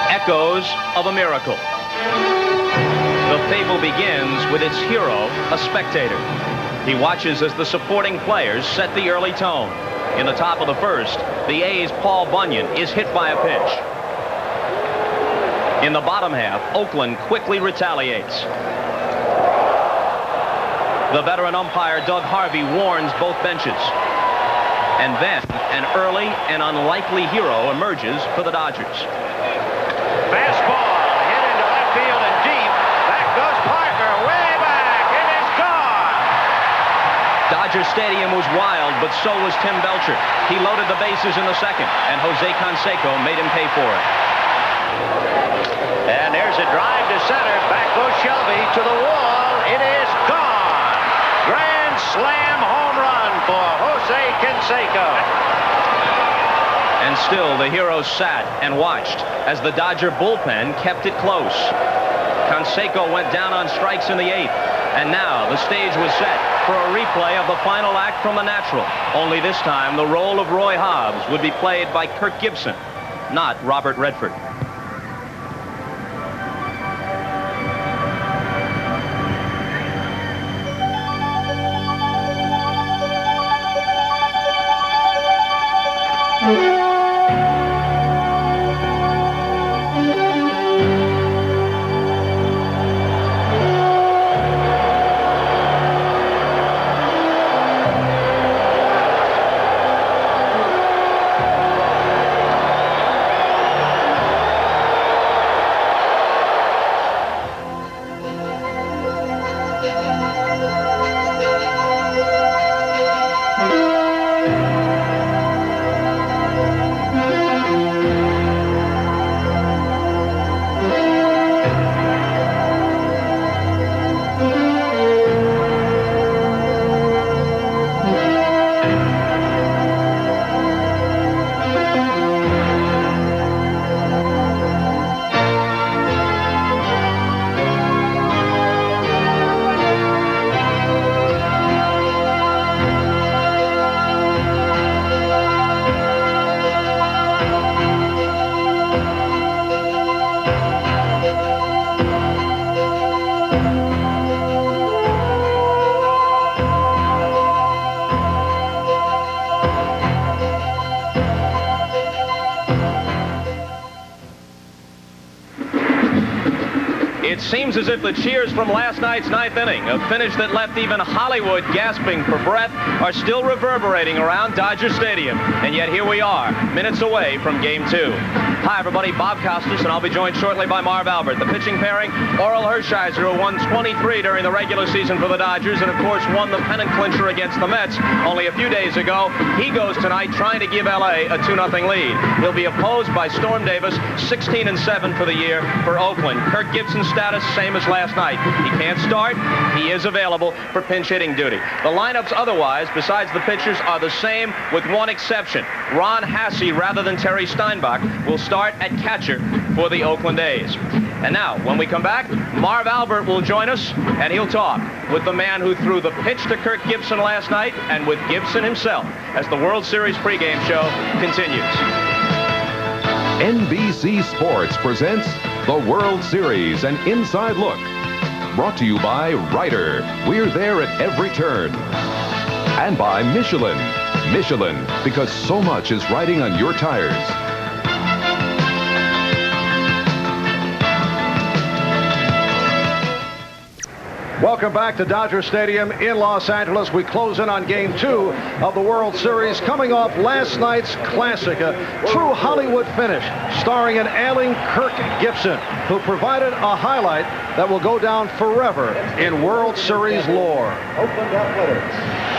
Echoes of a miracle. The fable begins with its hero, a spectator. He watches as the supporting players set the early tone. In the top of the first, the A's Paul Bunyan is hit by a pitch. In the bottom half, Oakland quickly retaliates. The veteran umpire Doug Harvey warns both benches. And then an early and unlikely hero emerges for the Dodgers. Fastball hit into left field and deep. Back goes Parker, way back. It is gone. Dodger Stadium was wild, but so was Tim Belcher. He loaded the bases in the second, and Jose Canseco made him pay for it. And there's a drive to center. Back goes Shelby to the wall. It is gone. Grand slam home run for Jose Canseco. And still, the heroes sat and watched as the Dodger bullpen kept it close. Canseco went down on strikes in the eighth, and now the stage was set for a replay of the final act from the natural. Only this time, the role of Roy Hobbs would be played by Kirk Gibson, not Robert Redford. It seems as if the cheers from last night's ninth inning, a finish that left even Hollywood gasping for breath, are still reverberating around Dodger Stadium. And yet here we are, minutes away from Game 2. Hi, everybody. Bob Costas, and I'll be joined shortly by Marv Albert. The pitching pairing, Oral Hershiser, who won 23 during the regular season for the Dodgers and, of course, won the pennant clincher against the Mets only a few days ago. He goes tonight trying to give L.A. a 2-0 lead. He'll be opposed by Storm Davis, 16-7 for the year for Oakland. Kirk Gibson's status, same as last night. He can't start. He is available for pinch hitting duty. The lineups otherwise, besides the pitchers, are the same with one exception. Ron Hasse, rather than Terry Steinbach, will start at catcher for the Oakland A's. And now, when we come back, Marv Albert will join us, and he'll talk with the man who threw the pitch to Kirk Gibson last night and with Gibson himself as the World Series pregame show continues. NBC Sports presents the World Series, an inside look. Brought to you by Ryder. We're there at every turn. And by Michelin. Michelin, because so much is riding on your tires. Welcome back to Dodger Stadium in Los Angeles. We close in on Game 2 of the World Series, coming off last night's classic, a true Hollywood finish, starring an ailing Kirk Gibson, who provided a highlight that will go down forever in World Series lore. Oakland Athletics.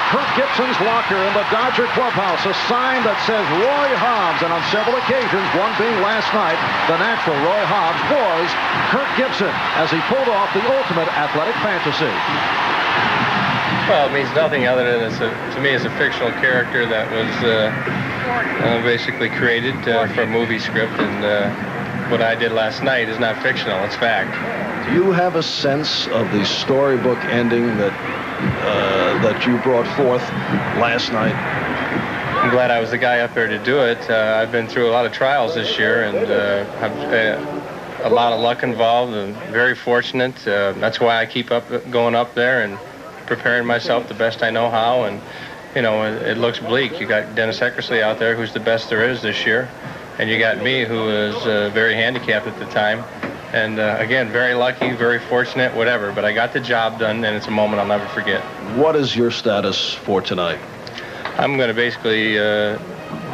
Kirk Gibson's locker in the Dodger clubhouse, a sign that says Roy Hobbs, and on several occasions, one being last night, the natural Roy Hobbs was Kirk Gibson as he pulled off the ultimate athletic fantasy. Well, it means nothing other than to me it's a fictional character that was basically created for a movie script, and what I did last night is not fictional, it's fact. Do you have a sense of the storybook ending that you brought forth last night? I'm glad I was the guy up there to do it. I've been through a lot of trials this year, and a lot of luck involved, and very fortunate. That's why I keep going up there and preparing myself the best I know how. And you know, it looks bleak. You got Dennis Eckersley out there, who's the best there is this year, and you got me, who is very handicapped at the time. And again, very lucky, very fortunate, whatever. But I got the job done, and it's a moment I'll never forget. What is your status for tonight? I'm going to basically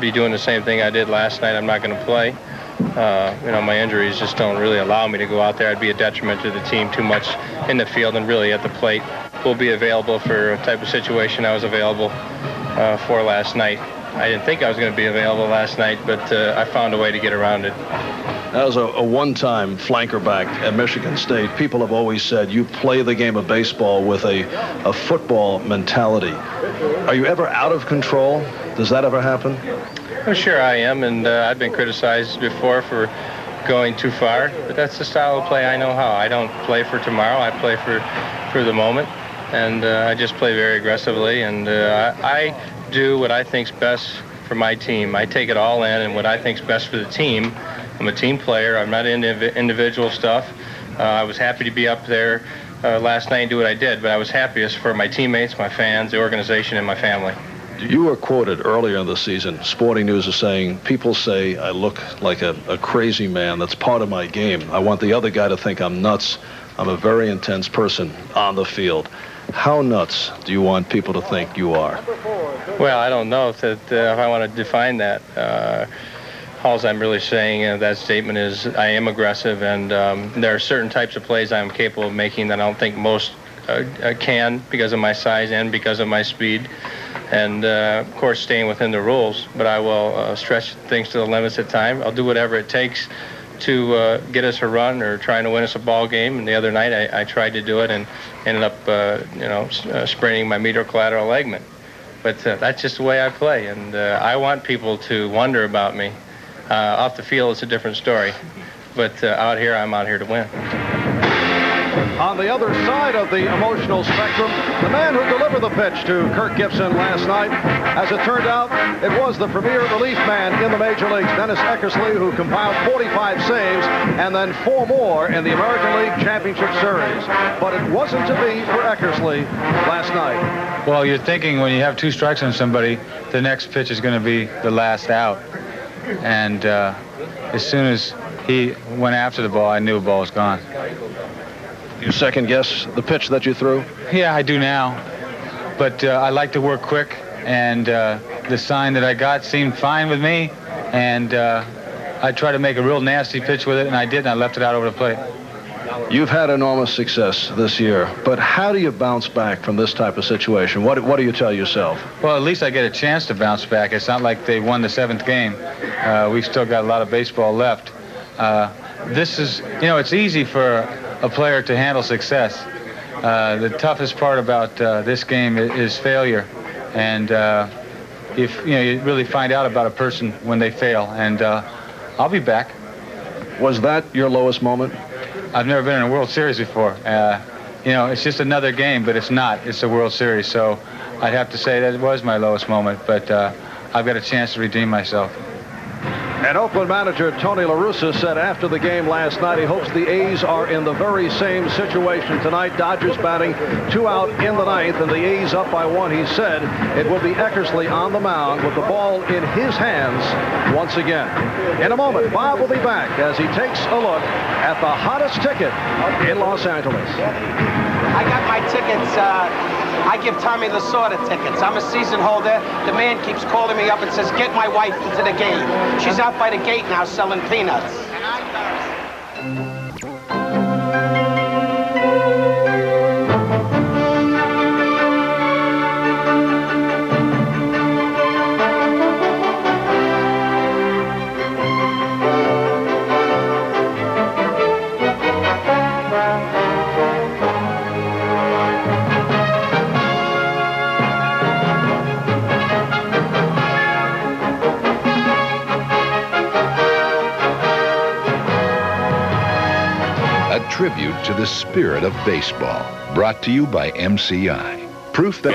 be doing the same thing I did last night. I'm not going to play. You know, my injuries just don't really allow me to go out there. I'd be a detriment to the team too much in the field and really at the plate. We'll be available for a type of situation I was available for last night. I didn't think I was going to be available last night, but I found a way to get around it. As a one-time flanker back at Michigan State, people have always said you play the game of baseball with a football mentality. Are you ever out of control? Does that ever happen? Well, sure I am, and I've been criticized before for going too far, but that's the style of play I know how. I don't play for tomorrow, I play for the moment, and I just play very aggressively, and I do what I think's best for my team. I take it all in, and what I think's best for the team. I'm a team player. I'm not into individual stuff. I was happy to be up there last night and do what I did, but I was happiest for my teammates, my fans, the organization, and my family. You were quoted earlier in the season. Sporting News is saying, people say I look like a crazy man. That's part of my game. I want the other guy to think I'm nuts. I'm a very intense person on the field. How nuts do you want people to think you are? Well, I don't know if I want to define that. All I'm really saying that statement is I am aggressive, and there are certain types of plays I'm capable of making that I don't think most can, because of my size and because of my speed. And, of course, staying within the rules. But I will stretch things to the limits at times. I'll do whatever it takes to get us a run or trying to win us a ball game. And the other night I tried to do it and ended up, spraining my medial collateral ligament. But that's just the way I play. And I want people to wonder about me. Off the field, it's a different story. But out here, I'm out here to win. On the other side of the emotional spectrum, the man who delivered the pitch to Kirk Gibson last night, as it turned out, it was the premier relief man in the major leagues, Dennis Eckersley, who compiled 45 saves and then 4 more in the American League Championship Series. But it wasn't to be for Eckersley last night. Well, you're thinking when you have 2 strikes on somebody, the next pitch is going to be the last out. And as soon as he went after the ball, I knew the ball was gone. You second guess the pitch that you threw? Yeah, I do now. But I like to work quick, and the sign that I got seemed fine with me. And I tried to make a real nasty pitch with it, and I did, and I left it out over the plate. You've had enormous success this year, but how do you bounce back from this type of situation? What do you tell yourself? Well, at least I get a chance to bounce back. It's not like they won the 7th game. We've still got a lot of baseball left. This is, it's easy for a player to handle success. The toughest part about this game is failure. And if you really find out about a person when they fail. And I'll be back. Was that your lowest moment? I've never been in a World Series before. It's just another game, but it's not. It's a World Series. So I'd have to say that it was my lowest moment, but I've got a chance to redeem myself. And Oakland manager Tony La Russa said after the game last night he hopes the A's are in the very same situation tonight. Dodgers batting 2 out in the 9th, and the A's up by 1. He said it will be Eckersley on the mound with the ball in his hands once again. In a moment, Bob will be back as he takes a look at the hottest ticket in Los Angeles. I got my tickets. I give Tommy Lasorda tickets. I'm a season holder. The man keeps calling me up and says, get my wife into the game. She's out by the gate now selling peanuts. tribute to the spirit of baseball. Brought to you by MCI. Proof that...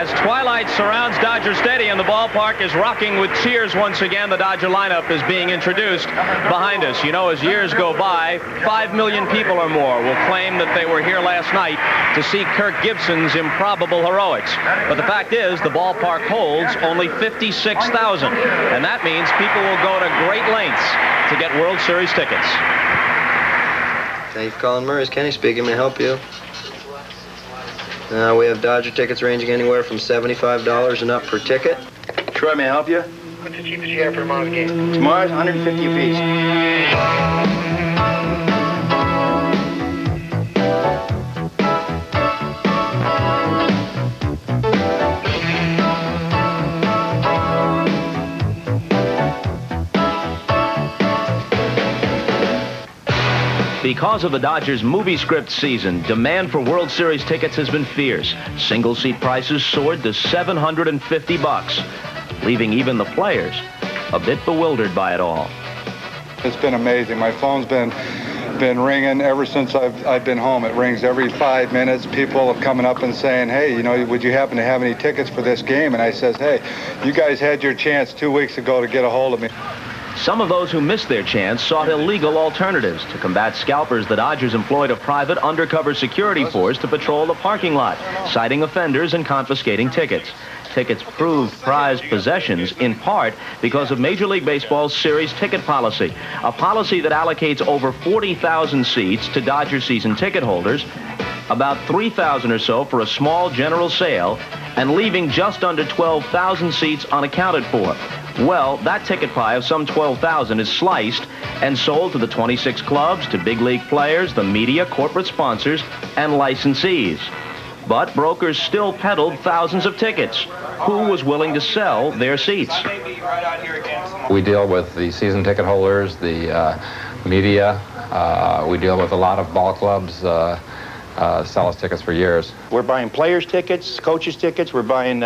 As twilight surrounds Dodger Stadium, the ballpark is rocking with cheers once again. The Dodger lineup is being introduced behind us. You know, as years go by, 5 million people or more will claim that they were here last night to see Kirk Gibson's improbable heroics. But the fact is, the ballpark holds only 56,000. And that means people will go to great lengths to get World Series tickets. Thank you for calling Murray's. Kenny speaking. May I help you? We have Dodger tickets ranging anywhere from $75 and up per ticket. Troy, may I help you? What's the cheapest you have for tomorrow's game? Tomorrow's 150 apiece. Because of the Dodgers' movie script season, demand for World Series tickets has been fierce. Single-seat prices soared to $750, leaving even the players a bit bewildered by it all. It's been amazing. My phone's been ringing ever since I've been home. It rings every 5 minutes. People are coming up and saying, hey, you know, would you happen to have any tickets for this game? And I says, hey, you guys had your chance 2 weeks ago to get a hold of me. Some of those who missed their chance sought illegal alternatives. To combat scalpers, the Dodgers employed a private undercover security force to patrol the parking lot, citing offenders and confiscating tickets. Tickets proved prized possessions in part because of Major League Baseball's series ticket policy, a policy that allocates over 40,000 seats to Dodger season ticket holders, about 3,000 or so for a small general sale, and leaving just under 12,000 seats unaccounted for. Well, that ticket pie of some 12,000 is sliced and sold to the 26 clubs, to big league players, the media, corporate sponsors, and licensees. But brokers still peddled thousands of tickets. Who was willing to sell their seats? We deal with the season ticket holders, the media. We deal with a lot of ball clubs. Sell us tickets for years. We're buying players' tickets, coaches' tickets. We're buying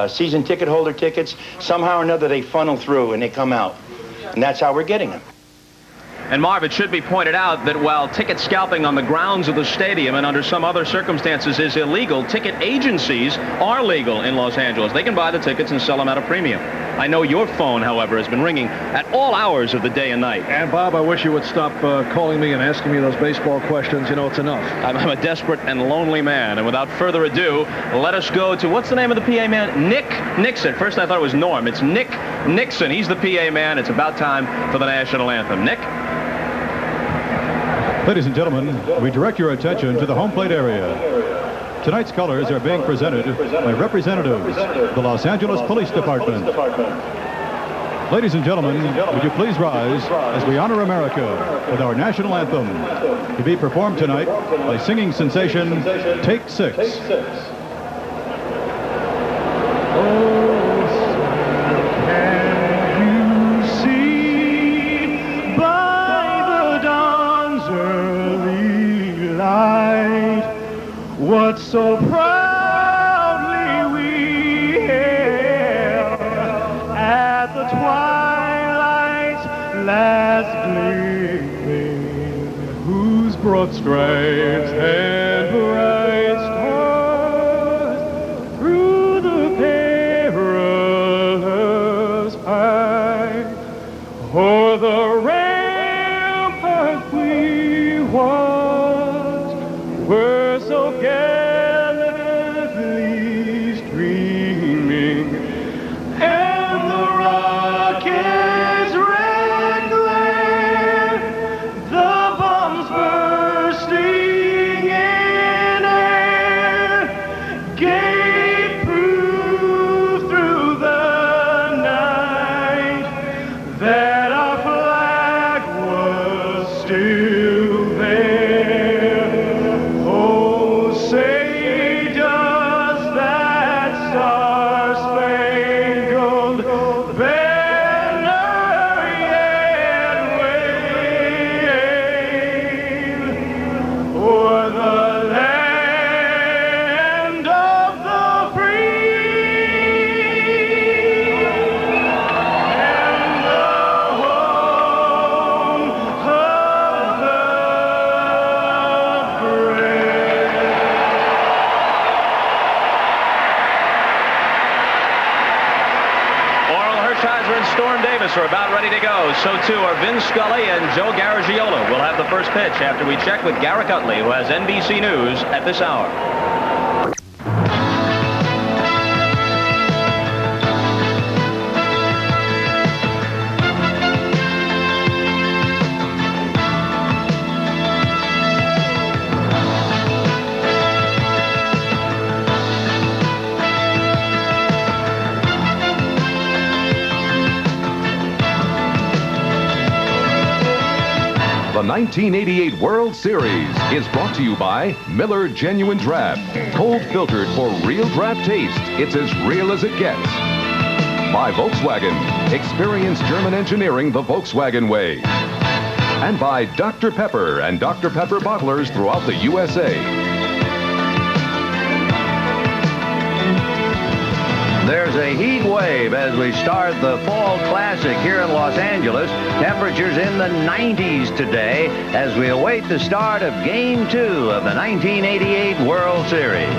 season ticket holder tickets. Somehow or another, they funnel through and they come out. And that's how we're getting them. And Marv, it should be pointed out that while ticket scalping on the grounds of the stadium and under some other circumstances is illegal, ticket agencies are legal in Los Angeles. They can buy the tickets and sell them at a premium. I know your phone, however, has been ringing at all hours of the day and night. And Bob, I wish you would stop calling me and asking me those baseball questions. You know, it's enough. I'm a desperate and lonely man. And without further ado, let us go to, what's the name of the PA man? Nick Nixon. First I thought it was Norm. It's Nick Nixon. He's the PA man. It's about time for the national anthem. Nick? Ladies and gentlemen, we direct your attention to the home plate area. Tonight's colors are being presented by representatives of the Los Angeles Police Department. Ladies and gentlemen, would you please rise as we honor America with our national anthem, to be performed tonight by singing sensation Take Six. What so proudly we hailed at the twilight's last gleaming, whose broad stripes and bright stars through the perilous fight o'er the rampart we watched were so gallantly streaming, and the rocket's red glare, the bombs bursting Hershiser and Storm Davis are about ready to go. So, too, are Vin Scully and Joe Garagiola. We'll have the first pitch after we check with Garrick Utley, who has NBC News at this hour. The 1988 World Series is brought to you by Miller Genuine Draft. Cold filtered for real draft taste. It's as real as it gets. By Volkswagen. Experience German engineering the Volkswagen way. And by Dr. Pepper and Dr. Pepper bottlers throughout the USA. There's a heat wave as we start the Fall Classic here in Los Angeles. Temperatures in the 90s today as we await the start of Game 2 of the 1988 World Series.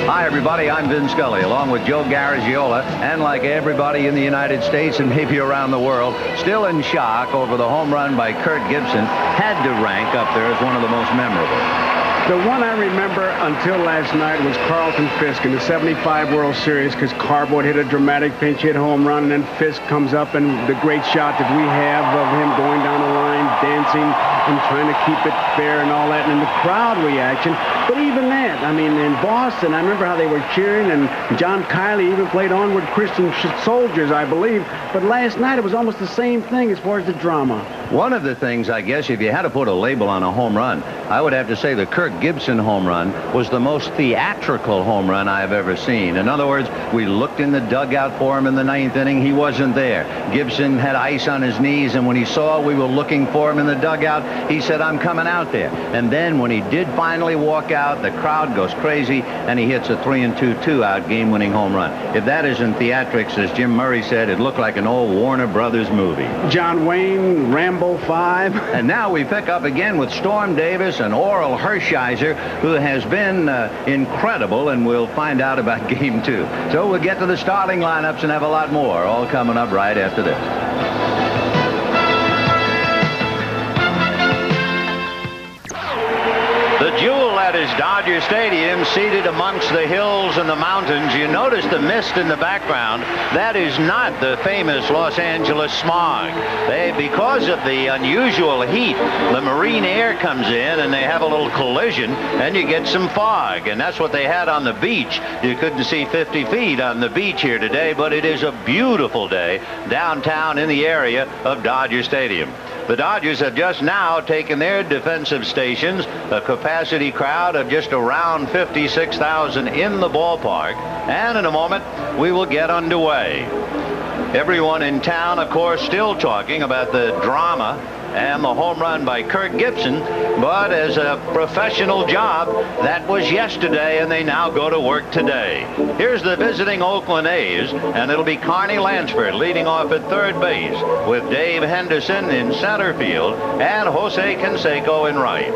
Hi, everybody. I'm Vin Scully, along with Joe Garagiola, and like everybody in the United States and maybe around the world, still in shock over the home run by Kirk Gibson, had to rank up there as one of the most memorable. The one I remember until last night was Carlton Fisk in the '75 World Series, because Cardboard hit a dramatic pinch hit home run, and then Fisk comes up, and the great shot that we have of him going down the line, dancing and trying to keep it fair and all that, and the crowd reaction. But even that, I mean, in Boston, I remember how they were cheering, and John Kiley even played Onward Christian Soldiers, I believe. But last night, it was almost the same thing as far as the drama. One of the things, I guess, if you had to put a label on a home run, I would have to say the Kirk Gibson home run was the most theatrical home run I've ever seen. In other words, we looked in the dugout for him in the 9th inning. He wasn't there. Gibson had ice on his knees, and when he saw we were looking for him in the dugout, he said, "I'm coming out there." And then when he did finally walk out, the crowd goes crazy, and he hits a 3-2 two-out game-winning home run. If that isn't theatrics, as Jim Murray said, it looked like an old Warner Brothers movie. John Wayne, Rambo 5. And now we pick up again with Storm Davis and Oral Hershiser, who has been incredible, and we'll find out about Game 2. So we'll get to the starting lineups and have a lot more, all coming up right after this. The jewel at his Dodger Stadium, seated amongst the hills and the mountains. You notice the mist in the background. That is not the famous Los Angeles smog. Because of the unusual heat, the marine air comes in and they have a little collision and you get some fog. And that's what they had on the beach. You couldn't see 50 feet on the beach here today, but it is a beautiful day downtown in the area of Dodger Stadium. The Dodgers have just now taken their defensive stations, a capacity crowd of just around 56,000 in the ballpark, and in a moment we will get underway. Everyone in town, of course, still talking about the drama and the home run by Kirk Gibson, but as a professional job, that was yesterday, and they now go to work today. Here's the visiting Oakland A's, and it'll be Carney Lansford leading off at third base, with Dave Henderson in center field and Jose Canseco in right.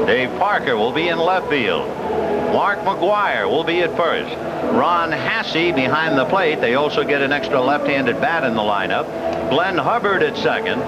Dave Parker will be in left field. Mark McGuire will be at first. Ron Hasse behind the plate. They also get an extra left-handed bat in the lineup. Glenn Hubbard at second.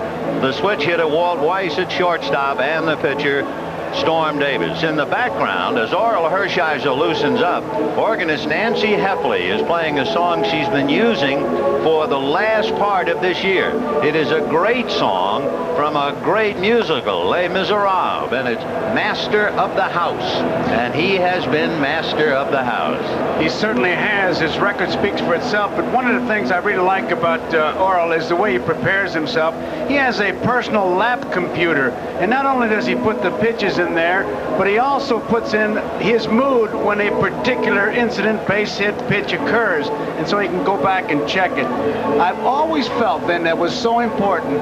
The switch hitter Walt Weiss at shortstop, and the pitcher Storm Davis. In the background, as Oral Hershiser loosens up, organist Nancy Heffley is playing a song she's been using for the last part of this year. It is a great song from a great musical, Les Miserables, and it's Master of the House. And he has been Master of the House. He certainly has. His record speaks for itself. But one of the things I really like about Oral is the way he prepares himself. He has a personal lap computer. And not only does he put the pitches in there, but he also puts in his mood when a particular incident, base hit, pitch occurs. And so he can go back and check it. I've always felt then that was so important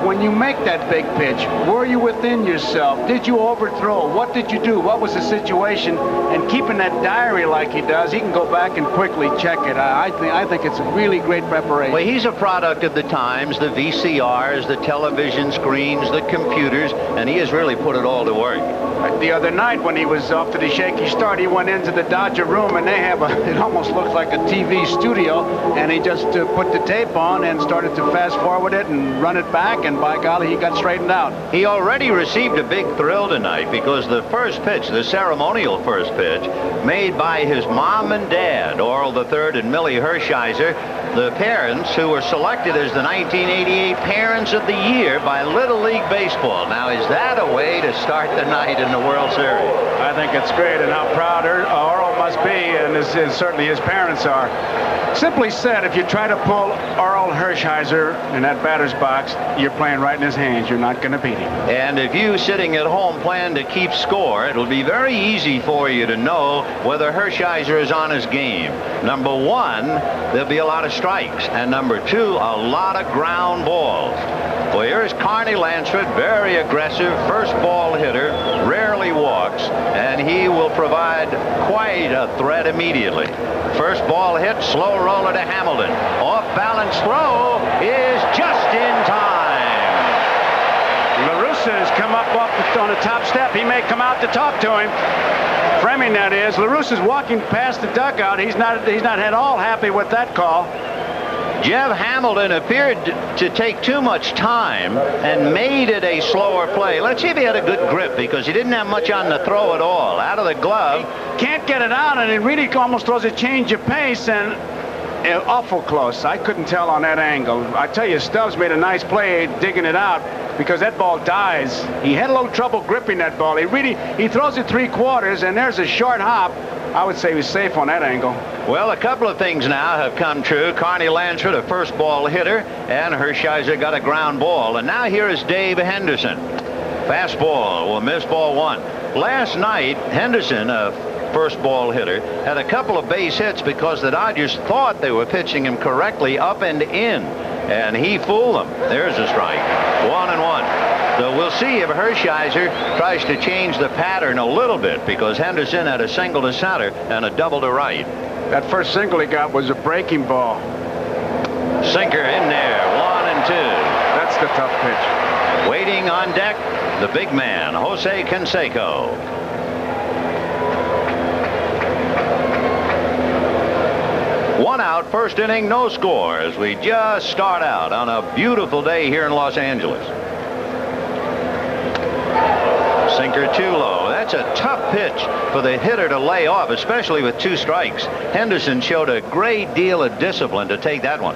when you make that big pitch. Were you within yourself? Did you overthrow? What did you do? What was the situation? And keeping that diary like he does, he can go back and quickly check it. I think it's a really great preparation. Well, he's a product of the times, the VCRs, the television screens, the computers, and he has really put it all to work. The other night when he was off to the shaky start, he went into the Dodger room, and they have it almost looks like a TV studio, and he just to put the tape on and started to fast forward it and run it back, and by golly, he got straightened out. He already received a big thrill tonight because the first pitch, the ceremonial first pitch, made by his mom and dad, Oral III and Millie Hershiser, the parents who were selected as the 1988 Parents of the Year by Little League Baseball. Now, is that a way to start the night in the World Series? I think it's great, and how proud Oral must be, and certainly his parents are. Simply said, if you try to pull Oral Hershiser in that batter's box, you're playing right in his hands. You're not going to beat him. And if you sitting at home plan to keep score, it'll be very easy for you to know whether Hershiser is on his game. Number one, there'll be a lot of strikes, and number two, a lot of ground balls. Well, here's Carney Lansford, very aggressive, first ball hitter, rarely walks, and he will provide quite a threat immediately. First ball hit, slow roller to Hamilton. Off balance throw is just in time. LaRussa has come up on the top step. He may come out to talk to him. Framing that is, LaRussa's walking past the dugout. He's not at all happy with that call. Jeff Hamilton appeared to take too much time and made it a slower play. Let's see if he had a good grip, because he didn't have much on the throw at all. Out of the glove. He can't get it out, and it really almost throws a change of pace, and awful close. I couldn't tell on that angle. I tell you, Stubbs made a nice play digging it out, because that ball dies. He had a little trouble gripping that ball. He throws it 3/4, and there's a short hop. I would say he was safe on that angle. Well, a couple of things now have come true. Carney Lansford, a first ball hitter, and Hershiser got a ground ball. And now here is Dave Henderson. Fastball will miss ball one. Last night, Henderson, a first ball hitter, had a couple of base hits because the Dodgers thought they were pitching him correctly up and in, and he fooled them. There's a strike. 1-1. So we'll see if Hershiser tries to change the pattern a little bit, because Henderson had a single to center and a double to right. That first single he got was a breaking ball. Sinker in there, 1-2. That's the tough pitch. Waiting on deck, the big man, Jose Canseco. One out, first inning, no score, as we just start out on a beautiful day here in Los Angeles. Sinker too low. That's a tough pitch for the hitter to lay off, especially with 2 strikes. Henderson showed a great deal of discipline to take that one.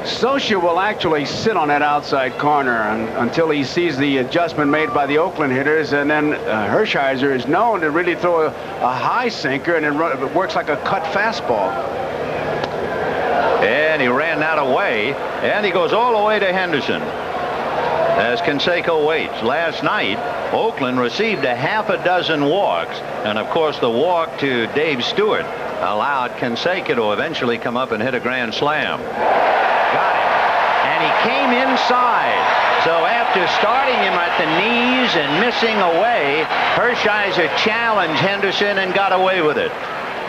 Socia will actually sit on that outside corner until he sees the adjustment made by the Oakland hitters, and then Hershiser is known to really throw a high sinker, and it works like a cut fastball. And he ran that away, and he goes all the way to Henderson as Canseco waits. Last night, Oakland received a half a dozen walks, and of course the walk to Dave Stewart allowed Canseco to eventually come up and hit a grand slam. Got him, and he came inside. So after starting him at the knees and missing away, Hershiser challenged Henderson and got away with it.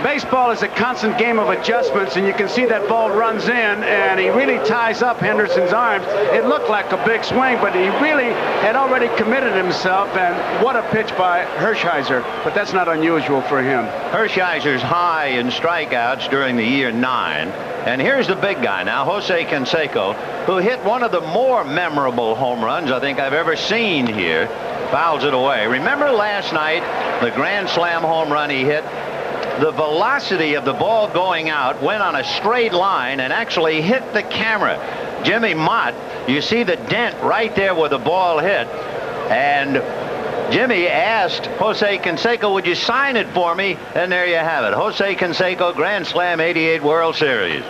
Baseball is a constant game of adjustments, and you can see that ball runs in, and he really ties up Henderson's arms. It looked like a big swing, but he really had already committed himself, and what a pitch by Hershiser. But that's not unusual for him. Hershiser's high in strikeouts during the year 9. And here's the big guy now, Jose Canseco, who hit one of the more memorable home runs I think I've ever seen here. Fouls it away. Remember last night, the grand slam home run he hit? The velocity of the ball going out went on a straight line and actually hit the camera. Jimmy Mott, you see the dent right there where the ball hit. And Jimmy asked Jose Canseco, would you sign it for me? And there you have it. Jose Canseco, Grand Slam 88 World Series.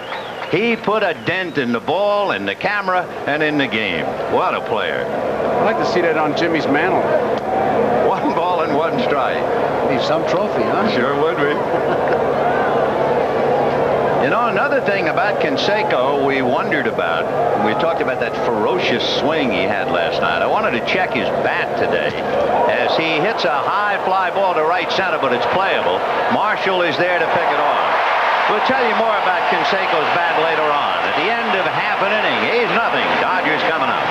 He put a dent in the ball, in the camera, and in the game. What a player. I'd like to see that on Jimmy's mantle. 1 ball and 1 strike. Be some trophy, huh? Sure would be. You know, another thing about Canseco we wondered about, we talked about that ferocious swing he had last night. I wanted to check his bat today as he hits a high fly ball to right center, but it's playable. Marshall is there to pick it off. We'll tell you more about Canseco's bat later on. At the end of half an inning, 8-0, Dodgers coming up.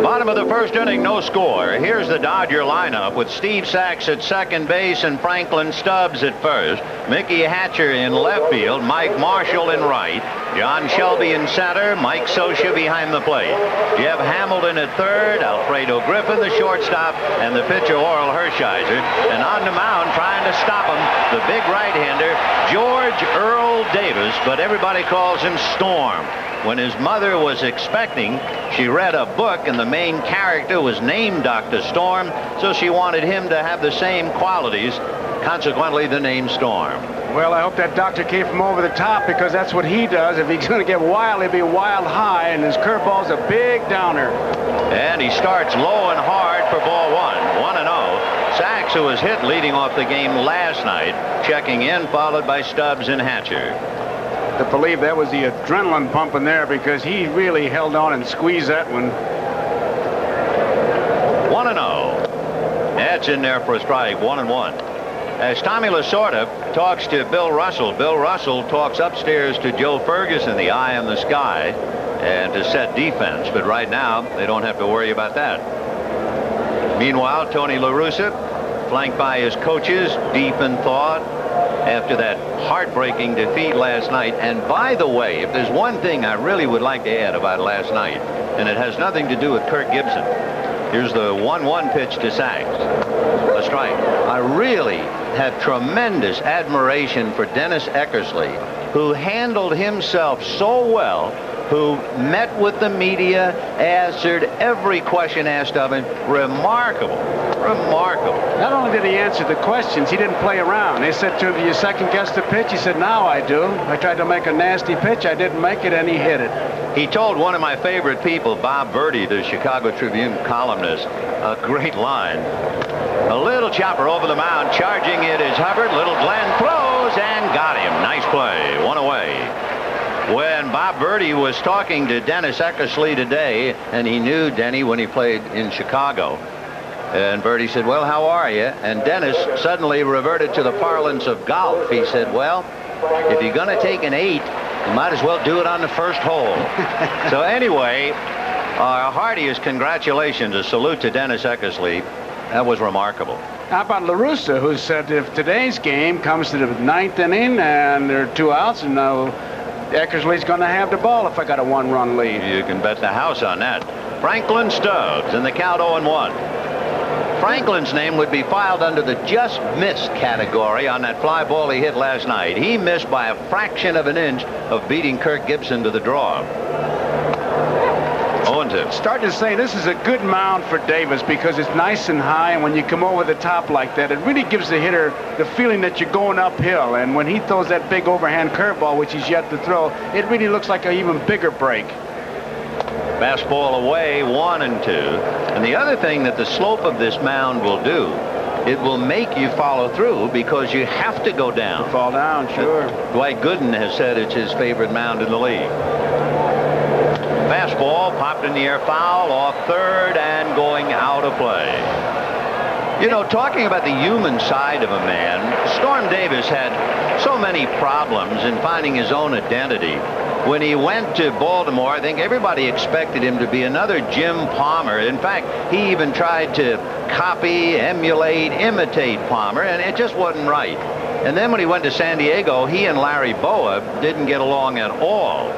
Bottom of the first inning, no score. Here's the Dodger lineup with Steve Sachs at second base and Franklin Stubbs at first. Mickey Hatcher in left field, Mike Marshall in right, John Shelby in center, Mike Scioscia behind the plate. Jeff Hamilton at third, Alfredo Griffin the shortstop, and the pitcher Oral Hershiser. And on the mound trying to stop him, the big right-hander George Earl Davis, but everybody calls him Storm. When his mother was expecting, she read a book and the main character was named Dr. Storm, so she wanted him to have the same qualities, consequently the name Storm. Well, I hope that doctor came from over the top, because that's what he does. If he's going to get wild, he'll be wild high, and his curveball's a big downer. And he starts low and hard for ball 1-0. Sachs, who was hit leading off the game last night, checking in, followed by Stubbs and Hatcher. To believe that was the adrenaline pumping there, because he really held on and squeezed that one. 1-0. That's in there for a strike. 1-1. As Tommy Lasorda talks to Bill Russell talks upstairs to Joe Ferguson, the eye in the sky, and to set defense. But right now, they don't have to worry about that. Meanwhile, Tony La Russa, flanked by his coaches, deep in thought after that heartbreaking defeat last night. And by the way, if there's one thing I really would like to add about last night, and it has nothing to do with Kirk Gibson. Here's the 1-1 pitch to Sachs. A strike. I really have tremendous admiration for Dennis Eckersley, who handled himself so well, who met with the media, answered every question asked of him. Remarkable. Remarkable. Not only did he answer the questions, he didn't play around. They said to him, "Do you second guess the pitch?" He said, "Now I do. I tried to make a nasty pitch. I didn't make it, and he hit it." He told one of my favorite people, Bob Verdi, the Chicago Tribune columnist, a great line. A little chopper over the mound, charging it is Hubbard. Little Glenn throws and got him. Nice play. One away. When Bob Verdi was talking to Dennis Eckersley today, and he knew Denny when he played in Chicago, and Verdi said, "Well, how are you?" And Dennis suddenly reverted to the parlance of golf. He said, "Well, if you're going to take an 8, you might as well do it on the first hole." So anyway, our heartiest congratulations, a salute to Dennis Eckersley. That was remarkable. How about La Russa, who said if today's game comes to the 9th inning and there are 2 outs, and Eckersley's going to have the ball if I got a 1-run lead. You can bet the house on that. Franklin Stubbs in the count 0-1. Franklin's name would be filed under the just missed category on that fly ball he hit last night. He missed by a fraction of an inch of beating Kirk Gibson to the draw. 0-2. Starting to say this is a good mound for Davis, because it's nice and high, and when you come over the top like that, it really gives the hitter the feeling that you're going uphill. And when he throws that big overhand curveball, which he's yet to throw, it really looks like an even bigger break. Fastball away, 1-2. And the other thing that the slope of this mound will do, it will make you follow through, because you have to go down. Fall down, sure. Dwight Gooden has said it's his favorite mound in the league. Fastball popped in the air, foul off third and going out of play. You know, talking about the human side of a man, Storm Davis had so many problems in finding his own identity. When he went to Baltimore, I think everybody expected him to be another Jim Palmer. In fact, he even tried to copy, emulate, imitate Palmer, and it just wasn't right. And then when he went to San Diego, he and Larry Bowa didn't get along at all.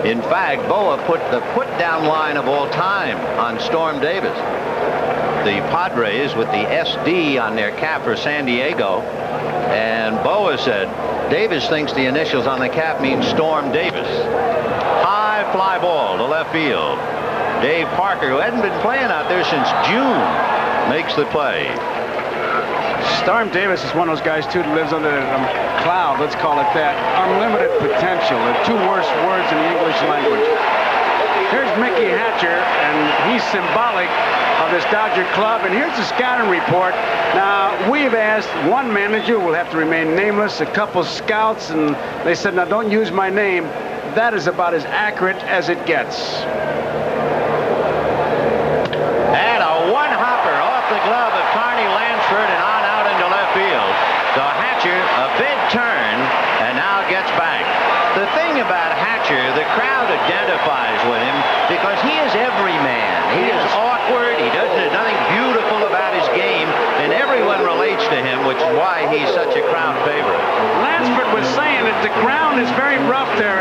In fact, Bowa put the put-down line of all time on Storm Davis. The Padres with the SD on their cap for San Diego, and Bowa said, "Davis thinks the initials on the cap mean Storm Davis." High fly ball to left field. Dave Parker, who hadn't been playing out there since June, makes the play. Storm Davis is one of those guys, too, that lives under a cloud, let's call it that. Unlimited potential, the 2 worst words in the English language. Here's Mickey Hatcher, and he's symbolic of this Dodger club. And here's the scouting report. Now, we've asked one manager, will have to remain nameless, a couple scouts, and they said, "Now, don't use my name." That is about as accurate as it gets. And a one-hopper off the glove of Carney Lansford and on out into left field. So Hatcher, a big turn, and now gets back. The thing about Hatcher, the crowd identifies with him because he is every man. He is awkward. There's nothing beautiful about his game, and everyone relates to him, which is why he's such a crowd favorite. Lansford was saying that the ground is very rough there.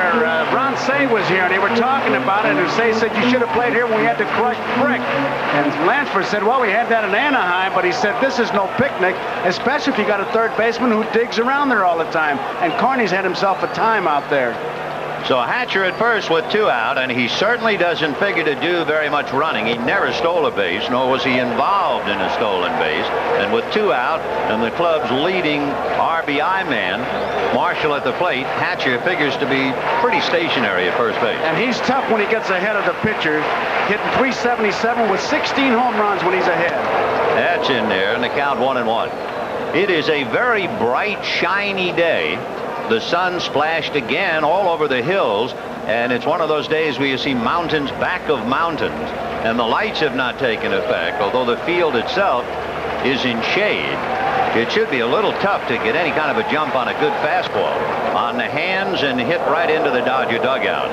Ron Say was here, and they were talking about it, and Say said you should have played here when we had to crush brick. And Lansford said, well, we had that in Anaheim, but he said this is no picnic, especially if you got a third baseman who digs around there all the time. And Carney's had himself a time out there. So Hatcher at first with 2 out, and he certainly doesn't figure to do very much running. He never stole a base, nor was he involved in a stolen base. And with 2 out, and the club's leading RBI man, Marshall at the plate, Hatcher figures to be pretty stationary at first base. And he's tough when he gets ahead of the pitcher, hitting .377 with 16 home runs when he's ahead. That's in there, and the count 1-1. It is a very bright, shiny day. The sun splashed again all over the hills, and it's one of those days where you see mountains back of mountains, and the lights have not taken effect, although the field itself is in shade. It should be a little tough to get any kind of a jump on a good fastball on the hands and hit right into the Dodger dugout.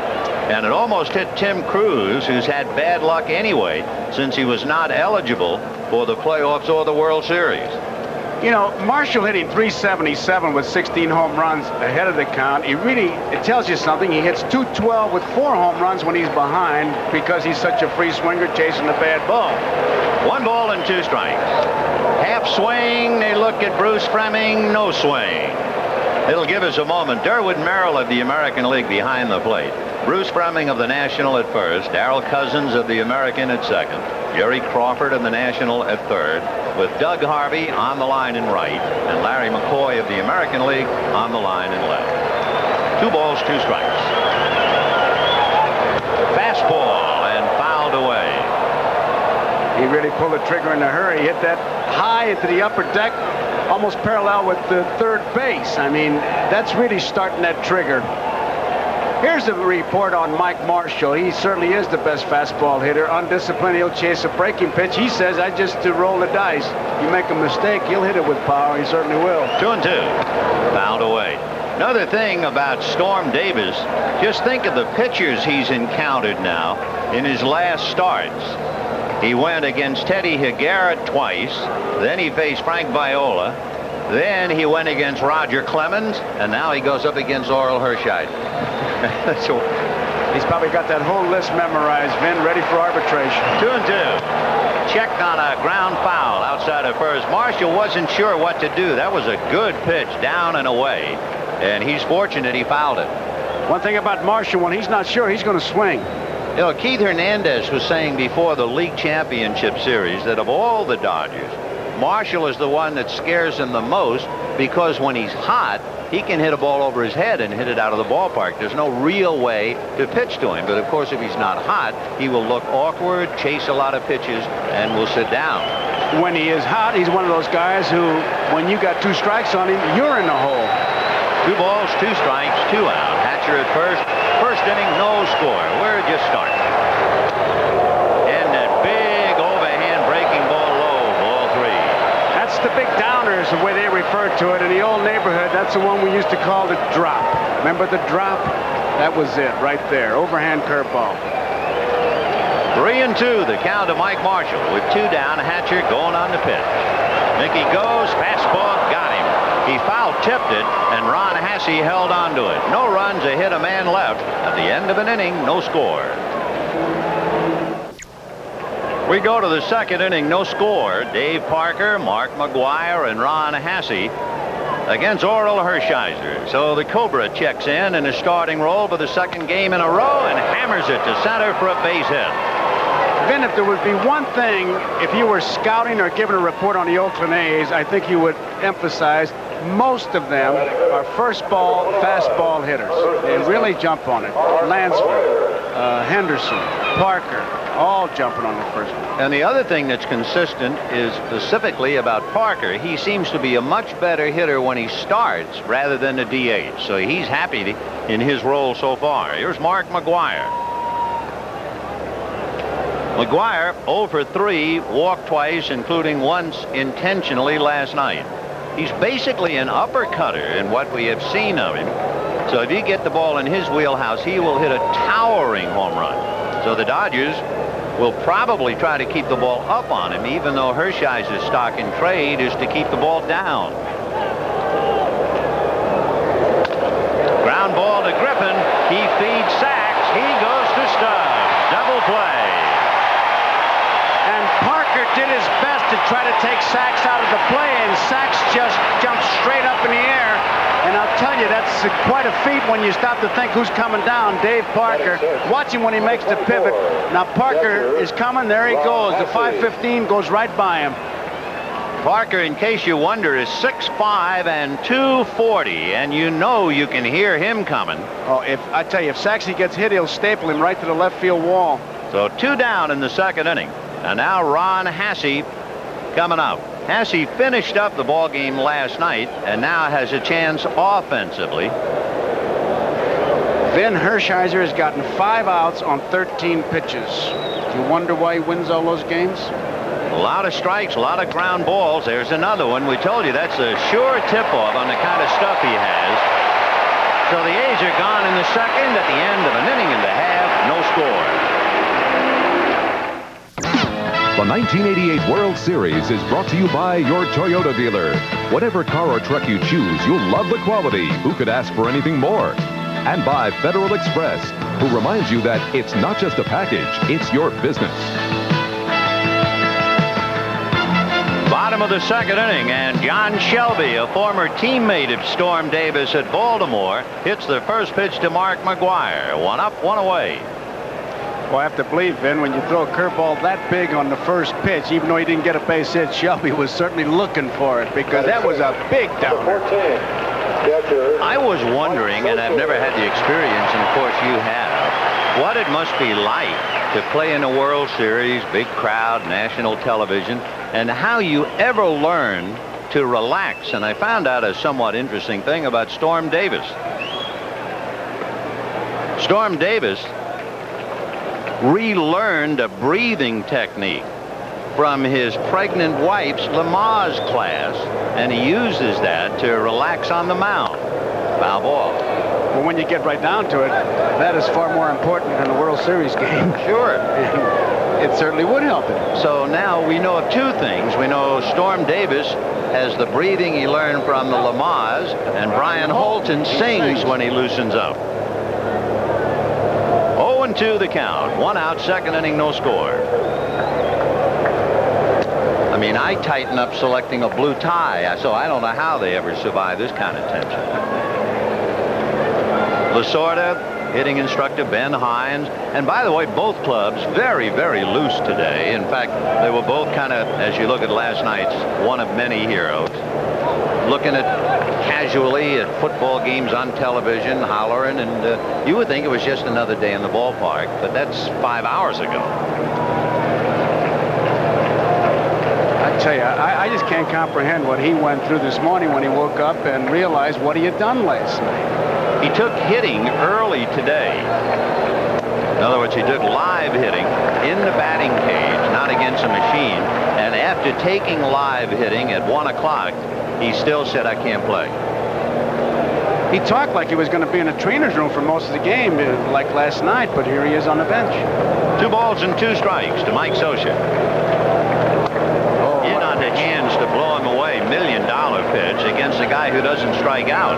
And it almost hit Tim Cruz, who's had bad luck anyway since he was not eligible for the playoffs or the World Series. You know, Marshall hitting .377 with 16 home runs ahead of the count. It tells you something. He hits .212 with 4 home runs when he's behind because he's such a free swinger chasing the bad ball. 1 ball and 2 strikes. Half swing. They look at Bruce Fleming. No swing. It'll give us a moment. Derwood Merrill of the American League behind the plate. Bruce Fleming of the National at first. Darrell Cousins of the American at second. Jerry Crawford of the National at third, with Doug Harvey on the line in right, and Larry McCoy of the American League on the line in left. 2 balls, 2 strikes. Fastball and fouled away. He really pulled the trigger in a hurry. Hit that high into the upper deck, almost parallel with the third base. I mean, that's really starting that trigger. Here's a report on Mike Marshall. He certainly is the best fastball hitter. Undisciplined, he'll chase a breaking pitch. He says, I just roll the dice. You make a mistake, he'll hit it with power. He certainly will. 2-2. Fouled away. Another thing about Storm Davis, just think of the pitchers he's encountered now in his last starts. He went against Teddy Higuera twice. Then he faced Frank Viola. Then he went against Roger Clemens, and now he goes up against Oral Hershide. So he's probably got that whole list memorized, Vin, ready for arbitration. 2-2. Checked on a ground foul outside of first. Marshall wasn't sure what to do. That was a good pitch, down and away, and he's fortunate he fouled it. One thing about Marshall, when he's not sure, he's going to swing. You know, Keith Hernandez was saying before the League Championship Series that of all the Dodgers, Marshall is the one that scares him the most because when he's hot, he can hit a ball over his head and hit it out of the ballpark. There's no real way to pitch to him. But, of course, if he's not hot, he will look awkward, chase a lot of pitches, and will sit down. When he is hot, he's one of those guys who, when you got 2 strikes on him, you're in the hole. 2 balls, 2 strikes, 2 out. Hatcher at first. First inning, no score. Where'd you start? And that big overhand breaking ball low, ball 3. That's the big downer is the way they refer to it. In the old neighborhood, that's the one we used to call the drop. Remember the drop? That was it right there. Overhand curveball. 3-2, the count of Mike Marshall with 2 down. Hatcher going on the pitch. Mickey goes, fastball, got him. He foul-tipped it, and Ron Hasse held on to it. No runs, a hit, a man left. At the end of an inning, no score. We go to the second inning, no score. Dave Parker, Mark McGuire, and Ron Hasse against Oral Hershiser. So the Cobra checks in a starting role for the second game in a row and hammers it to center for a base hit. Vin, if there would be one thing, if you were scouting or giving a report on the Oakland A's, I think you would emphasize most of them are first ball, fastball hitters. They really jump on it. Lansford, Henderson, Parker, all jumping on the first ball. And the other thing that's consistent is specifically about Parker. He seems to be a much better hitter when he starts rather than the DH. So he's happy in his role so far. Here's Mark McGuire. McGuire 0 for 3, walked twice, including once intentionally last night. He's basically an uppercutter in what we have seen of him. So if you get the ball in his wheelhouse, he will hit a towering home run. So the Dodgers will probably try to keep the ball up on him, even though Hershiser's stock in trade is to keep the ball down. Ground ball to Griffin. He feeds Sachs. He goes to Stubbs. Double play. And Parker did his best to try to take Sachs out of the play, and Sachs just jumped straight up in the air. And I'll tell you, that's quite a feat when you stop to think who's coming down. Dave Parker. Watch him when he makes the pivot. Now Parker is coming. There he goes. The 515 goes right by him. Parker, in case you wonder, is 6'5" and 240, and you know you can hear him coming. Oh, if I tell you, if Saxey gets hit, he'll staple him right to the left field wall. So 2 down in the second inning. And now Ron Hasse coming up. Hasse finished up the ball game last night and now has a chance offensively. Vin Hershiser has gotten 5 outs on 13 pitches. Do you wonder why he wins all those games? A lot of strikes, a lot of ground balls. There's another one. We told you that's a sure tip-off on the kind of stuff he has. So the A's are gone in the second at the end of an inning and a half. No score. The 1988 World Series is brought to you by your Toyota dealer. Whatever car or truck you choose, you'll love the quality. Who could ask for anything more? And by Federal Express, who reminds you that it's not just a package, it's your business. Bottom of the second inning, and John Shelby, a former teammate of Storm Davis at Baltimore, hits the first pitch to Mark McGwire. 1 up, 1 away. Well, I have to believe, Vin, when you throw a curveball that big on the first pitch, even though he didn't get a base hit, Shelby was certainly looking for it, because that was a big downer. I was wondering, and I've never had the experience, and of course you have, what it must be like to play in a World Series, big crowd, national television, and how you ever learn to relax. And I found out a somewhat interesting thing about Storm Davis. Storm Davis relearned a breathing technique from his pregnant wife's Lamaze class, and he uses that to relax on the mound. Foul ball. Well, when you get right down to it, that is far more important than a World Series game. Sure. It certainly would help him. So now we know of 2 things. We know Storm Davis has the breathing he learned from the Lamaze, and Brian Holton sings when he loosens up. 0-2 the count. 1 out, second inning, no score. I mean, I tighten up selecting a blue tie, so I don't know how they ever survive this kind of tension. Lasorda, hitting instructor Ben Hines. And by the way, both clubs very, very loose today. In fact, they were both kind of, as you look at last night's one of many heroes, looking at casually at football games on television, hollering, and you would think it was just another day in the ballpark, but that's 5 hours ago. I tell you, I just can't comprehend what he went through this morning when he woke up and realized what he had done last night. He took hitting early today. In other words, he took live hitting in the batting cage, not against a machine, and after taking live hitting at 1 o'clock, he still said, I can't play. He talked like he was going to be in a trainer's room for most of the game, like last night, but here he is on the bench. 2 balls and 2 strikes to Mike Scioscia. In on the hands to blow him away. $1 million pitch against a guy who doesn't strike out.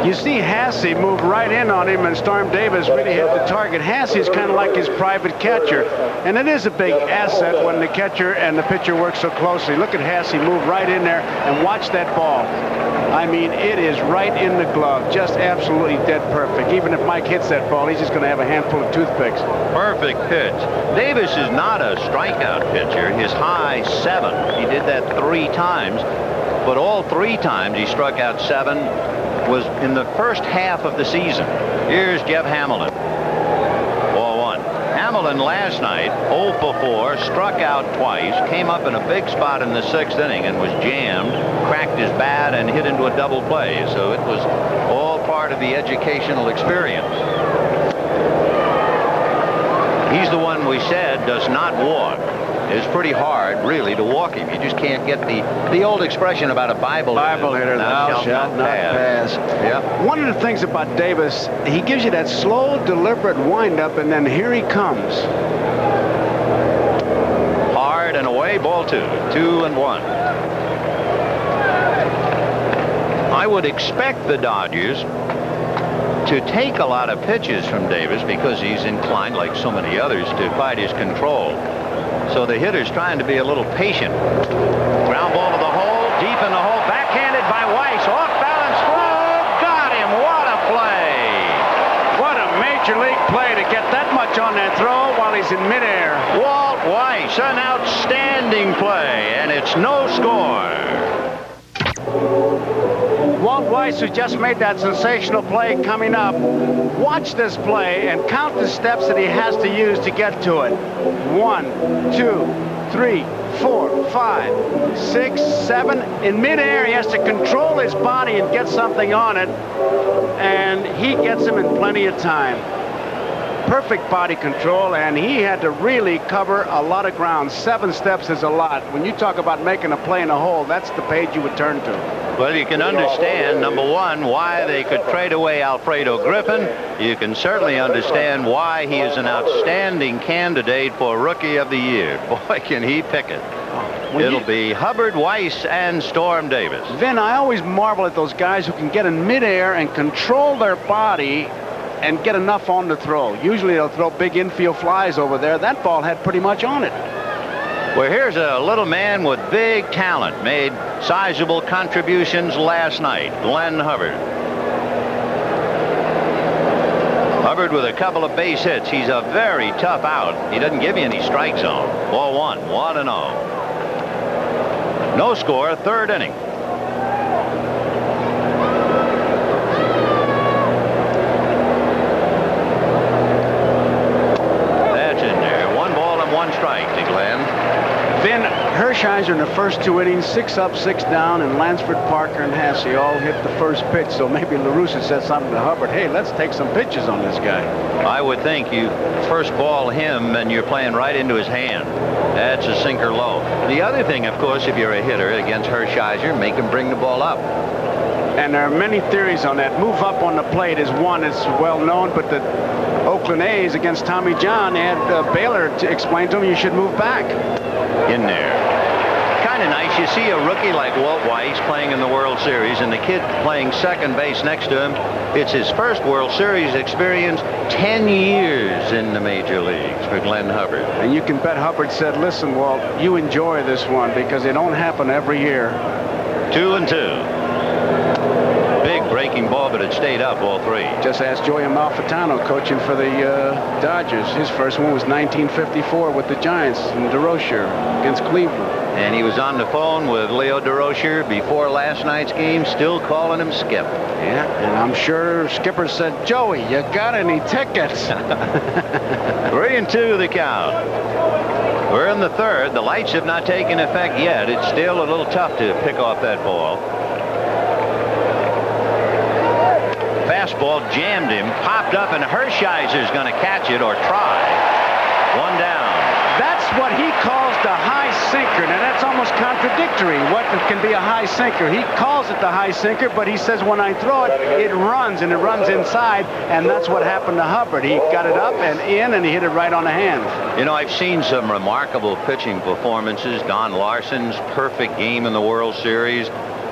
You see Hasse move right in on him, and Storm Davis really hit the target. Hasse is kind of like his private catcher, and it is a big asset when the catcher and the pitcher work so closely. Look at Hasse move right in there and watch that ball. I mean, it is right in the glove, just absolutely dead perfect. Even if Mike hits that ball, he's just going to have a handful of toothpicks. Perfect pitch. Davis is not a strikeout pitcher. His high 7. He did that 3 times, but all 3 times he struck out 7 was in the first half of the season. Here's Jeff Hamilton. Ball 1. Hamilton last night, 0 for 4, struck out twice, came up in a big spot in the 6th inning and was jammed, cracked his bat, and hit into a double play. So it was all part of the educational experience. He's the one we said does not walk. It's pretty hard, really, to walk him. You just can't get the old expression about a Bible hitter, thou shalt not pass. Yeah. One of the things about Davis, he gives you that slow, deliberate windup, and then here he comes. Hard and away, ball 2. 2-1. I would expect the Dodgers to take a lot of pitches from Davis because he's inclined, like so many others, to fight his control. So the hitter's trying to be a little patient. Ground ball to the hole, deep in the hole, backhanded by Weiss, off balance throw, got him. What a play! What a major league play to get that much on that throw while he's in midair. Walt Weiss, an outstanding play, and it's no score. Walt Weiss, who just made that sensational play coming up, watch this play and count the steps that he has to use to get to it. 1, 2, 3, 4, 5, 6, 7. In midair, he has to control his body and get something on it, and he gets him in plenty of time. Perfect body control, and he had to really cover a lot of ground. 7 steps is a lot. When you talk about making a play in a hole, that's the page you would turn to. Well, you can understand, number one, why they could trade away Alfredo Griffin. You can certainly understand why he is an outstanding candidate for Rookie of the Year. Boy, can he pick it. It'll be Hubbard, Weiss, and Storm Davis. Vin, I always marvel at those guys who can get in midair and control their body and get enough on the throw. Usually they'll throw big infield flies over there. That ball had pretty much on it. Well, here's a little man with big talent. Made sizable contributions last night. Glenn Hubbard. Hubbard with a couple of base hits. He's a very tough out. He doesn't give you any strike zone. Ball 1, 1-0. No score, 3rd inning. Vin, Hershiser in the first 2 innings, 6 up, 6 down, and Lansford, Parker, and Hasse all hit the first pitch. So maybe LaRussa said something to Hubbard. Hey, let's take some pitches on this guy. I would think you first ball him and you're playing right into his hand. That's a sinker low. The other thing, of course, if you're a hitter against Hershiser, make him bring the ball up. And there are many theories on that. Move up on the plate is one. It's well known, but the Oakland A's against Tommy John had Baylor to explain to him you should move back. In there. Kind of nice. You see a rookie like Walt Weiss playing in the World Series and the kid playing second base next to him. It's his first World Series experience, 10 years in the major leagues for Glenn Hubbard. And you can bet Hubbard said, listen, Walt, you enjoy this one because it don't happen every year. 2-2. Big breaking ball, but it stayed up all 3. Just asked Joey Amalfitano coaching for the Dodgers. His first one was 1954 with the Giants in DeRocher against Cleveland. And he was on the phone with Leo DeRocher before last night's game, still calling him Skip. Yeah, and I'm sure Skipper said, Joey, you got any tickets? 3-2 the count. We're in the 3rd. The lights have not taken effect yet. It's still a little tough to pick off that ball. Fastball jammed him, popped up, and Hershiser's going to catch it or try. 1 down. That's what he calls the high sinker. Now, that's almost contradictory. What can be a high sinker? He calls it the high sinker, but he says when I throw it, it runs, and it runs inside, and that's what happened to Hubbard. He got it up and in, and he hit it right on the hand. You know, I've seen some remarkable pitching performances. Don Larsen's perfect game in the World Series.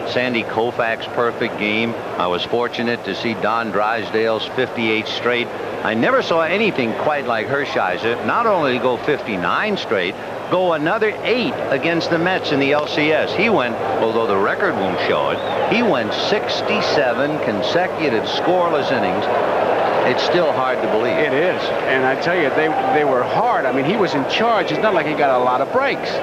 Sandy Koufax's perfect game. I was fortunate to see Don Drysdale's 58 straight. I never saw anything quite like Hershiser. Not only go 59 straight, go another 8 against the Mets in the LCS. He went, although the record won't show it, he went 67 consecutive scoreless innings. It's still hard to believe. It is. And I tell you, they were hard. I mean, he was in charge. It's not like he got a lot of breaks.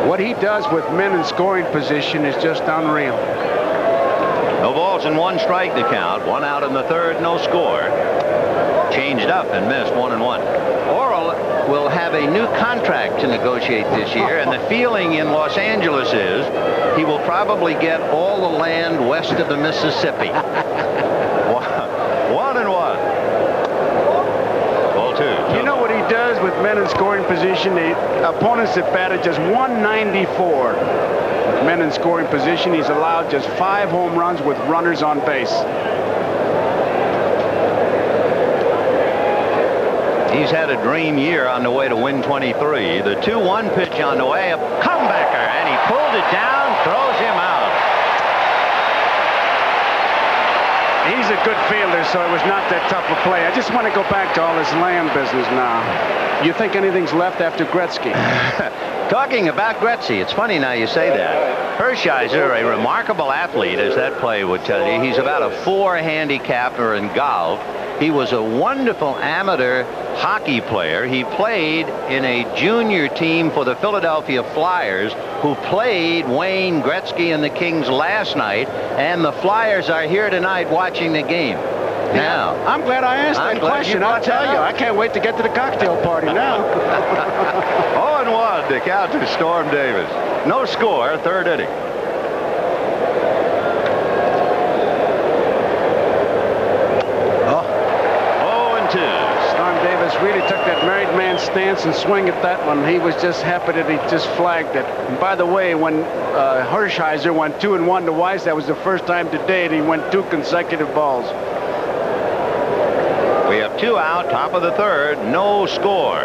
What he does with men in scoring position is just unreal. No balls and 1 strike to count. 1 out in the 3rd, no score. Changed up and missed 1-1. Oral will have a new contract to negotiate this year, and the feeling in Los Angeles is he will probably get all the land west of the Mississippi. 1-1. Ball 2. You know what he does with with men in scoring position. The opponents have batted just 194. With men in scoring position, he's allowed just 5 home runs with runners on base. He's had a dream year on the way to win 23. The 2-1 pitch on the way, a comebacker, and he pulled it down, throws him out. He's a good fielder, so it was not that tough a play. I just want to go back to all this Lamb business now. You think anything's left after Gretzky? Talking about Gretzky, it's funny now you say that. Hershiser, a remarkable athlete, as that play would tell you. He's about a 4 handicapper in golf. He was a wonderful amateur hockey player. He played in a junior team for the Philadelphia Flyers, who played Wayne Gretzky and the Kings last night, and the Flyers are here tonight watching the game. Now, I'm glad I asked that question. I'll tell you, I can't wait to get to the cocktail party now. 0-1 to count to Storm Davis. No score, 3rd inning. Really took that married man stance and swing at that one. He was just happy that he just flagged it. And by the way, when Hershiser went 2-1 to Weiss, that was the first time today that he went 2 consecutive balls. We have 2 out, top of the 3rd, no score.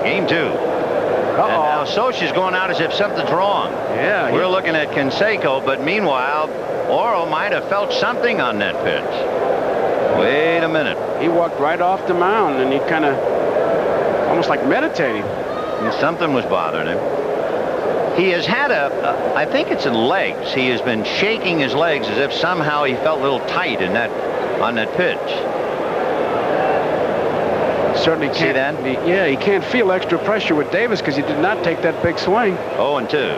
Game 2. And now Socha's going out as if something's wrong. Yeah. We're looking at Canseco, but meanwhile, Oro might have felt something on that pitch. Wait a minute. He walked right off the mound, and he kind of almost like meditating. And something was bothering him. He has had I think it's in legs. He has been shaking his legs as if somehow he felt a little tight in on that pitch. Certainly can't. See that? Yeah, he can't feel extra pressure with Davis because he did not take that big swing. 0-2. Okay,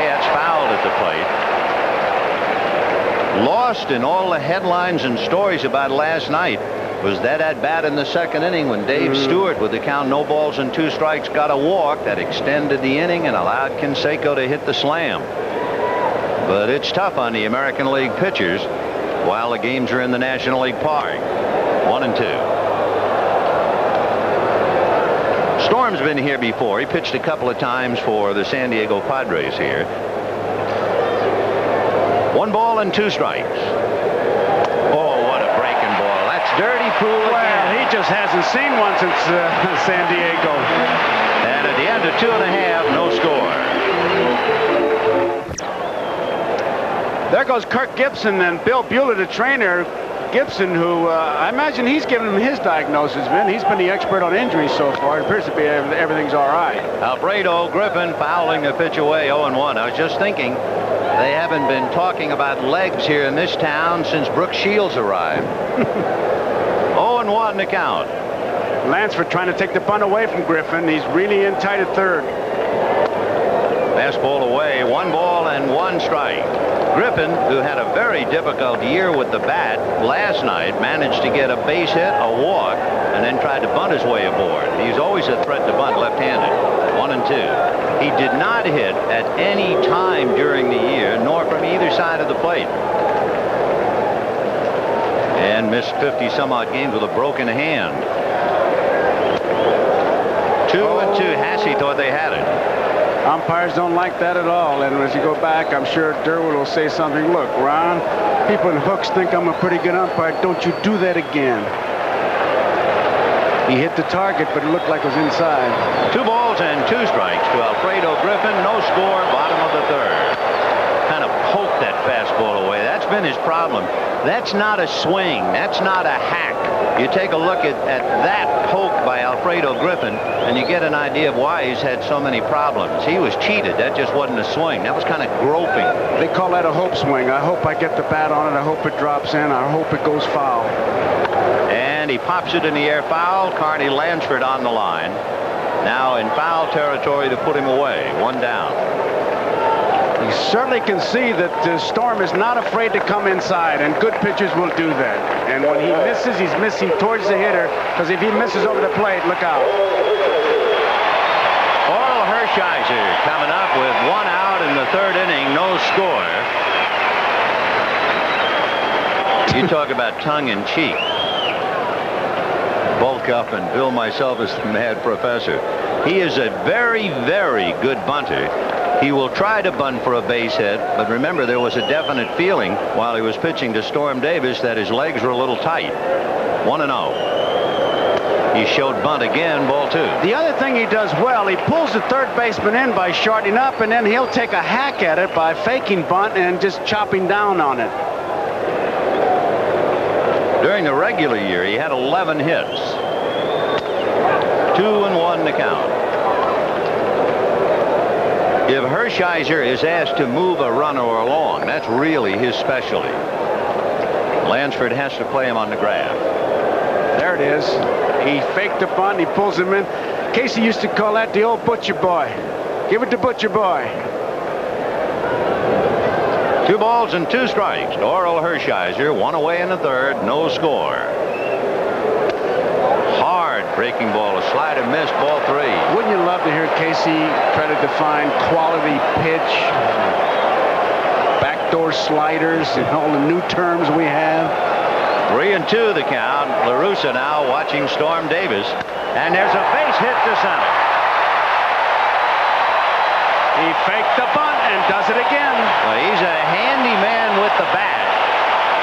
that's fouled at the plate. Lost in all the headlines and stories about last night was that at bat in the 2nd inning when Dave Stewart, with the count 0 balls and 2 strikes, got a walk that extended the inning and allowed Canseco to hit the slam. But it's tough on the American League pitchers while the games are in the National League park. 1-2. Storm's been here before. He pitched a couple of times for the San Diego Padres here. 1 ball and 2 strikes. Oh, what a breaking ball. That's dirty pool again. Well, he just hasn't seen one since San Diego. And at the end of 2.5, no score. There goes Kirk Gibson and Bill Bueller, the trainer. Gibson, who I imagine he's given him his diagnosis, Vin. He's been the expert on injuries so far. It appears to be everything's all right. Alfredo Griffin fouling the pitch away, 0-1. I was just thinking, they haven't been talking about legs here in this town since Brooke Shields arrived. 0-1 to count. Lansford trying to take the bunt away from Griffin. He's really in tight at 3rd. Fastball away, 1 ball and 1 strike. Griffin, who had a very difficult year with the bat last night, managed to get a base hit, a walk, and then tried to bunt his way aboard. He's always a threat to bunt left-handed. 1-2. He did not hit at any time during the year, nor from either side of the plate. And missed 50-some-odd games with a broken hand. 2-2. Hasse thought they had it. Umpires don't like that at all. And as you go back, I'm sure Durwood will say something. Look, Ron, people in hooks think I'm a pretty good umpire. Don't you do that again. He hit the target, but it looked like it was inside. 2 balls and 2 strikes to Alfredo Griffin. No score, bottom of the 3rd. Kind of poked that fastball away. That's been his problem. That's not a swing. That's not a hack. You take a look at that poke by Alfredo Griffin, and you get an idea of why he's had so many problems. He was cheated. That just wasn't a swing. That was kind of groping. They call that a hope swing. I hope I get the bat on it. I hope it drops in. I hope it goes foul. And he pops it in the air foul. Carney Lansford on the line. Now in foul territory to put him away. 1 down. You certainly can see that Storm is not afraid to come inside, and good pitchers will do that. And when he misses, he's missing towards the hitter, because if he misses over the plate, look out. Oral Hershiser coming up with 1 out in the 3rd inning, no score. You talk about tongue in cheek. bulk up and bill myself as the mad professor. He is a very, very good bunter. He will try to bunt for a base hit, but remember, there was a definite feeling while he was pitching to Storm Davis that his legs were a little tight. 1-0. He showed bunt again, ball 2. The other thing he does well, he pulls the third baseman in by shortening up, and then he'll take a hack at it by faking bunt and just chopping down on it. During the regular year, he had 11 hits. 2-1 to count. If Hershiser is asked to move a runner along, that's really his specialty. Lansford has to play him on the grab. There it is. He faked the bunt, he pulls him in. Casey used to call that the old butcher boy. Give it to butcher boy. 2 balls and 2 strikes. Oral Hershiser, 1 away in the third, no score. Hard breaking ball, a slider missed, ball 3. Wouldn't you love to hear Casey try to define quality pitch, backdoor sliders, and all the new terms we have? 3-2 the count. La Russa now watching Storm Davis, and there's a base hit to center. He faked the bunt and does it again. Well, he's a handy man with the bat,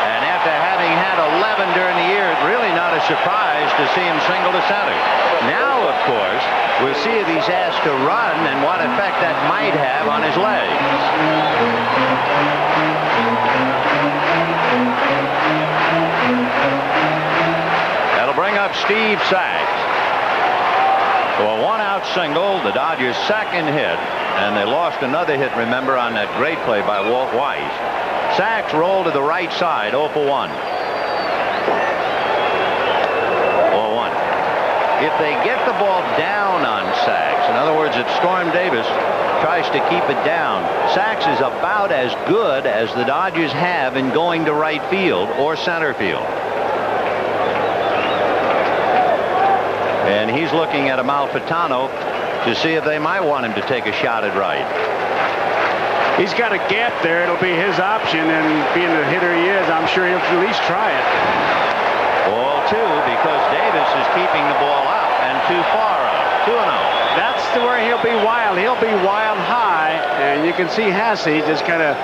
and after having had 11 during the year, it's really not a surprise to see him single to center. Now, of course, we'll see if he's asked to run and what effect that might have on his legs. That'll bring up Steve Sachs. So a 1-out single, the Dodgers' second hit, and they lost another hit, remember, on that great play by Walt Weiss. Sachs rolled to the right side, 0 for 1. 0-1. If they get the ball down on Sachs, in other words, if Storm Davis tries to keep it down, Sachs is about as good as the Dodgers have in going to right field or center field. And he's looking at Amalfitano to see if they might want him to take a shot at right. He's got a gap there. It'll be his option, and being the hitter he is, I'm sure he'll at least try it. Ball 2, because Davis is keeping the ball up and too far up. 2-0. That's where he'll be wild. He'll be wild high, and you can see Hasse just kind of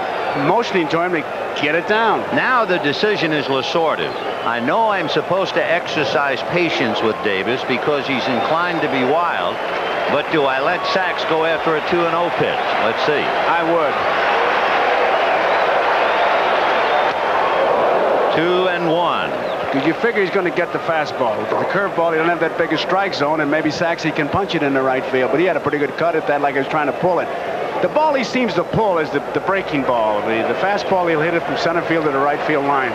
motioning to him to get it down. Now the decision is Lasorda's. I know I'm supposed to exercise patience with Davis because he's inclined to be wild, but do I let Sachs go after a 2-0 pitch? Let's see. I would. 2-1. Because you figure he's going to get the fastball. With the curveball, he doesn't have that big a strike zone, and maybe Sachs can punch it in the right field, but he had a pretty good cut at that, like he was trying to pull it. The ball he seems to pull is the breaking ball. The fastball, he'll hit it from center field to the right field line.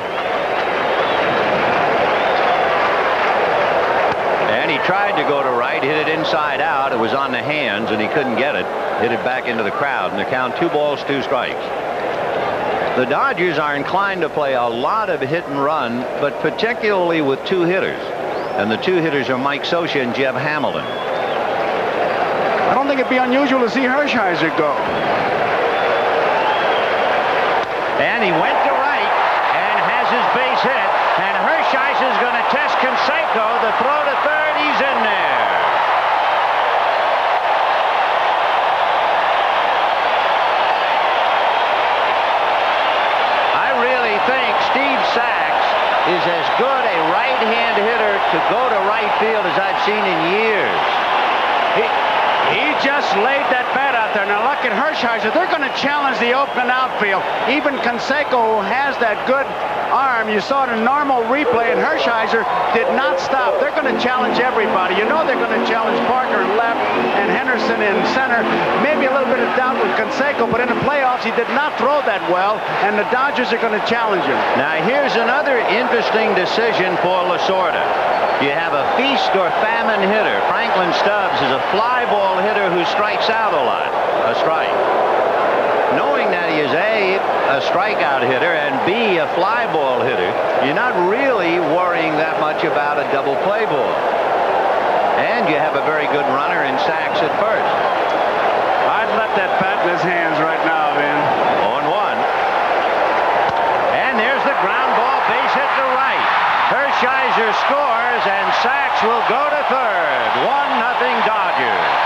And he tried to go to right, hit it inside out. It was on the hands, and he couldn't get it. Hit it back into the crowd, and the count 2 balls, 2 strikes. The Dodgers are inclined to play a lot of hit and run, but particularly with 2 hitters. And the 2 hitters are Mike Scioscia and Jeff Hamilton. I don't think it'd be unusual to see Hershiser go. And he went to right and has his base hit. And Hershiser's going to test Canseco. The throw to third, he's in there. I really think Steve Sachs is as good a right-hand hitter to go to right field as I've seen in years. He just laid that bat out there. Now look at Hershiser. They're going to challenge the Oakland outfield. Even Canseco has that good arm. You saw it in normal replay, and Hershiser did not stop. They're going to challenge everybody. You know they're going to challenge Parker in left and Henderson in center. Maybe a little bit of doubt with Canseco, but in the playoffs he did not throw that well, and the Dodgers are going to challenge him. Now here's another interesting decision for Lasorda. You have a feast or famine hitter. Franklin Stubbs is a fly ball hitter who strikes out a lot. A strike. Knowing that he is A, a strikeout hitter, and B, a fly ball hitter, you're not really worrying that much about a double play ball. And you have a very good runner in Sachs at first. I'd let that bat in his hands right now, Vin. 0-1. And there's the ground ball, base hit to right. Hershiser Hershiser scores, and Sachs will go to third. 1-0 Dodgers.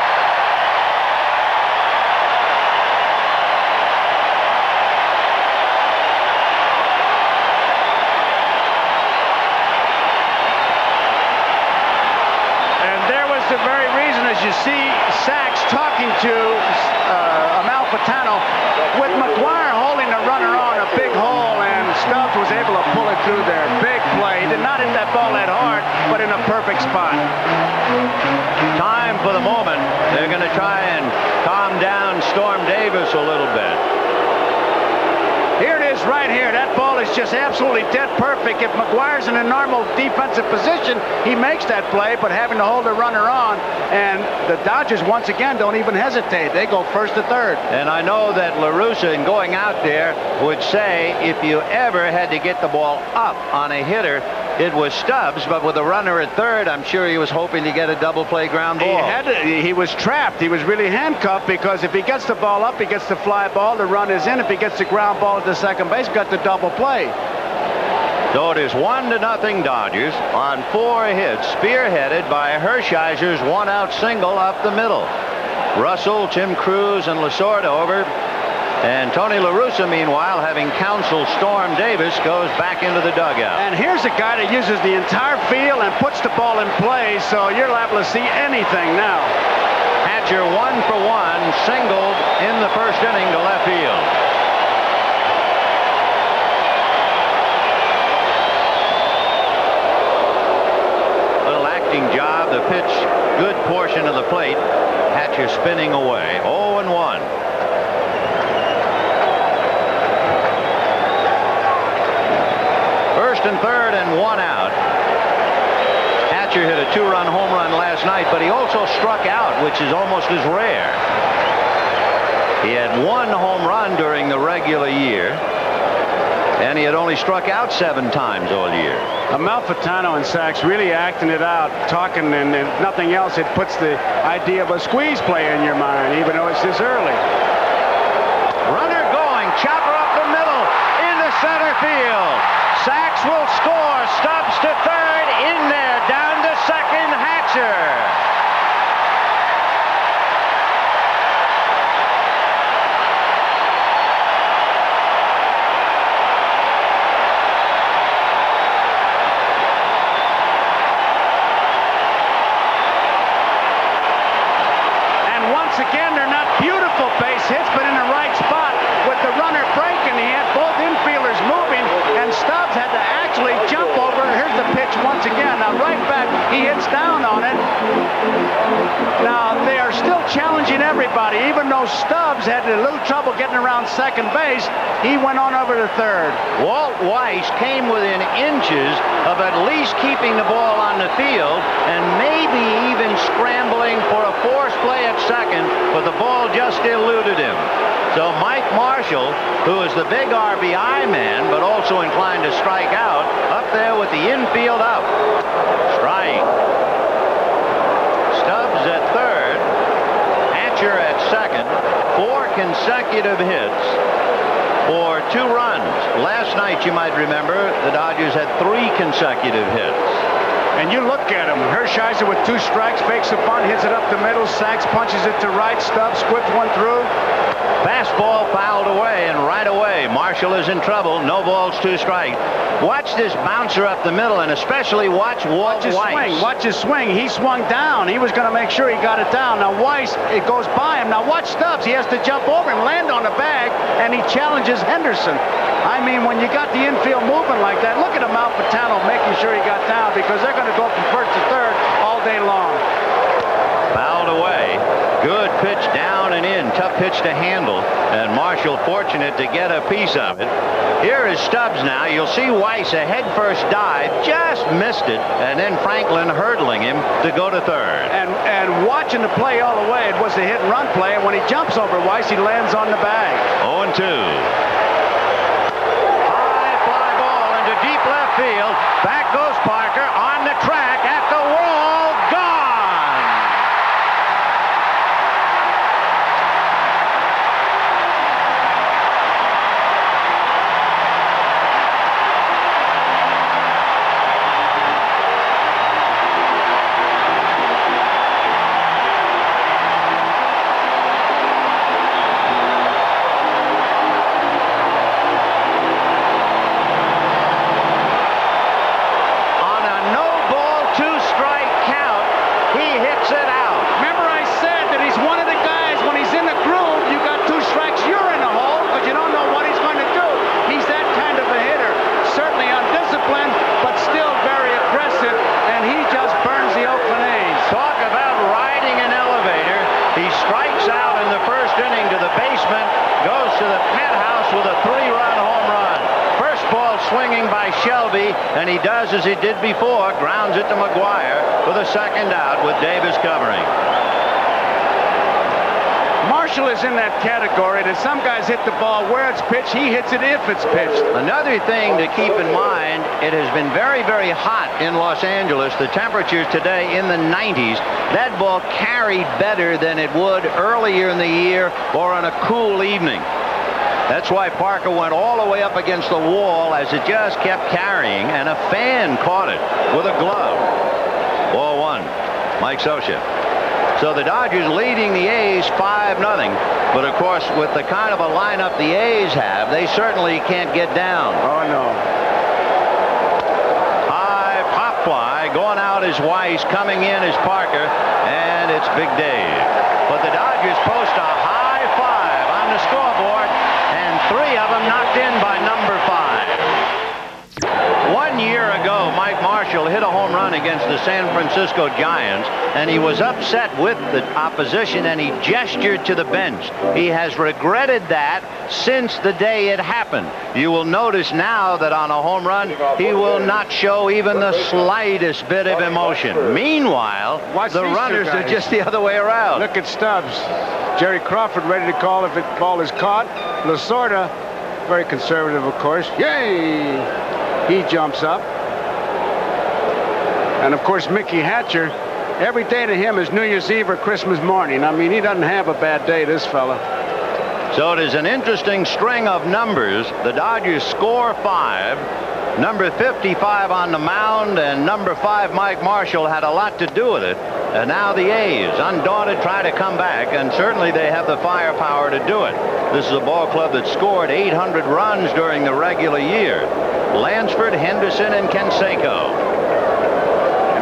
The very reason, as you see Sachs talking to Amalfitano, with McGuire holding the runner on a big hole, and Stubbs was able to pull it through there. Big play. He did not hit that ball that hard, but in a perfect spot. Time for the moment. They're going to try and calm down Storm Davis a little bit. Here it is right here. That ball is just absolutely dead perfect. If McGuire's in a normal defensive position, he makes that play, but having to hold the runner on, and the Dodgers once again don't even hesitate. They go first to third. And I know that La Russa, in going out there, would say if you ever had to get the ball up on a hitter, it was Stubbs, but with a runner at third, I'm sure he was hoping to get a double play ground ball. He was trapped. He was really handcuffed, because if he gets the ball up, he gets the fly ball, the run is in. If he gets the ground ball at the second base, got the double play. So it is 1-0 Dodgers on 4 hits, spearheaded by Hershiser's one-out single up the middle. Russell, Tim Cruz, and Lasorda over. And Tony La Russa, meanwhile, having counseled Storm Davis, goes back into the dugout. And here's a guy that uses the entire field and puts the ball in play, so you're liable to see anything now. Hatcher 1 for 1, singled in the first inning to left field. Little acting job, the pitch, good portion of the plate. Hatcher spinning away, 0-1. First and third and 1 out. Hatcher hit a 2-run home run last night, but he also struck out, which is almost as rare. He had 1 home run during the regular year, and he had only struck out 7 times all year. Amalfitano and Sachs really acting it out, talking, and nothing else. It puts the idea of a squeeze play in your mind, even though it's this early. Runner going, chopper up the middle, into center field. Sachs will score. Stubbs to third. In there. Down to second. Hatcher. And once again, they're not beautiful base hits, but in the right spot with the runner breaking. He had both infielders moving, and Stubbs had to actually jump over. Here's the pitch once again. Now right back, he hits down on it. Now they are still challenging everybody. Even though Stubbs had a little trouble getting around second base, he went on over to third. Walt Weiss came within inches of at least keeping the ball on the field and maybe even scrambling for a force play at second, but the ball just eluded him. So Mike Marshall, who is the big RBI man, but also inclined to strike out, up there with the infield out. Strike. Stubbs at third. Hatcher at second. 4 consecutive hits for 2 runs. Last night, you might remember, the Dodgers had 3 consecutive hits. And you look at him. Hershiser with 2 strikes, fakes a bunt, hits it up the middle. Sachs punches it to right. Stubbs squips one through. Fastball fouled away, and right away, Marshall is in trouble. No balls, 2 strikes. Watch this bouncer up the middle, and especially watch Walt Weiss. Watch his swing. He swung down. He was going to make sure he got it down. Now Weiss, it goes by him. Now watch Stubbs. He has to jump over him, land on the bag, and he challenges Henderson. I mean, when you got the infield movement like that, look at Amalfitano making sure he got down, because they're going to go from first to third all day long. Fouled away. Good pitch down and in. Tough pitch to handle. And Marshall fortunate to get a piece of it. Here is Stubbs now. You'll see Weiss a head-first dive. Just missed it. And then Franklin hurdling him to go to third. And watching the play all the way, it was a hit-and-run play. And when he jumps over Weiss, he lands on the bag. 0-2. High fly ball into deep left field. Back goes Parker on the track at the wall. Gone! swinging by Shelby, and he does as he did before, grounds it to McGuire with a second out with Davis covering. Marshall is in that category that some guys hit the ball where it's pitched. He hits it if it's pitched. Another thing to keep in mind, it has been very, very hot in Los Angeles. The temperatures today in the 90s. That ball carried better than it would earlier in the year or on a cool evening. That's why Parker went all the way up against the wall as it just kept carrying, and a fan caught it with a glove. Ball one, Mike Scioscia. So the Dodgers leading the A's 5-0. But of course, with the kind of a lineup the A's have, they certainly can't get down. Oh, no. High pop fly. Going out is Weiss. Coming in is Parker. And it's Big Dave. But the Dodgers post a high 5 on the scoreboard. And 3 of them knocked in by number 5. 1 year ago, Mike Marshall hit a home run against the San Francisco Giants, and he was upset with the opposition, and he gestured to the bench. He has regretted that since the day it happened. You will notice now that on a home run, he will not show even the slightest bit of emotion. Meanwhile, the runners are just the other way around. Look at Stubbs. Jerry Crawford ready to call if the ball is caught. Lasorda, very conservative, of course. Yay! He jumps up. And of course, Mickey Hatcher, every day to him is New Year's Eve or Christmas morning. I mean, he doesn't have a bad day, this fella. So it is an interesting string of numbers. The Dodgers score 5. Number 55 on the mound, and number 5, Mike Marshall, had a lot to do with it. And now the A's, undaunted, try to come back, and certainly they have the firepower to do it. This is a ball club that scored 800 runs during the regular year. Lansford, Henderson, and Canseco.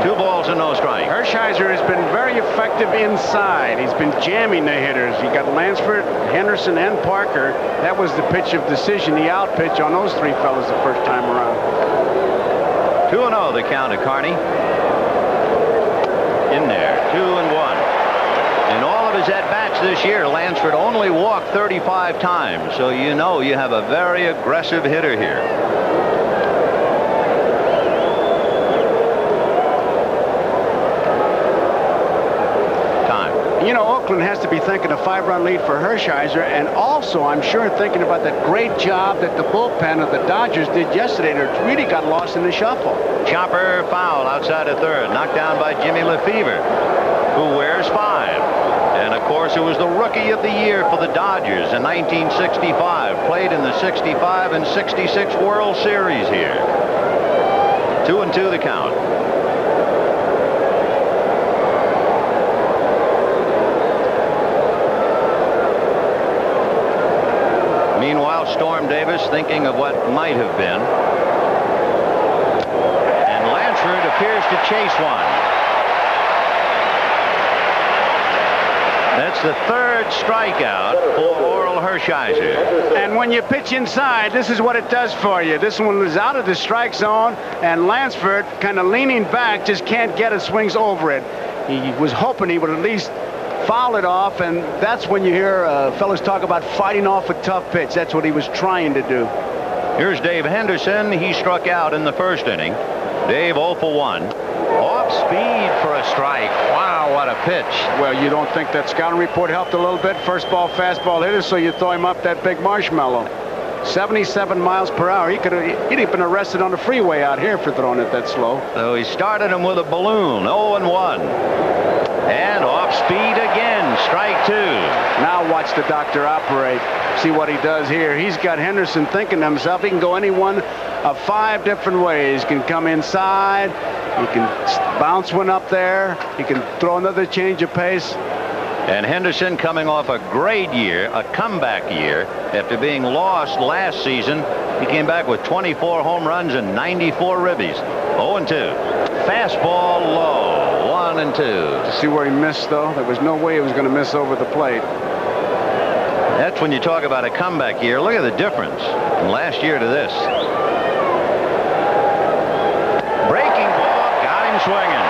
2 balls and no strikes. Hershiser has been very effective inside. He's been jamming the hitters. He got Lansford, Henderson, and Parker. That was the pitch of decision, the out pitch on those 3 fellas the first time around. 2-0 the count to Carney. In there, 2-1. In all of his at-bats this year, Lansford only walked 35 times, so you know you have a very aggressive hitter here. You know, Oakland has to be thinking a 5-run lead for Hershiser, and also, I'm sure, thinking about that great job that the bullpen of the Dodgers did yesterday. They really got lost in the shuffle. Chopper foul outside of third, knocked down by Jimmy Lefebvre, who wears 5. And, of course, it was the Rookie of the Year for the Dodgers in 1965. Played in the 65 and 66 World Series here. 2-2 the count. Meanwhile, Storm Davis thinking of what might have been. And Lansford appears to chase one. That's the 3rd strikeout for Oral Hershiser. And when you pitch inside, this is what it does for you. This one was out of the strike zone, and Lansford, kind of leaning back, just can't get his swings over it. He was hoping he would at least foul it off, and that's when you hear fellas talk about fighting off a tough pitch. That's what he was trying to do. Here's Dave Henderson. He struck out in the first inning. Dave 0 for 1. Off speed for a strike. Wow, what a pitch. Well, you don't think that scouting report helped a little bit? First ball, fastball hitter, so you throw him up that big marshmallow. 77 miles per hour. He'd have been arrested on the freeway out here for throwing it that slow. So he started him with a balloon. 0-1. And off speed again, strike 2. Now watch the doctor operate. See what he does here. He's got Henderson thinking to himself he can go any one of 5 different ways. He can come inside, he can bounce one up there, he can throw another change of pace. And Henderson coming off a great year, a comeback year. After being lost last season, he came back with 24 home runs and 94 ribbies. 0-2. Fastball low. 1-2. See where he missed, though? There was no way he was going to miss over the plate. That's when you talk about a comeback year. Look at the difference from last year to this. Breaking ball, got him swinging.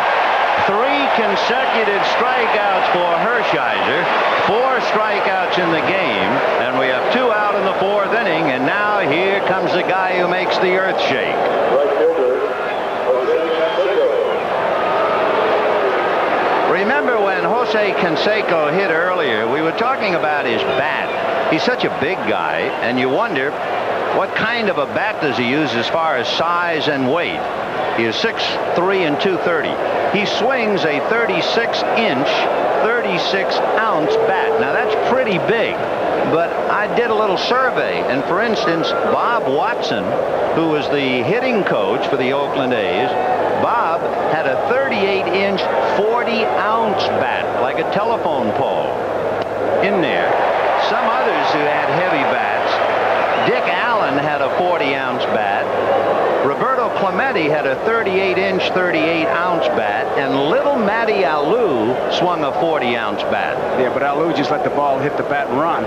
3 consecutive strikeouts for Hershiser. 4 strikeouts in the game, and we have 2 out in the 4th inning, and now here comes the guy who makes the earth shake. Remember when Jose Canseco hit earlier, we were talking about his bat. He's such a big guy, and you wonder what kind of a bat does he use as far as size and weight. He is 6'3" and 230. He swings a 36-inch, 36-ounce bat. Now that's pretty big, but I did a little survey, and for instance, Bob Watson, who was the hitting coach for the Oakland A's, Bob had a 38-inch, 40-ounce bat, like a telephone pole in there. Some others who had heavy bats, Dick Allen had a 40-ounce bat. Roberto Clemente had a 38-inch, 38-ounce bat, and little Matty Alou swung a 40-ounce bat. Yeah, but Alou just let the ball hit the bat and run.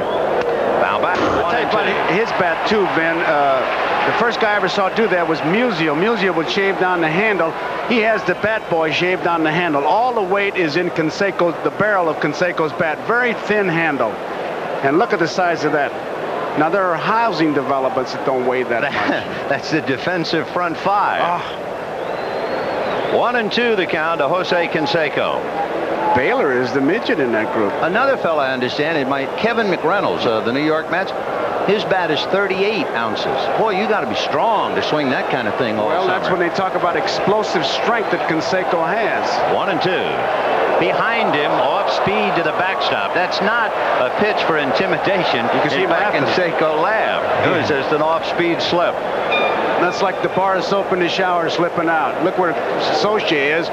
Foul back. I'll tell you about his bat too, Vin. The first guy I ever saw do that was Musial. Musial would shave down the handle. He has the bat boy shaved down the handle. All the weight is in Canseco's, the barrel of Canseco's bat. Very thin handle. And look at the size of that. Now, there are housing developments that don't weigh that much. That's the defensive front 5. 1-2 the count to Jose Canseco. Baylor is the midget in that group. Another fella I understand, Kevin McReynolds of the New York Mets. His bat is 38 ounces. Boy, you got to be strong to swing that kind of thing all summer. Well, that's when they talk about explosive strength that Canseco has. 1-2. Behind him, off speed to the backstop. That's not a pitch for intimidation. You can see Canseco laugh. It was just an off-speed slip. That's like the bar of soap in the shower slipping out. Look where Socha is.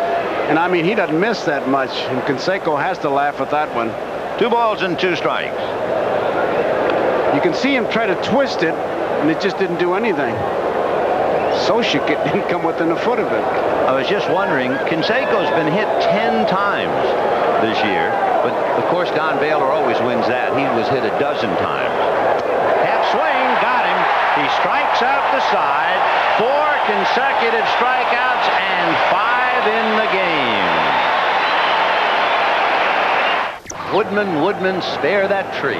And I mean, he doesn't miss that much. And Canseco has to laugh at that one. 2 balls and 2 strikes. You can see him try to twist it, and it just didn't do anything. Socha didn't come within a foot of it. I was just wondering, Canseco's been hit 10 times this year, but of course Don Baylor always wins that. He was hit a dozen times. Half swing, got him. He strikes out the side. 4 consecutive strikeouts and 5 in the game. Woodman, spare that tree.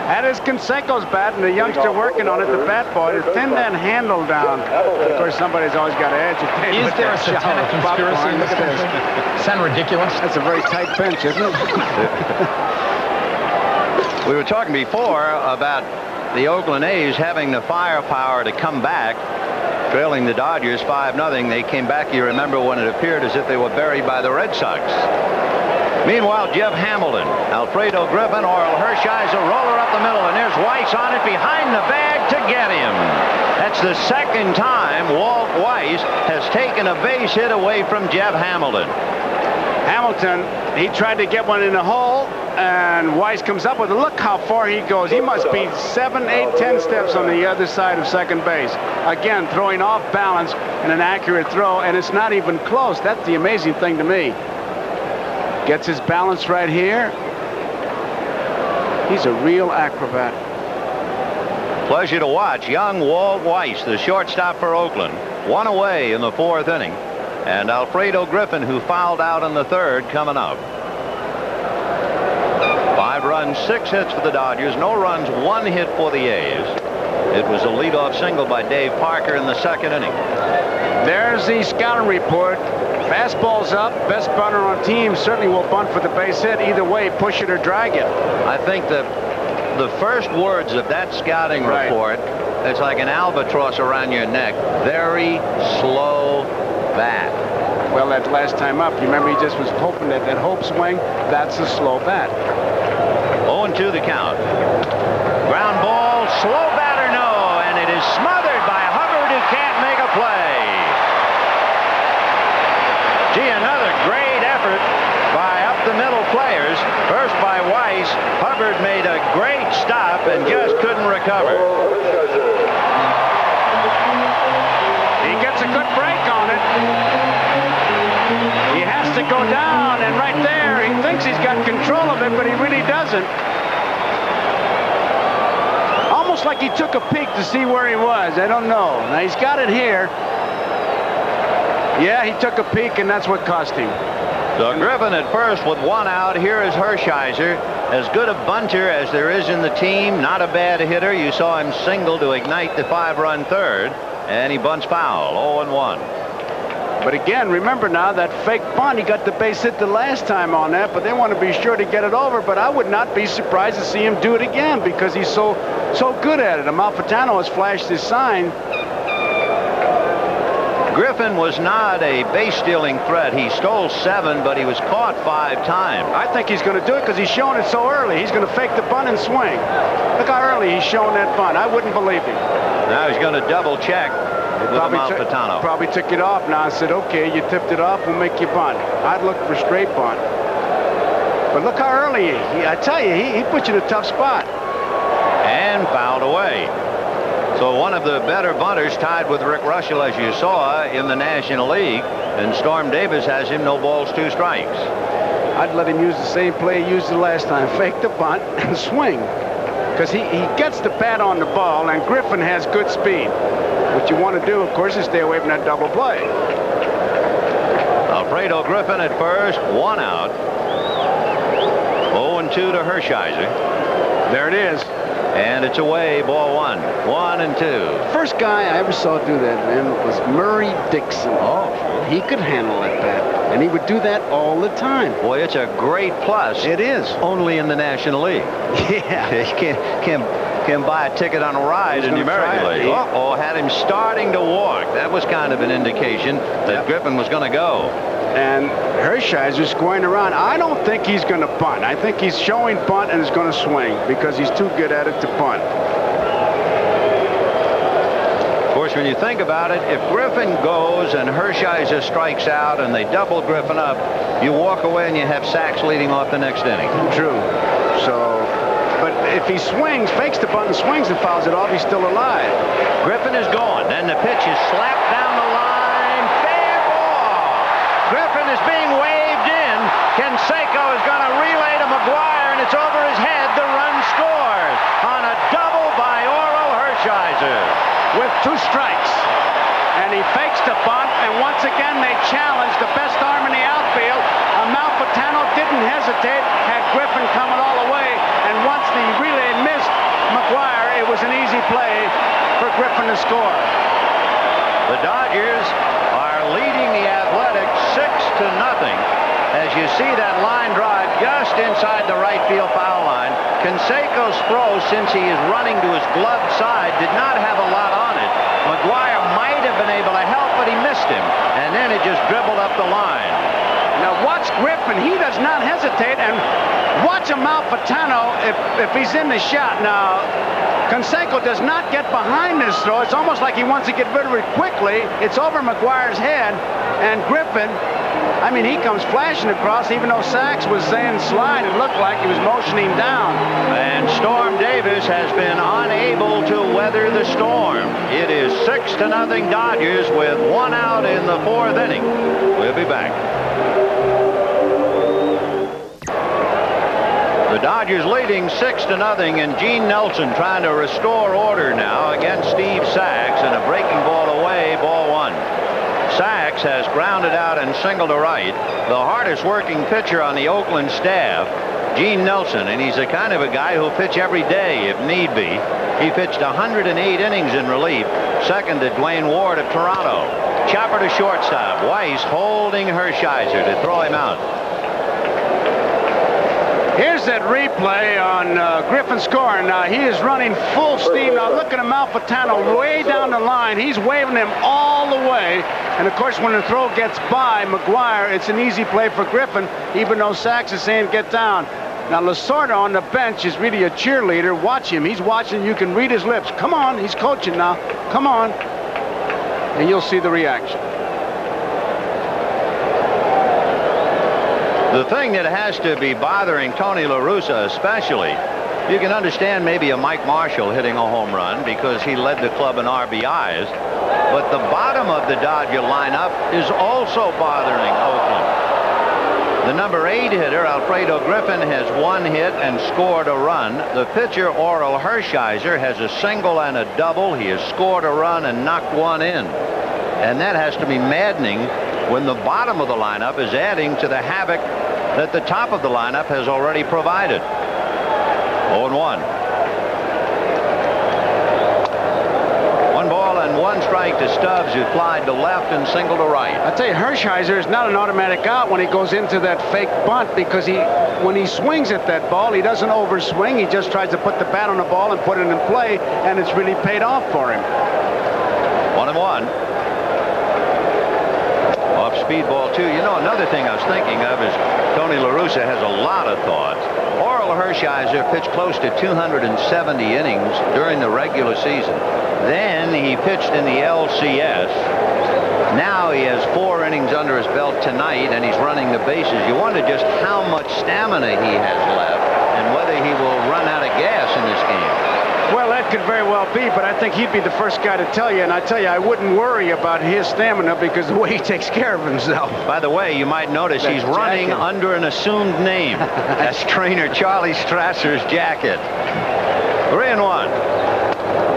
That is Canseco's bat, and the youngster working on it, the bat boy, to thin that handle down. Of course, somebody's always got to agitate. Is there a satanic conspiracy in this case? Sound ridiculous? That's a very tight bench, isn't it? We were talking before about the Oakland A's having the firepower to come back, trailing the Dodgers 5-0. They came back, you remember, when it appeared as if they were buried by the Red Sox. Meanwhile, Jeff Hamilton, Alfredo Griffin, Oral Hershiser, roller up the middle, and there's Weiss on it behind the bag to get him. That's the second time Walt Weiss has taken a base hit away from Jeff Hamilton. Hamilton, he tried to get one in the hole, and Weiss comes up with it. Look how far he goes. He must be 7, 8, 10 steps on the other side of second base. Again, throwing off balance and an accurate throw, and it's not even close. That's the amazing thing to me. Gets his balance right here. He's a real acrobat. Pleasure to watch young Walt Weiss, the shortstop for Oakland. 1 away in the 4th inning. And Alfredo Griffin, who fouled out in the 3rd, coming up. 5 runs, 6 hits for the Dodgers. No runs, 1 hit for the A's. It was a leadoff single by Dave Parker in the 2nd inning. There's the scouting report. Fastball's up. Best bunter on team certainly will bunt for the base hit. Either way, push it or drag it. I think that the first words of that scouting report, it's like an albatross around your neck. Very slow bat. Well, that last time up, you remember he just was hoping that hope swing. That's a slow bat. 0-2 the count. Ground ball, slow batter, no, and it is smothered by Hubbard, who can't make a play. Gee, another great effort by up-the-middle players. First by Weiss. Hubbard made a great stop and just couldn't recover. He gets a good break on it. He has to go down, and right there, he thinks he's got control of it, but he really doesn't. Almost like he took a peek to see where he was. I don't know. Now, he's got it here. Yeah, he took a peek, and that's what cost him. So Griffin at first with one out. Here is Hershiser. As good a bunter as there is in the team. Not a bad hitter. You saw him single to ignite the 5-run third. And he bunts foul. 0-1. But again, remember now that fake bunt, he got the base hit the last time on that, but they want to be sure to get it over. But I would not be surprised to see him do it again because he's so good at it. Amalfitano has flashed his sign. Griffin was not a base-stealing threat. He stole 7, but he was caught 5 times. I think he's going to do it because he's showing it so early. He's going to fake the bunt and swing. Look how early he's showing that bunt. I wouldn't believe him. Now he's going to double-check with Amalfitano. Probably took it off now and said, okay, you tipped it off, we'll make you bunt. I'd look for straight bunt. But look how early I tell you, he put you in a tough spot. And fouled away. So one of the better bunters tied with Rick Russell, as you saw, in the National League. And Storm Davis has him 0 balls, 2 strikes. I'd let him use the same play he used the last time. Fake the bunt and swing. Because he gets the bat on the ball, and Griffin has good speed. What you want to do, of course, is stay away from that double play. Alfredo Griffin at first, 1 out. 0-2 to Hershiser. There it is. And it's away, ball 1. 1-2. First guy I ever saw do that, man, was Murray Dixon. Oh. He could handle that bat, and he would do that all the time. Boy, it's a great plus. It is. Only in the National League. Yeah. You can't buy a ticket on a ride in the American League. Uh-oh, had him starting to walk. That was kind of an indication that Griffin was going to go. And Hershiser's going around. I don't think he's going to bunt. I think he's showing bunt and is going to swing because he's too good at it to bunt. Of course, when you think about it, if Griffin goes and Hershiser strikes out and they double Griffin up, you walk away and you have Sachs leading off the next inning. True. So, but if he swings, fakes the bunt and swings and fouls it off, he's still alive. Griffin is gone. Then the pitch is slapped down the line. Fair ball. Griffin is being waved in. Canseco is going to relay to McGuire, and it's over his head. The run scores on a double by Oral Hershiser. With 2 strikes. And he fakes the bunt, and once again they challenge the best arm in the outfield. Amalfitano didn't hesitate, had Griffin coming all the way, and once the relay missed McGuire, it was an easy play for Griffin to score. The Dodgers are leading the Athletics 6-0 as you see that line drive just inside the right field foul line. Canseco's throw, since he is running to his gloved side, did not have a lot on it. McGuire might have been able to help, but he missed him, and then it just dribbled up the line. Now watch Griffin. He does not hesitate, and watch Amalfitano if he's in the shot. Now, Canseco does not get behind this throw. It's almost like he wants to get rid of it quickly. It's over McGuire's head, and Griffin, I mean, he comes flashing across, even though Sachs was saying slide. It looked like he was motioning down. And Storm Davis has been unable to weather the storm. It is 6-0 Dodgers with 1 out in the 4th inning. We'll be back. The Dodgers leading 6-0, and Gene Nelson trying to restore order now against Steve Sachs, and a breaking ball away, ball 1. Sachs has grounded out and singled to right. The hardest working pitcher on the Oakland staff, Gene Nelson, and he's the kind of a guy who'll pitch every day if need be. He pitched 108 innings in relief, second to Dwayne Ward of Toronto. Chopper to shortstop. Weiss holding Hershiser to throw him out. Here's that replay on Griffin scoring. Now, he is running full steam. Now, look at Amalfitano way down the line. He's waving him all the way. And, of course, when the throw gets by McGuire, it's an easy play for Griffin, even though Sachs is saying get down. Now, Lasorda on the bench is really a cheerleader. Watch him. He's watching. You can read his lips. Come on. He's coaching now. Come on. And you'll see the reaction. The thing that has to be bothering Tony La Russa especially, you can understand maybe a Mike Marshall hitting a home run because he led the club in RBIs, but the bottom of the Dodger lineup is also bothering Oakland. The number 8 hitter, Alfredo Griffin, has 1 hit and scored a run. The pitcher, Oral Hershiser, has a single and a double. He has scored a run and knocked 1 in. And that has to be maddening when the bottom of the lineup is adding to the havoc that the top of the lineup has already provided. 0-1. 1 ball and 1 strike to Stubbs, who flied to left and single to right. I tell you, Hershiser is not an automatic out when he goes into that fake bunt, because when he swings at that ball, he doesn't overswing. He just tries to put the bat on the ball and put it in play, and it's really paid off for him. 1-1. Off speed ball 2. You know, another thing I was thinking of is Tony La Russa has a lot of thoughts. Oral Hershiser pitched close to 270 innings during the regular season. Then he pitched in the LCS. Now he has 4 innings under his belt tonight, and he's running the bases. You wonder just how much stamina he has left and whether he will run out of gas in this game. Well, that could very well be, but I think he'd be the first guy to tell you, and I tell you, I wouldn't worry about his stamina because the way he takes care of himself. By the way, you might notice he's running under an assumed name. That's trainer Charlie Strasser's jacket. 3-1.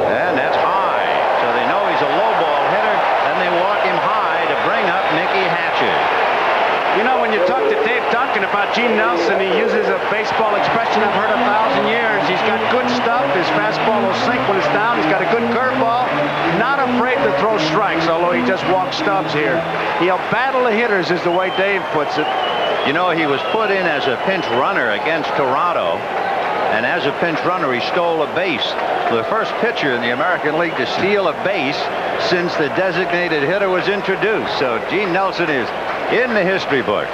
And that's high. So they know he's a low ball hitter, and they walk him high to bring up Mickey Hatcher. You know, when you talk to Dave Duncan about Gene Nelson, he uses a baseball expression I've heard 1,000 years. He's got good stuff. His fastball will sink when it's down. He's got a good curveball. Not afraid to throw strikes, although he just walks Stubbs here. He'll battle the hitters, is the way Dave puts it. You know, he was put in as a pinch runner against Toronto, and as a pinch runner, he stole a base. The first pitcher in the American League to steal a base since the designated hitter was introduced. So Gene Nelson is in the history book.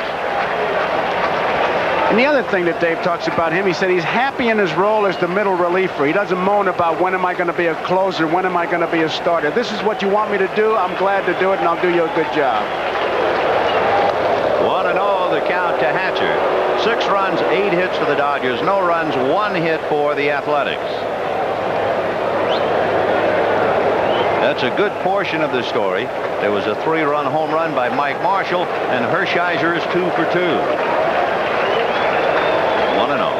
And the other thing that Dave talks about him, he said he's happy in his role as the middle reliever. He doesn't moan about when am I going to be a closer, when am I going to be a starter. This is what you want me to do. I'm glad to do it, and I'll do you a good job. 1-0 the count to Hatcher. 6 runs, 8 hits for the Dodgers. No runs, 1 hit for the Athletics. That's a good portion of the story. There was a 3-run home run by Mike Marshall, and Hershiser is 2 for 2. 1-0.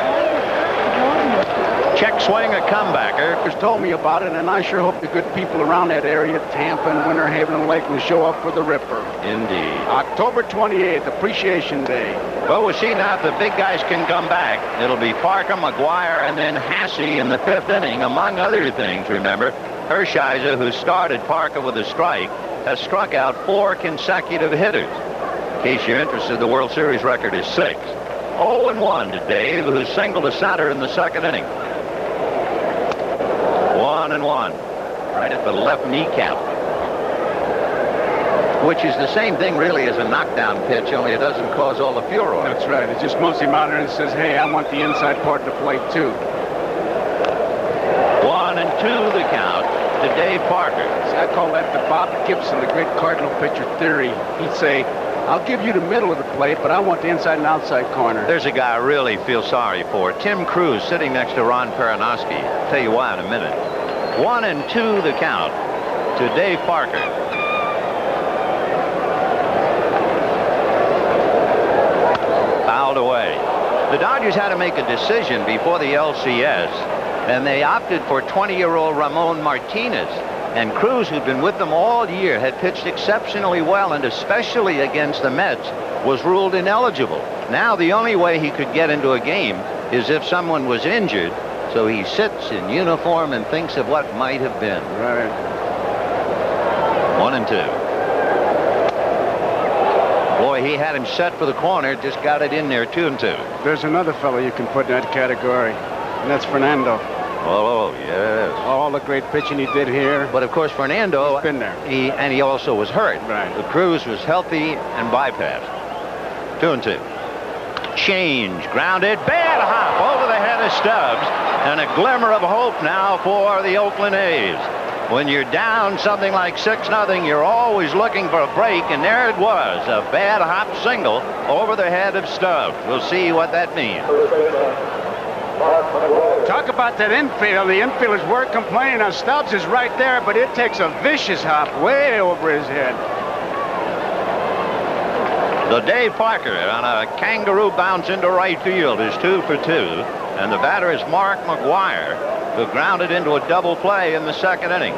Check swing, a comebacker. Just told me about it, and I sure hope the good people around that area, Tampa and Winter Haven and Lakeland, show up for the Ripper. Indeed. October 28th, Appreciation Day. Well, we'll see now if the big guys can come back. It'll be Parker, McGuire, and then Hasse in the 5th inning, among other things, remember. Hershiser, who started Parker with a strike, has struck out 4 consecutive hitters. In case you're interested, the World Series record is 6. 0-1 to Dave, who singled to center in the 2nd inning. 1-1. Right at the left kneecap. Which is the same thing, really, as a knockdown pitch, only it doesn't cause all the furor. That's right. It just moves him out there and says, hey, I want the inside part of the plate, too. 1-2 the count to Dave Parker. See, I call that the Bob Gibson, the great Cardinal pitcher theory. He'd say, I'll give you the middle of the plate, but I want the inside and outside corner. There's a guy I really feel sorry for. Tim Cruz sitting next to Ron Peranowski. I'll tell you why in a minute. 1-2 the count to Dave Parker. Fouled away. The Dodgers had to make a decision before the LCS, and they opted for 20-year-old Ramon Martinez. And Cruz, who'd been with them all year, had pitched exceptionally well, and especially against the Mets, was ruled ineligible. Now the only way he could get into a game is if someone was injured, so he sits in uniform and thinks of what might have been. Right. 1-2. Boy, he had him set for the corner, just got it in there, 2-2. There's another fellow you can put in that category, and that's Fernando. Oh, yes. All the great pitching he did here. But, of course, Fernando, he's been there. He also was hurt. Right. The Cruz was healthy and bypassed. 2-2. Change. Grounded. Bad hop over the head of Stubbs. And a glimmer of hope now for the Oakland A's. When you're down something like 6-0, you're always looking for a break. And there it was. A bad hop single over the head of Stubbs. We'll see what that means. Talk about that infield. The infielders were complaining. Now Stubbs is right there, but it takes a vicious hop way over his head. The Dave Parker on a kangaroo bounce into right field is 2 for 2. And the batter is Mark McGuire, who grounded into a double play in the 2nd inning.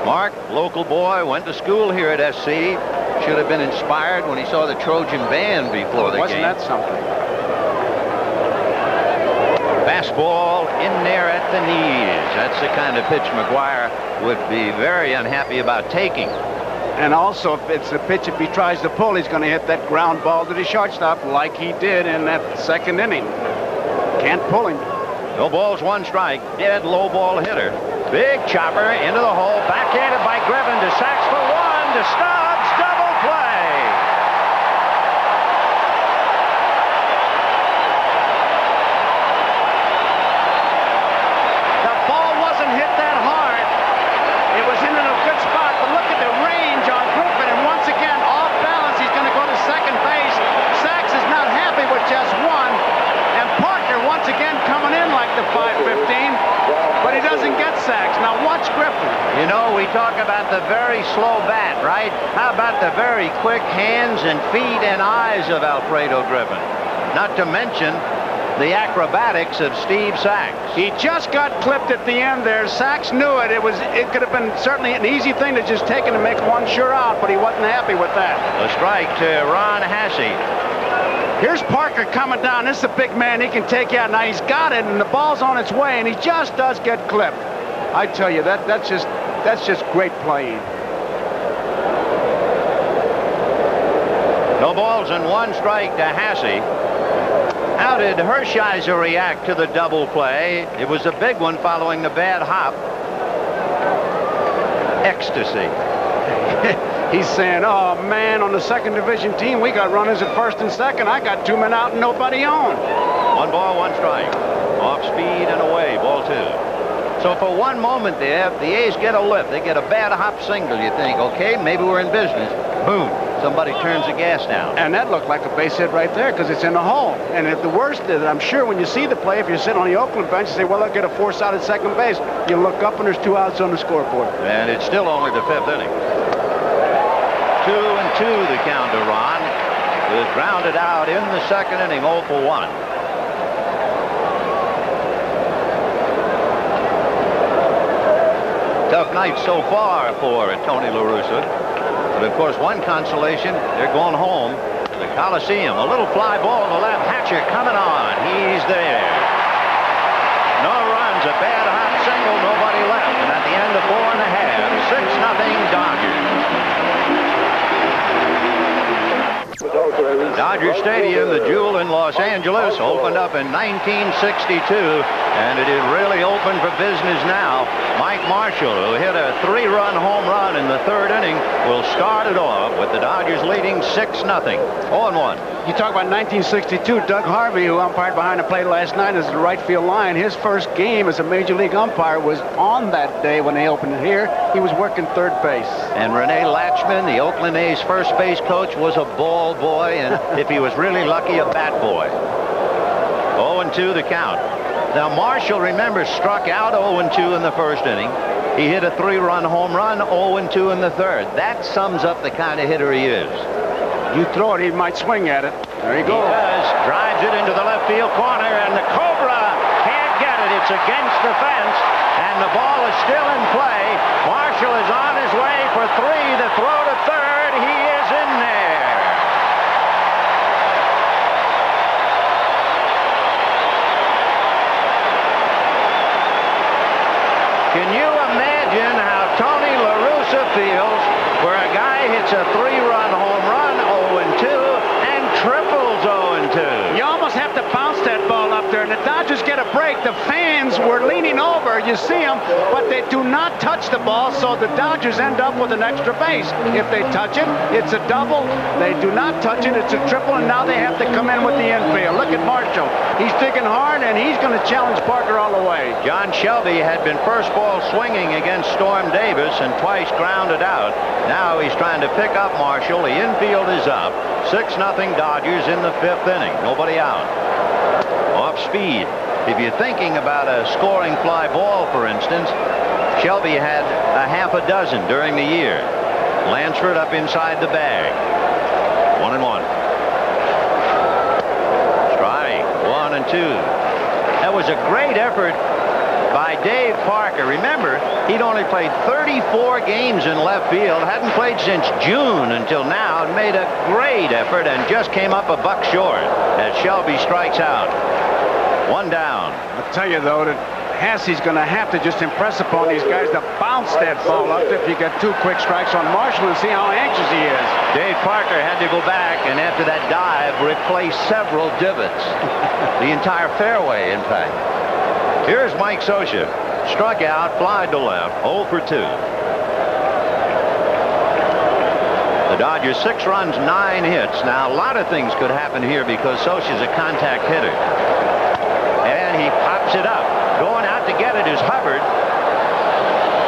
Mark, local boy, went to school here at SC, should have been inspired when he saw the Trojan band before the Wasn't game. that something? Fastball in there at the knees. That's the kind of pitch McGuire would be very unhappy about taking. And also, if it's a pitch, if he tries to pull, he's going to hit that ground ball to the shortstop like he did in that second inning. Can't pull him. No balls, 1 strike. Dead low ball hitter. Big chopper into the hole. Backhanded by Griffin to Sachs for 1 to Stubbs. Double play. The ball wasn't hit that hard. It was in a good spot, but look at the range on Griffin. And once again, off balance, he's going to go to second base. Sachs is not happy with just 1. And Parker once again coming in like the 515, but he doesn't get Sachs. Now watch Griffin. You know, we talk about the very slow bat, right? How about the very quick hands and feet and eyes of Alfredo Griffin? Not to mention the acrobatics of Steve Sachs. He just got clipped at the end there. Sachs knew it. It could have been certainly an easy thing to just take him and make 1 sure out, but he wasn't happy with that. A strike to Ron Hasse. Here's Parker coming down. This is a big man. He can take you out. Now he's got it, and the ball's on its way, and he just does get clipped. I tell you, that's just great playing. No balls and 1 strike to Hasse. How did Hershiser react to the double play? It was a big one following the bad hop. Ecstasy. He's saying, oh, man, on the second division team, we got runners at first and second. I got 2 men out and nobody on. 1 ball, 1 strike. Off speed and away, ball 2. So for 1 moment there, the A's get a lift. They get a bad hop single. You think, okay, maybe we're in business. Boom. Somebody turns the gas down. And that looked like a base hit right there because it's in the hole. And if the worst is, I'm sure when you see the play, if you're sitting on the Oakland bench, you say, well, I'll get a force out at second base. You look up and there's 2 outs on the scoreboard. And it's still only the 5th inning. 2-2 the count to Ron. It was grounded out in the second inning, 0 for 1. Tough night so far for Tony La Russa. But of course, one consolation, they're going home to the Coliseum. A little fly ball to left. Hatcher coming on. He's there. No runs, a bad hot single, nobody left. And at the end of 4 1/2, 6-0 Dodgers. Dodger Stadium, the jewel in Los Angeles, opened up in 1962, and it is really open for business now. Mike Marshall, who hit a 3-run home run in the 3rd inning, will start it off with the Dodgers leading 6-0, 0-1. You talk about 1962, Doug Harvey, who umpired behind the plate last night as the right field line. His first game as a major league umpire was on that day when they opened it here. He was working third base. And Rene Latchman, the Oakland A's first base coach, was a ball boy, and if he was really lucky, a bat boy. 0-2 the count. Now Marshall, remember, struck out 0-2 in the 1st inning. He hit a 3-run home run, 0-2 in the 3rd. That sums up the kind of hitter he is. You throw it, he might swing at it. There he goes. He does. Drives it into the left field corner, and the Cobra can't get it. It's against the fence, and the ball is still in play. Marshall is on his way for 3. The throw to 3rd. He is in there. Can you imagine how Tony La Russa feels where a guy hits a 3-run home run, 0-2, and triples 0-2? You almost have to bounce that ball up there, and the Dodgers get a break. The fans were leaning over, you see them, but they do not touch the ball, so the Dodgers end up with an extra base. If they touch it, it's a double. They do not touch it, it's a triple, and now they have to come in with the infield. Look at Marshall. He's digging hard, and he's going to challenge Parker all the way. John Shelby had been first ball swinging against Storm Davis and twice grounded out. Now he's trying to pick up Marshall. The infield is up. 6-0 Dodgers in the 5th inning. Nobody out. Off speed. If you're thinking about a scoring fly ball, for instance, Shelby had a half a dozen during the year. Lansford up inside the bag. 1-1. Strike. 1-2. That was a great effort by by Dave Parker. Remember, he'd only played 34 games in left field, hadn't played since June until now, and made a great effort and just came up a buck short as Shelby strikes out. One down. I'll tell you, though, that Hassey's going to have to just impress upon these guys to bounce that ball up if you get 2 quick strikes on Marshall and see how anxious he is. Dave Parker had to go back and after that dive replace several divots. The entire fairway, in fact. Here's Mike Scioscia. Struck out, fly to left, 0 for 2. The Dodgers 6 runs, 9 hits. Now, a lot of things could happen here because Scioscia's a contact hitter. And he pops it up. Going out to get it is Hubbard.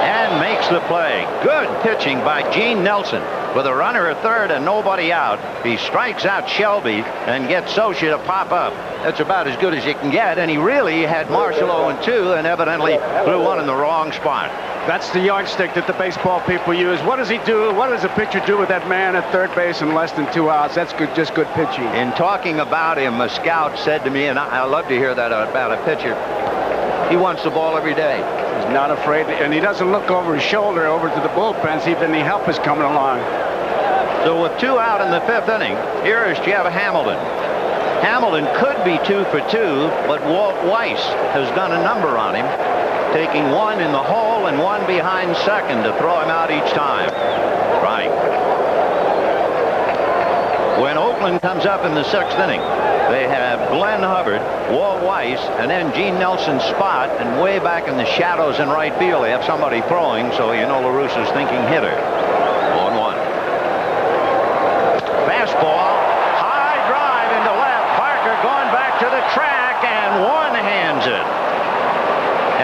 And makes the play. Good pitching by Gene Nelson. With a runner at third and nobody out, he strikes out Shelby and gets Scioscia to pop up. That's about as good as you can get, and he really had Marshall 0-2 and evidently threw one in the wrong spot. That's the yardstick that the baseball people use. What does he do? What does a pitcher do with that man at third base in less than 2 outs? That's good, just good pitching. In talking about him, a scout said to me, and I love to hear that about a pitcher, he wants the ball every day. He's not afraid, and he doesn't look over his shoulder over to the bullpen, see if any help is coming along. So with 2 out in the 5th inning, here is Jeff Hamilton. Hamilton could be 2 for 2, but Walt Weiss has done a number on him, taking 1 in the hole and 1 behind second to throw him out each time. Right. When Oakland comes up in the 6th inning, they have Glenn Hubbard, Walt Weiss, and then Gene Nelson's spot, and way back in the shadows in right field, they have somebody throwing, so you know LaRusso's thinking hitter. 1-1. Fastball, high drive into left. Parker going back to the track, and one-hands it.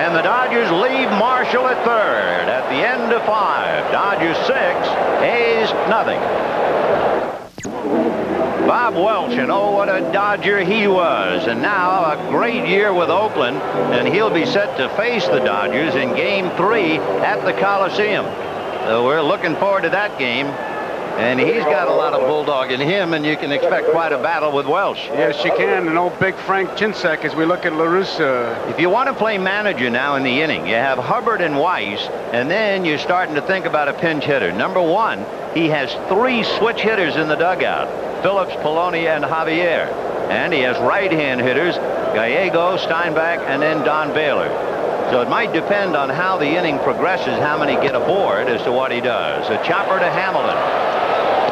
And the Dodgers leave Marshall at third at the end of 5. Dodgers 6, A's nothing. Bob Welch, and oh, what a Dodger he was. And now a great year with Oakland, and he'll be set to face the Dodgers in Game 3 at the Coliseum. So we're looking forward to that game. And he's got a lot of bulldog in him, and you can expect quite a battle with Welsh. Yes, you can. And old Big Frank Chinsek as we look at LaRusso. If you want to play manager now in the inning, you have Hubbard and Weiss, and then you're starting to think about a pinch hitter. Number 1, he has 3 switch hitters in the dugout. Phillips, Polonia, and Javier. And he has right-hand hitters, Gallego, Steinbach, and then Don Baylor. So it might depend on how the inning progresses, how many get aboard as to what he does. A chopper to Hamilton.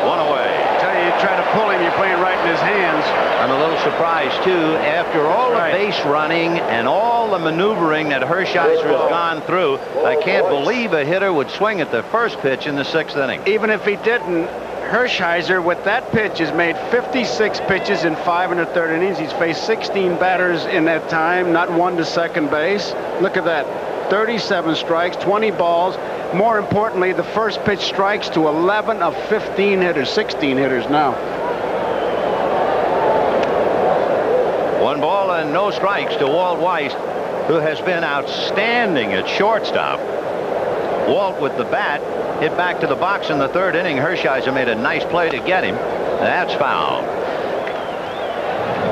1 away. I tell you try to pull him, you're playing right in his hands. I'm a little surprised, too. After all the base running and all the maneuvering that Hershiser has gone through, I can't believe a hitter would swing at the first pitch in the 6th inning. Even if he didn't, Hershiser, with that pitch, has made 56 pitches in 5 1/3 innings. He's faced 16 batters in that time, not one to second base. Look at that. 37 strikes, 20 balls. More importantly, the first pitch strikes to 11 of 15 hitters, 16 hitters now. 1 ball and no strikes to Walt Weiss, who has been outstanding at shortstop. Walt with the bat hit back to the box in the 3rd inning. Hershiser made a nice play to get him. That's foul.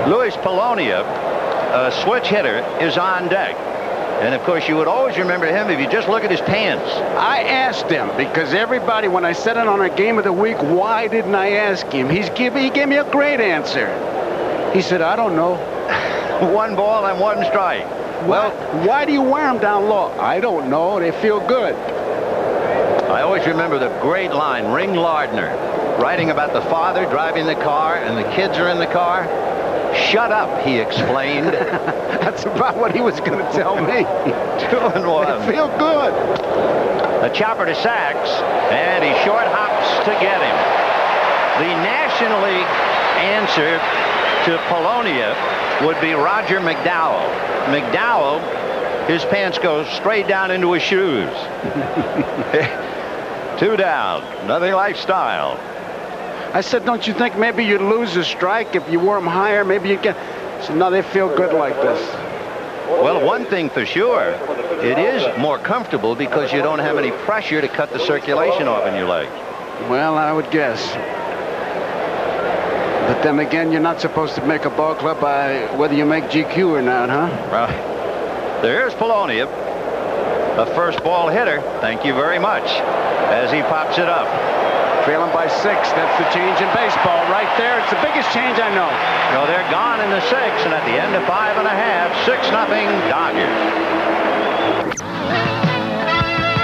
Luis Polonia, a switch hitter, is on deck. And of course, you would always remember him if you just look at his pants. I asked him because everybody, when I said it on our Game of the Week, why didn't I ask him? He gave me a great answer. He said, I don't know. 1 ball and 1 strike. Well, why do you wear them down low? I don't know. They feel good. I always remember the great line, Ring Lardner, writing about the father driving the car and the kids are in the car. Shut up, he explained. That's about what he was going to tell me. 2-1. They feel good. A chopper to Sachs, and he short hops to get him. The National League answer to Polonia would be Roger McDowell. McDowell, his pants go straight down into his shoes. 2 down. Nothing like style. I said, don't you think maybe you'd lose a strike if you wore them higher? Maybe you'd get... So no, they feel good like this. Well, one thing for sure, it is more comfortable because you don't have any pressure to cut the circulation off in your leg. Well, I would guess. But then again, you're not supposed to make a ball club by whether you make GQ or not, huh? Right. There's Polonia. a first ball hitter. Thank you very much. As he pops it up. Trailing by 6. That's the change in baseball right there. It's the biggest change I know. So they're gone in the 6th, and at the end of 5 1/2, 6-0 Dodgers.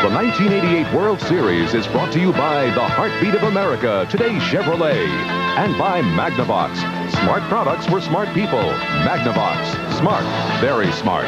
The 1988 World Series is brought to you by the Heartbeat of America, today's Chevrolet, and by Magnavox. Smart products for smart people. Magnavox. Smart. Very smart.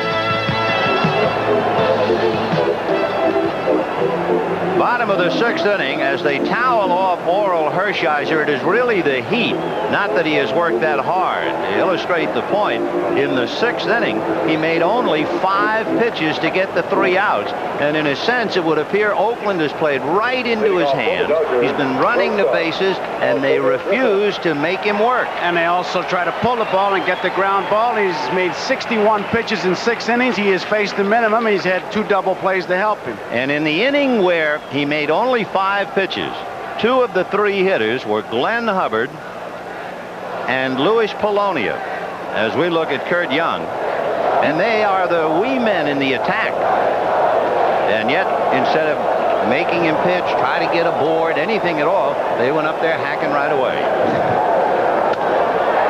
Bottom of the 6th inning, as they towel off Oral Hershiser, it is really the heat, not that he has worked that hard. To illustrate the point, in the 6th inning, he made only 5 pitches to get the 3 outs. And in a sense, it would appear Oakland has played right into his hands. He's been running the bases, and they refuse to make him work. And they also try to pull the ball and get the ground ball. He's made 61 pitches in 6 innings. He has faced the minimum. He's had 2 double plays to help him. And in the inning where he made only 5 pitches, 2 of the 3 hitters were Glenn Hubbard and Louis Polonia. As we look at Kurt Young, and they are the wee men in the attack. And yet, instead of making him pitch, try to get aboard, anything at all, they went up there hacking right away.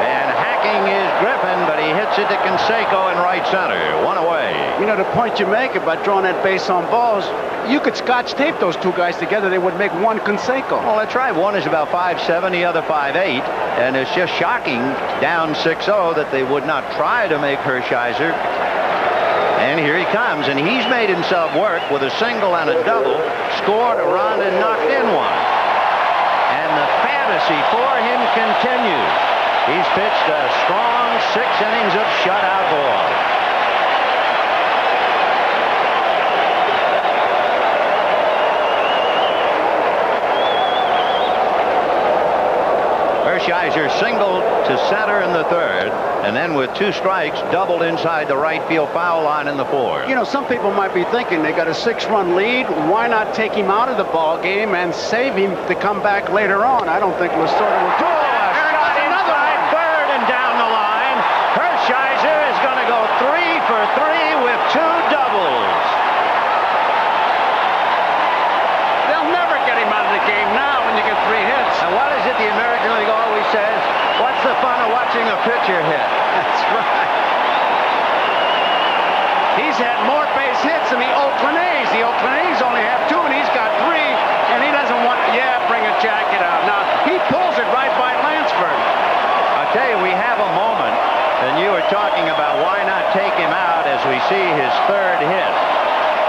And hacking is Griffin, but he hits it to Canseco in right center. 1 away. You know, the point you make about drawing that base on balls, you could scotch tape those 2 guys together. They would make one Canseco. Well, that's right. One is about 5'7", the other 5'8", and it's just shocking down 6-0 that they would not try to make Hershiser. And here he comes, and he's made himself work with a single and a double, scored a run and knocked in one. And the fantasy for him continues. He's pitched a strong 6 innings of shutout ball. Hershiser singled to center in the 3rd, and then with 2 strikes, doubled inside the right field foul line in the 4th. You know, some people might be thinking they got a 6-run lead. Why not take him out of the ball game and save him to come back later on? I don't think Lasorda will do that. Inside 3rd and down the line. Hershiser is going to go 3 for 3 with 2 doubles. They'll never get him out of the game now when you get 3 hits. And what is it the American League always says? What's the fun of watching a pitcher hit? That's right. He's had more base hits than the Oakland A's. The Oakland A's only have 2, and he's got 3, and he doesn't want, bring a jacket out. Now, he pulls it right by Lansford. I'll tell you, we have a moment, and you were talking about why not take him out as we see his 3rd hit.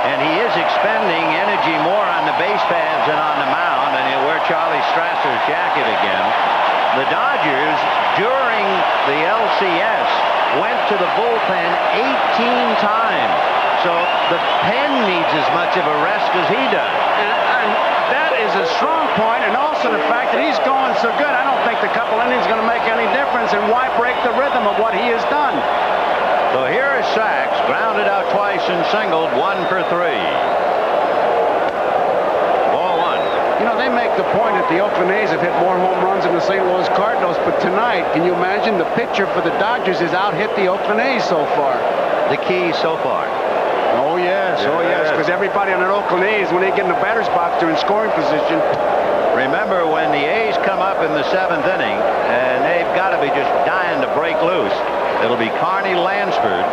And he is expending energy more on the base paths than on the mound, and he'll wear Charlie Strasser's jacket again. The Dodgers, during the LCS, went to the bullpen 18 times. So the pen needs as much of a rest as he does. And that is a strong point, and also the fact that he's going so good. I don't think the couple innings is going to make any difference, and why break the rhythm of what he has done? So here is Sachs, grounded out twice and singled, 1 for 3. Ball 1. You know, they make the point that the Oakland A's have hit more home runs than the St. Louis Cardinals, but tonight, can you imagine the pitcher for the Dodgers has out-hit the Oakland A's so far? The key so far. Oh, yes, because everybody on an Oakland A's, when they get in the batter's box, they're in scoring position. Remember, when the A's come up in the 7th inning, and they've got to be just dying to break loose, it'll be Carney Lansford,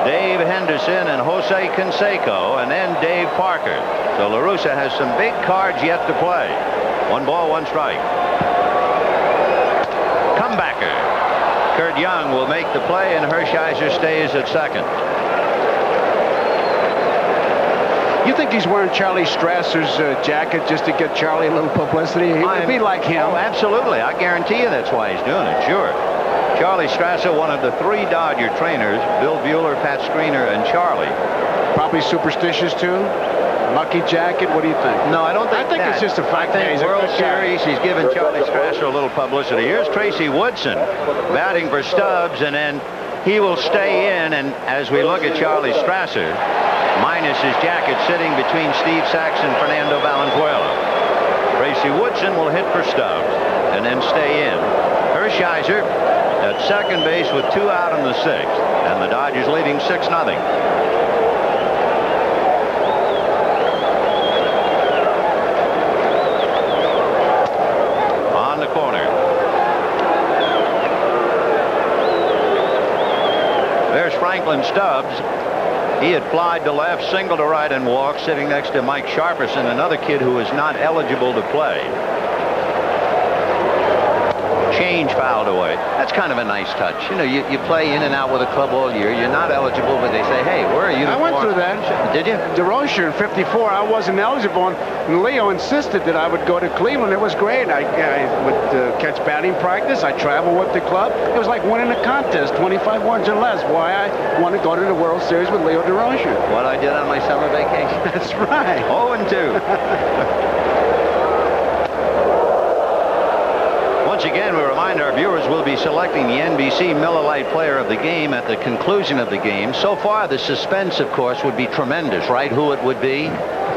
Dave Henderson, and Jose Canseco, and then Dave Parker. So La Russa has some big cards yet to play. 1 ball, 1 strike. Comebacker. Kurt Young will make the play, and Hershiser stays at 2nd. You think he's wearing Charlie Strasser's jacket just to get Charlie a little publicity? He would be like him. Oh, absolutely. I guarantee you that's why he's doing it, sure. Charlie Strasser, one of the 3 Dodger trainers, Bill Bueller, Pat Screener, and Charlie. Probably superstitious, too? Lucky jacket? What do you think? No, I don't think I think it's just a fact that he's World a good guy. Series, he's given Charlie Strasser a little publicity. Here's Tracy Woodson batting for Stubbs, and then he will stay in, and as we look at Charlie Strasser, minus his jacket, sitting between Steve Sachs and Fernando Valenzuela. Tracy Woodson will hit for Stubbs and then stay in. Hershiser at 2nd base with 2 out in the 6th, and the Dodgers leading 6-0. Franklin Stubbs. He had flied to left, single to right, and walked, sitting next to Mike Sharperson, another kid who is not eligible to play. Change fouled away. That's kind of a nice touch. You know, you play in and out with a club all year. You're not eligible, but they say, hey, where are you? I went through that. Did you? DeRocher in 54. I wasn't eligible, and Leo insisted that I would go to Cleveland. It was great. I would catch batting practice. I traveled with the club. It was like winning a contest, 25 ones or less. Why I want to go to the World Series with Leo DeRocher. What I did on my summer vacation. That's right. 0-2. Once again, we remind our viewers we'll be selecting the NBC Miller Lite Player of the Game at the conclusion of the game. So far, the suspense, of course, would be tremendous, right? Who it would be?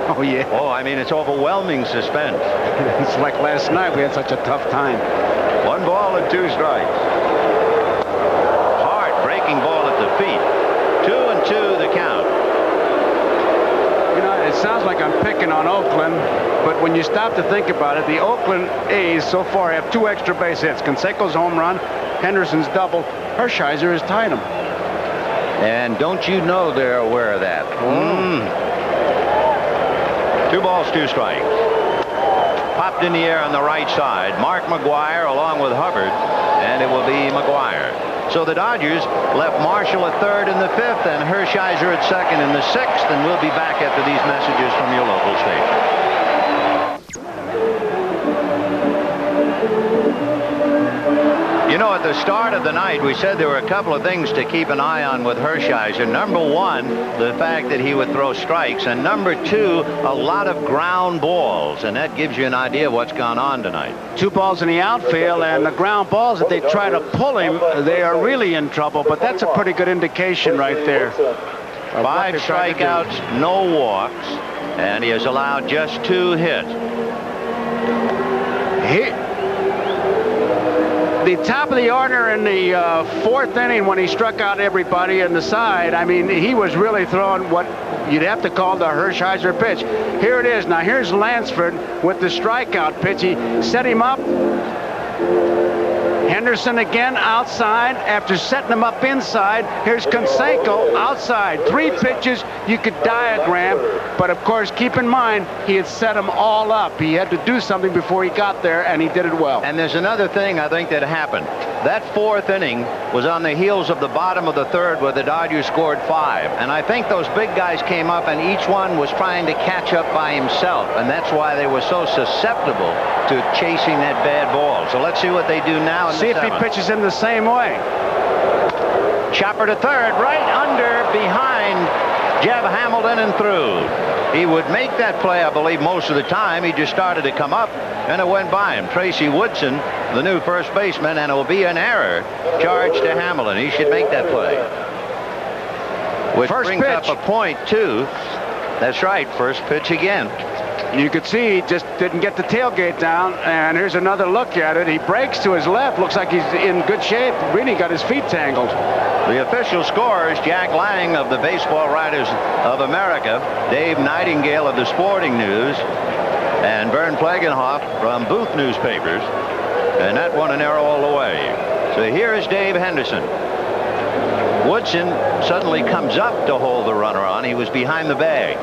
Oh, yeah. Oh, I mean, it's overwhelming suspense. It's like last night. We had such a tough time. 1 ball and 2 strikes. Hard breaking ball at the feet. 2-2 the count. You know, it sounds like I'm picking on Oakland, but when you stop to think about it, the Oakland A's so far have 2 extra base hits. Canseco's home run, Henderson's double. Hershiser has tied them. And don't you know they're aware of that? 2 balls, 2 strikes. Popped in the air on the right side. Mark McGuire along with Hubbard, and it will be McGuire. So the Dodgers left Marshall at third in the 5th and Hershiser at second in the 6th, and we'll be back after these messages from your local station. You know, at the start of the night, we said there were a couple of things to keep an eye on with Hershiser. Number 1, the fact that he would throw strikes, and number 2, a lot of ground balls, and that gives you an idea of what's gone on tonight. 2 balls in the outfield, and the ground balls, if they try to pull him, they are really in trouble, but that's a pretty good indication right there. 5 strikeouts, no walks, and he has allowed just 2 hits. The top of the order in the 4th inning when he struck out everybody in the side, I mean, he was really throwing what you'd have to call the Hershiser pitch. Here it is. Now, here's Lansford with the strikeout pitch. He set him up. Henderson again outside after setting him up inside. Here's Canseco outside. 3 pitches you could diagram, but of course keep in mind he had set them all up. He had to do something before he got there, and he did it well. And there's another thing I think that happened. That 4th inning was on the heels of the bottom of the 3rd where the Dodgers scored 5, and I think those big guys came up and each one was trying to catch up by himself, and that's why they were so susceptible to chasing that bad ball. So let's see what they do now. See if he pitches him the same way. Chopper to third, right under, behind Jeb Hamilton and through. He would make that play, I believe, most of the time. He just started to come up, and it went by him. Tracy Woodson, the new first baseman, and it will be an error charged to Hamilton. He should make that play. Which brings up a point, too. That's right, first pitch again. You could see he just didn't get the tailgate down, and here's another look at it. He breaks to his left. Looks like he's in good shape. Really got his feet tangled. The official scorers, Jack Lang of the Baseball Writers of America, Dave Nightingale of the Sporting News, and Vern Plagenhoff from Booth Newspapers. And that one an error all the way. So here is Dave Henderson. Woodson suddenly comes up to hold the runner on. He was behind the bag.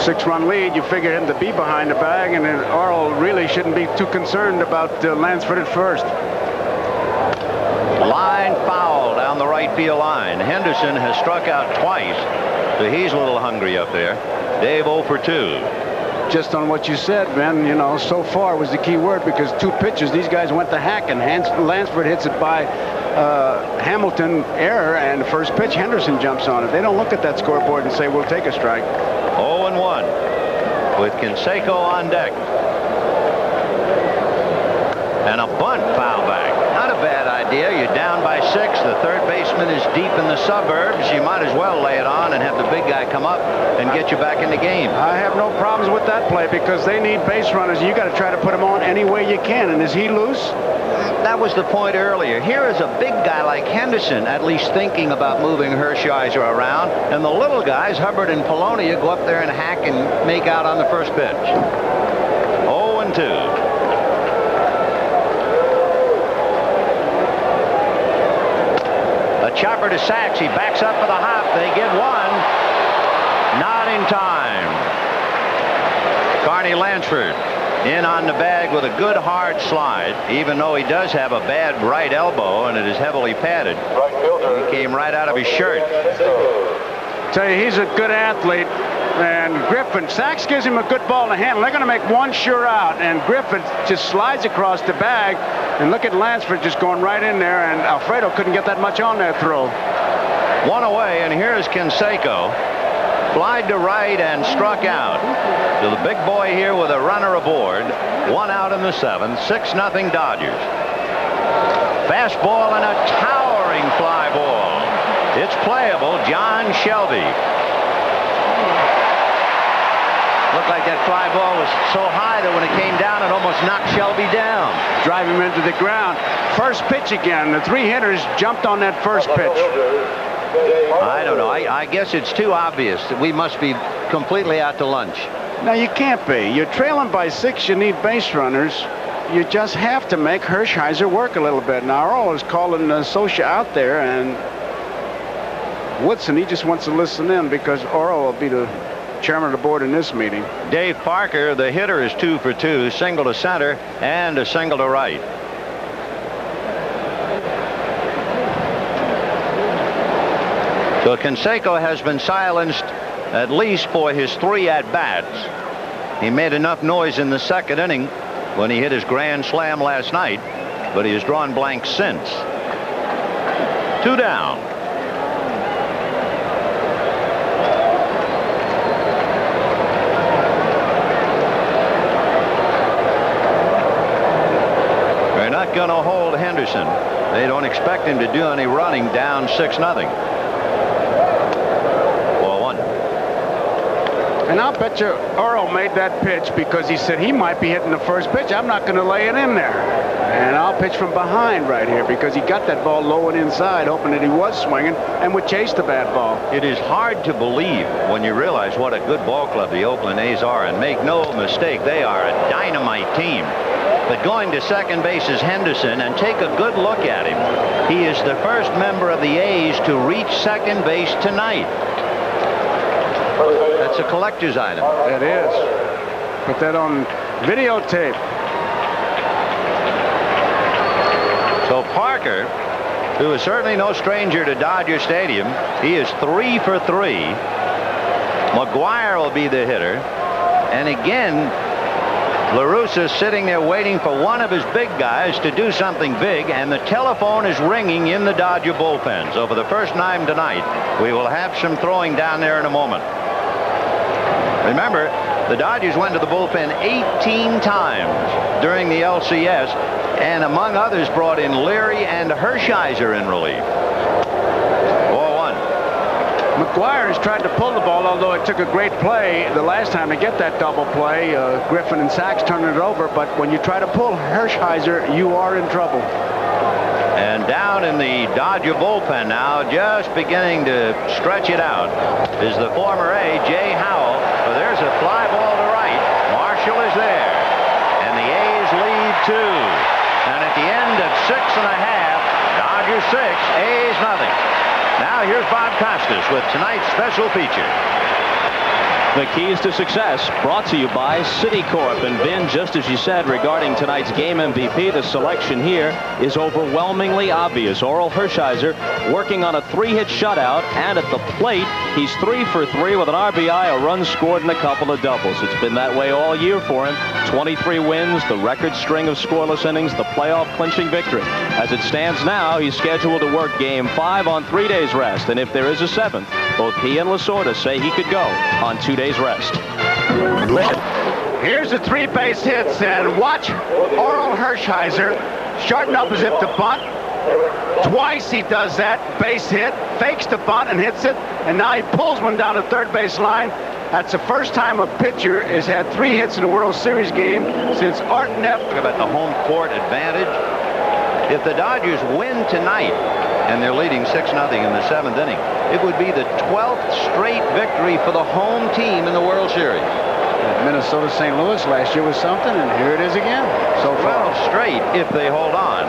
6-run lead, you figure him to be behind the bag, and then Orel really shouldn't be too concerned about Lansford at first. Line foul down the right field line. Henderson has struck out twice, so he's a little hungry up there. Dave 0 for 2. Just on what you said, Ben, you know, so far was the key word, because 2 pitches, these guys went to hacking. Lansford hits it by Hamilton, error, and the first pitch, Henderson jumps on it. They don't look at that scoreboard and say, we'll take a strike. 0-1 with Canseco on deck. And a bunt foul back. Not a bad idea. You're down by 6. The third baseman is deep in the suburbs. You might as well lay it on and have the big guy come up and get you back in the game. I have no problems with that play, because they need base runners, and you got to try to put him on any way you can. And is he loose? That was the point earlier. Here is a big guy like Henderson at least thinking about moving Hershiser around, and the little guys, Hubbard and Polonia, go up there and hack and make out on the first pitch. 0-2. chopper to Sachs. He backs up for the hop. They get one. Not in time. Carney Lansford in on the bag with a good hard slide, even though he does have a bad right elbow and it is heavily padded. He came right out of his shirt. Tell you, he's a good athlete. And Griffin, Sachs gives him a good ball to handle. They're going to make one sure out. And Griffin just slides across the bag. And look at Lansford just going right in there. And Alfredo couldn't get that much on that throw. One away, and here's Canseco. Flied to right and struck out. So the big boy here with a runner aboard. One out in the seventh. 6-0 Dodgers. Fastball and a towering fly ball. It's playable. John Shelby. Looked like that fly ball was so high that when it came down, it almost knocked Shelby down. Drive him into the ground. First pitch again. The three hitters jumped on that first pitch. I don't know. I guess it's too obvious that we must be completely out to lunch. No, you can't be. You're trailing by 6. You need base runners. You just have to make Hershiser work a little bit. Now, Earl is calling Socia out there, and Woodson, he just wants to listen in because Earl will be the chairman of the board in this meeting. Dave Parker, the hitter, is 2 for 2, single to center and a single to right. So Canseco has been silenced at least for his 3 at-bats. He made enough noise in the second inning when he hit his grand slam last night, but he has drawn blanks since. 2 down. They're not going to hold Henderson. They don't expect him to do any running down 6-0. And I'll bet you Earl made that pitch because he said he might be hitting the first pitch. I'm not going to lay it in there. And I'll pitch from behind right here because he got that ball low and inside, hoping that he was swinging and would chase the bad ball. It is hard to believe when you realize what a good ball club the Oakland A's are. And make no mistake, they are a dynamite team. But going to second base is Henderson, and take a good look at him. He is the first member of the A's to reach second base tonight. That's a collector's item. It is. Put that on videotape. So Parker, who is certainly no stranger to Dodger Stadium, he is 3 for 3. McGuire will be the hitter. And again, La Russa sitting there waiting for one of his big guys to do something big, and the telephone is ringing in the Dodger bullpen. So for the first time tonight, we will have some throwing down there in a moment. Remember, the Dodgers went to the bullpen 18 times during the LCS, and among others brought in Leary and Hershiser in relief. 4-1. McGuire has tried to pull the ball, although it took a great play the last time to get that double play. Griffin and Sachs turned it over, but when you try to pull Hershiser, you are in trouble. And down in the Dodger bullpen now, just beginning to stretch it out, is the former A, Jay Howell. So there's a fly ball to right. Marshall is there. And the A's lead 2. And at the end of 6 1/2, Dodgers 6, A's nothing. Now here's Bob Costas with tonight's special feature. The keys to success brought to you by Citicorp. And Ben, just as you said regarding tonight's game MVP, the selection here is overwhelmingly obvious. Oral Hershiser working on a 3-hit shutout, and at the plate, he's 3 for 3 with an RBI, a run scored, and a couple of doubles. It's been that way all year for him. 23 wins, the record string of scoreless innings, the playoff clinching victory. As it stands now, he's scheduled to work Game 5 on 3 days rest, and if there is a 7th, both he and Lasorda say he could go on 2 days rest. Here's the 3 base hits, and watch Oral Hershiser shorten up as if to bunt. Twice he does that, base hit, fakes the bunt and hits it, and now he pulls one down the third base line. That's the first time a pitcher has had 3 hits in a World Series game since Art Neff. Talk about the home court advantage. If the Dodgers win tonight, and they're leading 6-0 in the 7th inning, it would be the 12th straight victory for the home team in the World Series. Minnesota St. Louis last year was something, and here it is again. So 12 straight if they hold on.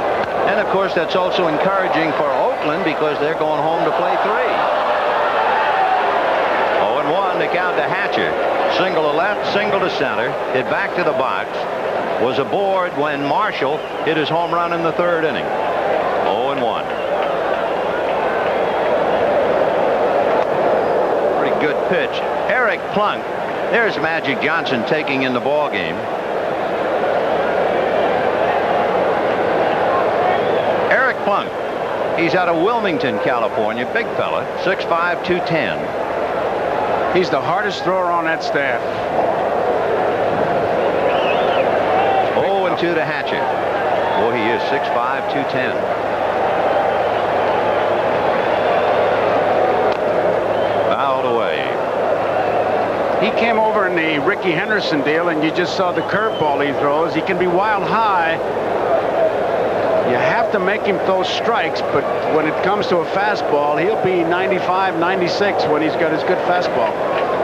And, of course, that's also encouraging for Oakland because they're going home to play 3. 0-1 to count to Hatcher. Single to left, single to center. Hit back to the box. Was aboard when Marshall hit his home run in the 3rd inning. 0-1. Pretty good pitch. Eric Plunk. There's Magic Johnson taking in the ball game. Eric Plunk. He's out of Wilmington, California. Big fella. 6'5", 210. He's the hardest thrower on that staff. 0-2 to Hatcher. Boy, he is 6'5", 210. Fouled away. He came over in the Ricky Henderson deal, and you just saw the curveball he throws. He can be wild high. You have to make him throw strikes, but when it comes to a fastball, he'll be 95, 96 when he's got his good fastball.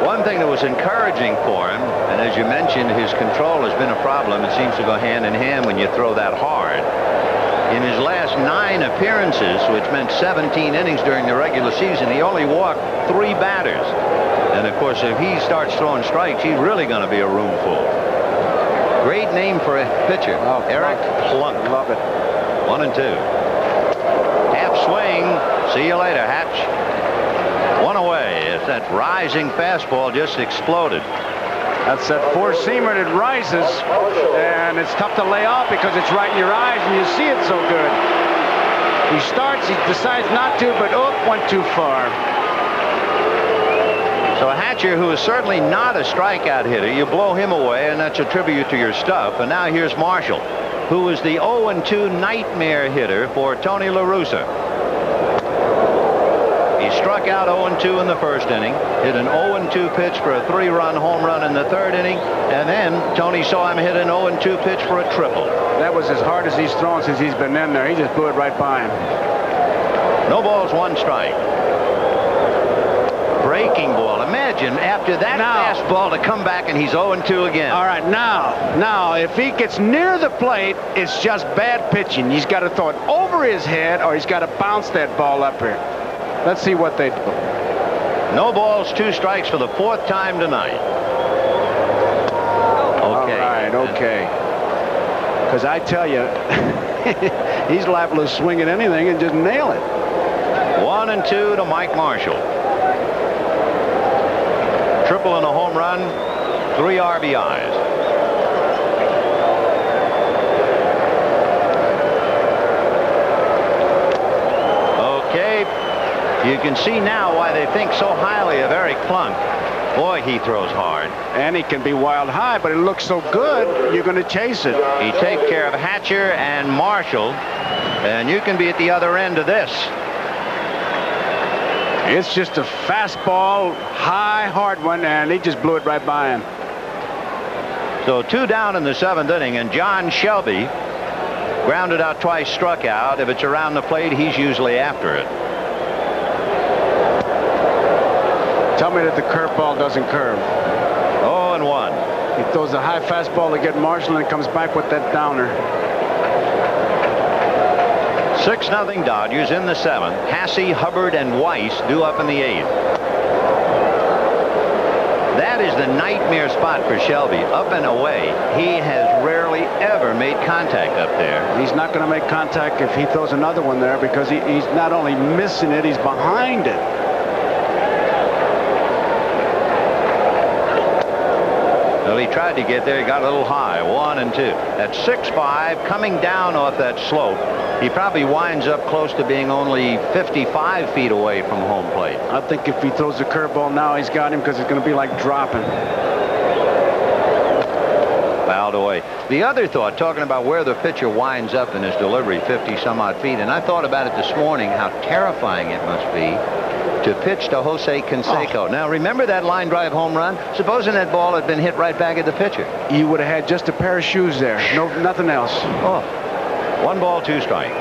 One thing that was encouraging for him, and as you mentioned, his control has been a problem. It seems to go hand in hand when you throw that hard. In his last 9 appearances, which meant 17 innings during the regular season, he only walked 3 batters. And, of course, if he starts throwing strikes, he's really going to be a room full. Great name for a pitcher. Oh, Eric Plunk. Love it. 1-2. Half swing. See you later, Hatch. 1 away. It's that rising fastball just exploded. That's that four-seamer that rises, and it's tough to lay off because it's right in your eyes, and you see it so good. He starts, he decides not to, but went too far. So Hatcher, who is certainly not a strikeout hitter, you blow him away, and that's a tribute to your stuff. And now here's Marshall, who is the 0-2 nightmare hitter for Tony La Russa. He struck out 0-2 in the 1st inning, hit an 0-2 pitch for a 3-run home run in the 3rd inning, and then Tony saw him hit an 0-2 pitch for a triple. That was as hard as he's thrown since he's been in there. He just blew it right by him. No balls, 1 strike. Breaking ball. Imagine after that fastball to come back and he's 0-2 again. All right, now, if he gets near the plate, it's just bad pitching. He's got to throw it over his head, or he's got to bounce that ball up here. Let's see what they do. No balls, 2 strikes for the 4th time tonight. Okay. All right, okay. Because I tell you, he's liable to swing at anything and just nail it. 1-2 to Mike Marshall. Triple and a home run, 3 RBIs. Okay, you can see now why they think so highly of Eric Plunk. Boy, he throws hard. And he can be wild high, but it looks so good, you're going to chase it. He takes care of Hatcher and Marshall, and you can be at the other end of this. It's just a fastball, high, hard one, and he just blew it right by him. So 2 down in the 7th inning, and John Shelby grounded out twice, struck out. If it's around the plate, he's usually after it. Tell me that the curveball doesn't curve. 0-1. He throws a high fastball to get Marshall and comes back with that downer. 6-0 Dodgers in the 7th. Hasse, Hubbard, and Weiss due up in the 8th. That is the nightmare spot for Shelby. Up and away. He has rarely ever made contact up there. He's not going to make contact if he throws another one there because he's not only missing it, he's behind it. Well, he tried to get there. He got a little high. 1-2. That's 6-5 coming down off that slope. He probably winds up close to being only 55 feet away from home plate. I think if he throws the curveball now, he's got him because it's going to be like dropping. Fouled away. The other thought, talking about where the pitcher winds up in his delivery, 50-some-odd feet, and I thought about it this morning, how terrifying it must be to pitch to Jose Canseco. Oh. Now, remember that line drive home run? Supposing that ball had been hit right back at the pitcher. You would have had just a pair of shoes there. No, nothing else. Oh. 1 ball, 2 strikes.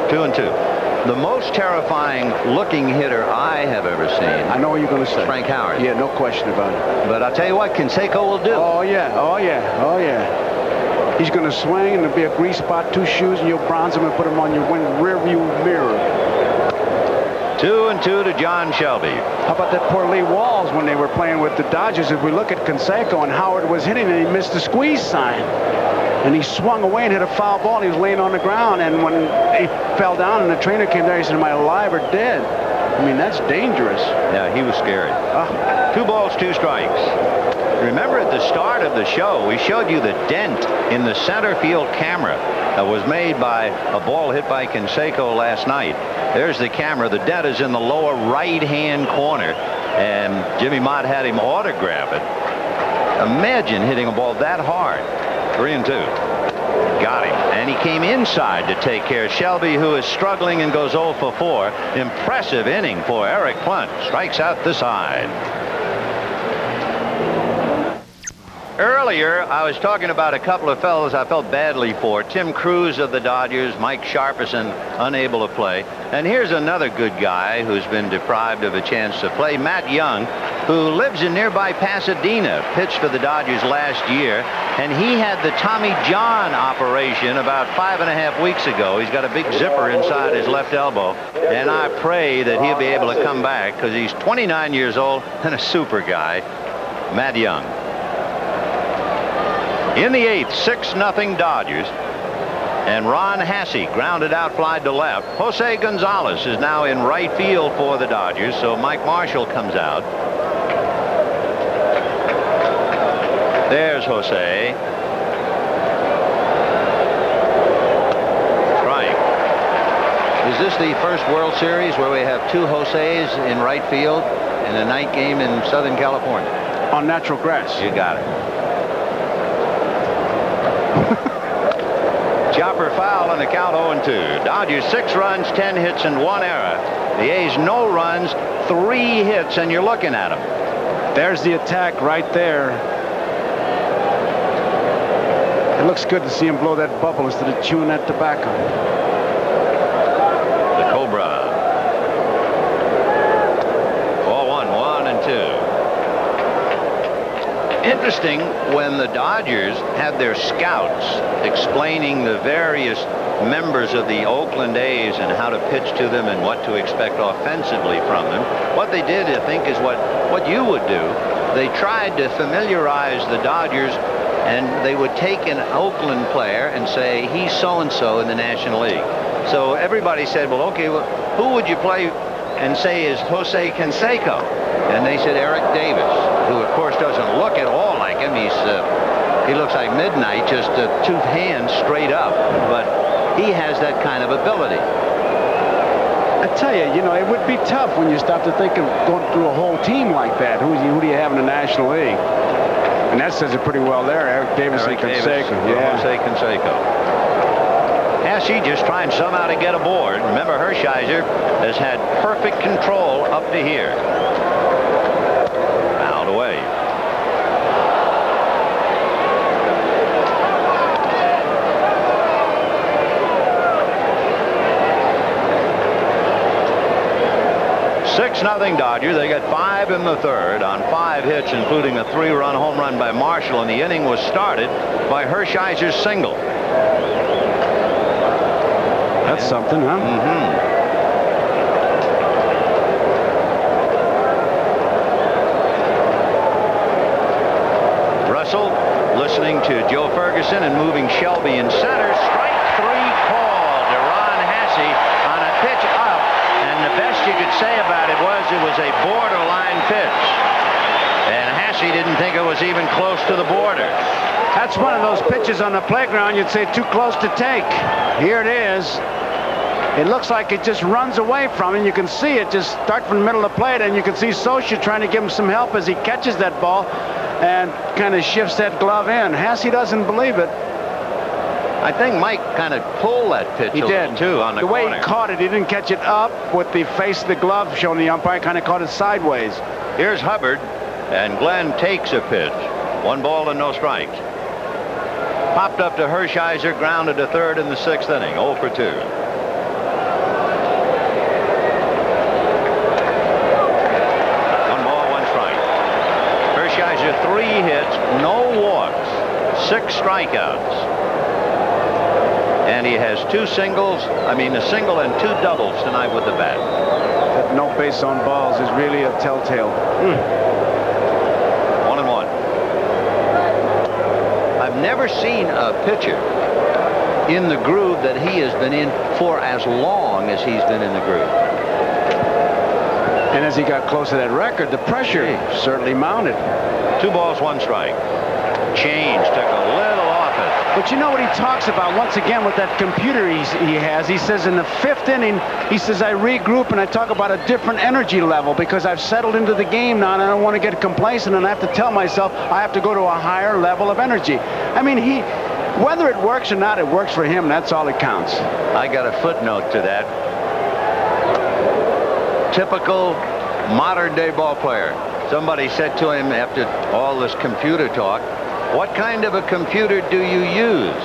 2-2. The most terrifying looking hitter I have ever seen. I know what you're going to say. Frank Howard. Yeah, no question about it. But I'll tell you what, Canseco will do. Oh, yeah. Oh, yeah. Oh, yeah. He's going to swing, and there'll be a grease spot, 2 shoes, and you'll bronze him and put him on your rear view mirror. 2-2 to John Shelby. How about that poor Lee Walls when they were playing with the Dodgers? If we look at Canseco and Howard was hitting, and he missed the squeeze sign. And he swung away and hit a foul ball. He was laying on the ground, and when he fell down and the trainer came there, he said, "Am I alive or dead?" I mean, that's dangerous. Yeah, he was scared. 2 balls, 2 strikes. Remember at the start of the show, we showed you the dent in the center field camera that was made by a ball hit by Canseco last night. There's the camera. The dent is in the lower right-hand corner, and Jimmy Mott had him autograph it. Imagine hitting a ball that hard. 3-2. Got him. And he came inside to take care of Shelby, who is struggling and goes 0 for 4. Impressive inning for Eric Plunt. Strikes out the side. Earlier, I was talking about a couple of fellows I felt badly for. Tim Cruz of the Dodgers, Mike Sharperson, unable to play. And here's another good guy who's been deprived of a chance to play, Matt Young, who lives in nearby Pasadena, pitched for the Dodgers last year. And he had the Tommy John operation about 5.5 weeks ago. He's got a big zipper inside his left elbow. And I pray that he'll be able to come back because he's 29 years old and a super guy, Matt Young. In the 8th, 6-0 Dodgers. And Ron Hasse grounded out, fly to left. Jose Gonzalez is now in right field for the Dodgers, so Mike Marshall comes out. There's Jose. Strike. Is this the first World Series where we have 2 Jose's in right field in a night game in Southern California? On natural grass. You got it. Chopper foul and the count 0-2. Dodgers 6 runs, 10 hits, and 1 error. The A's no runs, 3 hits, and you're looking at them. There's the attack right there. It looks good to see him blow that bubble instead of chewing that tobacco. The Cobra. Ball 1-2. Interesting, when the Dodgers had their scouts explaining the various members of the Oakland A's and how to pitch to them and what to expect offensively from them, what they did, I think, is what you would do. They tried to familiarize the Dodgers, and they would take an Oakland player and say, he's so-and-so in the National League. So everybody said, well, okay, well, who would you play and say is Jose Canseco? And they said Eric Davis, who of course doesn't look at all like him. He looks like Midnight, just 2 hands straight up, but he has that kind of ability. I tell you, it would be tough when you stop to think of going through a whole team like that. Who do you have in the National League? And that says it pretty well there, Eric Davis and Canseco. Yeah. Jose Canseco. Hasse just trying somehow to get aboard. Remember, Hershiser has had perfect control up to here. Fouled away. Nothing Dodgers. They got 5 in the 3rd on 5 hits, including a 3-run home run by Marshall, and the inning was started by Hershiser's single. That's something, huh? Mm-hmm. Russell listening to Joe Ferguson and moving Shelby in center. Strike 3 called to Ron Hasse on a pitch up. And the best you could say about it was a borderline pitch. And Hasse didn't think it was even close to the border. That's one of those pitches on the playground you'd say too close to take. Here it is. It looks like it just runs away from him. You can see it just start from the middle of the plate, and you can see Socia trying to give him some help as he catches that ball and kind of shifts that glove in. Hasse doesn't believe it. I think Mike kind of pulled that pitch he did too on the way corner. He caught it, he didn't catch it up with the face of the glove showing the umpire, kind of caught it sideways. Here's Hubbard, and Glenn takes a pitch. 1 ball and no strikes. Popped up to Hershiser, grounded to 3rd in the 6th inning. 0 for 2. 1 ball, 1 strike. Hershiser 3 hits, no walks, 6 strikeouts. And he has a single and 2 doubles tonight with the bat. That no base on balls is really a telltale. 1-1. I've never seen a pitcher in the groove that he has been in for as long as he's been in the groove. And as he got close to that record, the pressure certainly mounted. 2 balls, 1 strike. Change took a little off it. But you know what he talks about once again with that computer he has? He says in the 5th inning, he says, I regroup and I talk about a different energy level because I've settled into the game now and I don't want to get complacent and I have to tell myself I have to go to a higher level of energy. I mean, whether it works or not, it works for him. That's all that counts. I got a footnote to that. Typical modern-day ball player. Somebody said to him after all this computer talk, what kind of a computer do you use?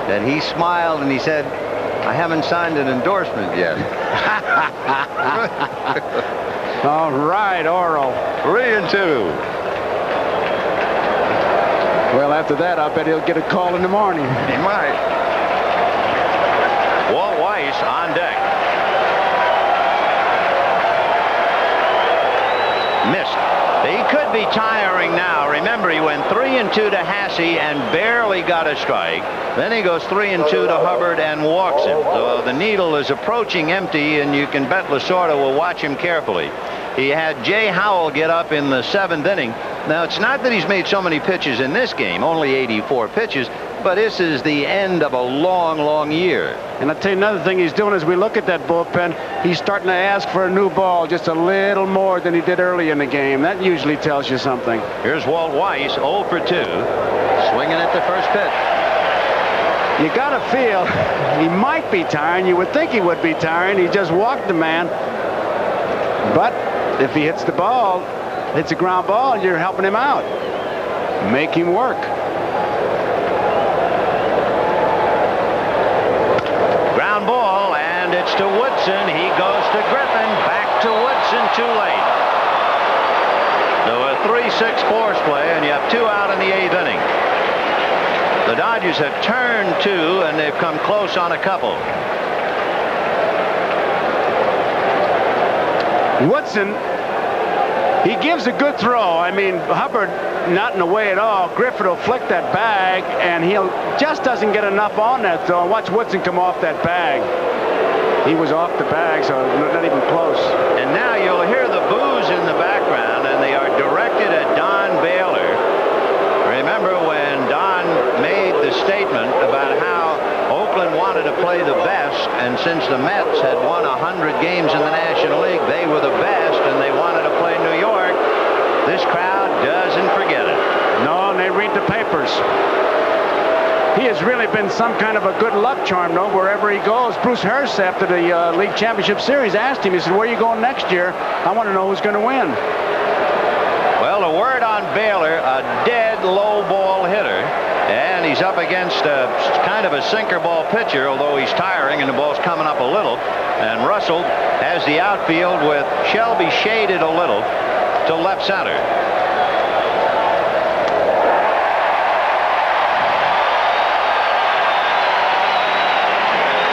And he smiled and he said, I haven't signed an endorsement yet. All right, Oral. 3-2. Well, after that, I bet he'll get a call in the morning. He might. Walt Weiss on deck. Missed. He could be tiring now. Remember, he went 3-2 to Hasse and barely got a strike. Then he goes 3-2 to Hubbard and walks him. So the needle is approaching empty, and you can bet Lasorda will watch him carefully. He had Jay Howell get up in the 7th inning. Now, it's not that he's made so many pitches in this game, only 84 pitches, but this is the end of a long, long year. And I'll tell you another thing he's doing as we look at that bullpen, he's starting to ask for a new ball just a little more than he did early in the game. That usually tells you something. Here's Walt Weiss, 0 for 2, swinging at the first pitch. You got to feel he might be tiring. You would think he would be tiring. He just walked the man. But if he hits the ball, hits a ground ball, you're helping him out. Make him work. Ground ball, and it's to Woodson. He goes to Griffin. Back to Woodson, too late. So a 3-6 force play, and you have 2 out in the 8th inning. The Dodgers have turned 2, and they've come close on a couple. Woodson, he gives a good throw. I mean, Hubbard not in the way at all. Griffin will flick that bag, and he'll just doesn't get enough on that throw. Watch Woodson come off that bag. He was off the bag, so not even close. And now you'll hear the boos in the background, and they are directed at Don Baylor. Remember when Don made the statement about how Oakland wanted to play the best, and since the Mets had won 100 games in the National League, they were the best, and they wanted to play New York. This crowd doesn't forget it. No, and they read the papers. He has really been some kind of a good luck charm, though, wherever he goes. Bruce Hurst, after the League Championship Series, asked him, he said, where are you going next year? I want to know who's going to win. Well, a word on Baylor, a dead low ball hitter. And he's up against kind of a sinker ball pitcher, although he's tiring and the ball's coming up a little. And Russell has the outfield with Shelby shaded a little to left center.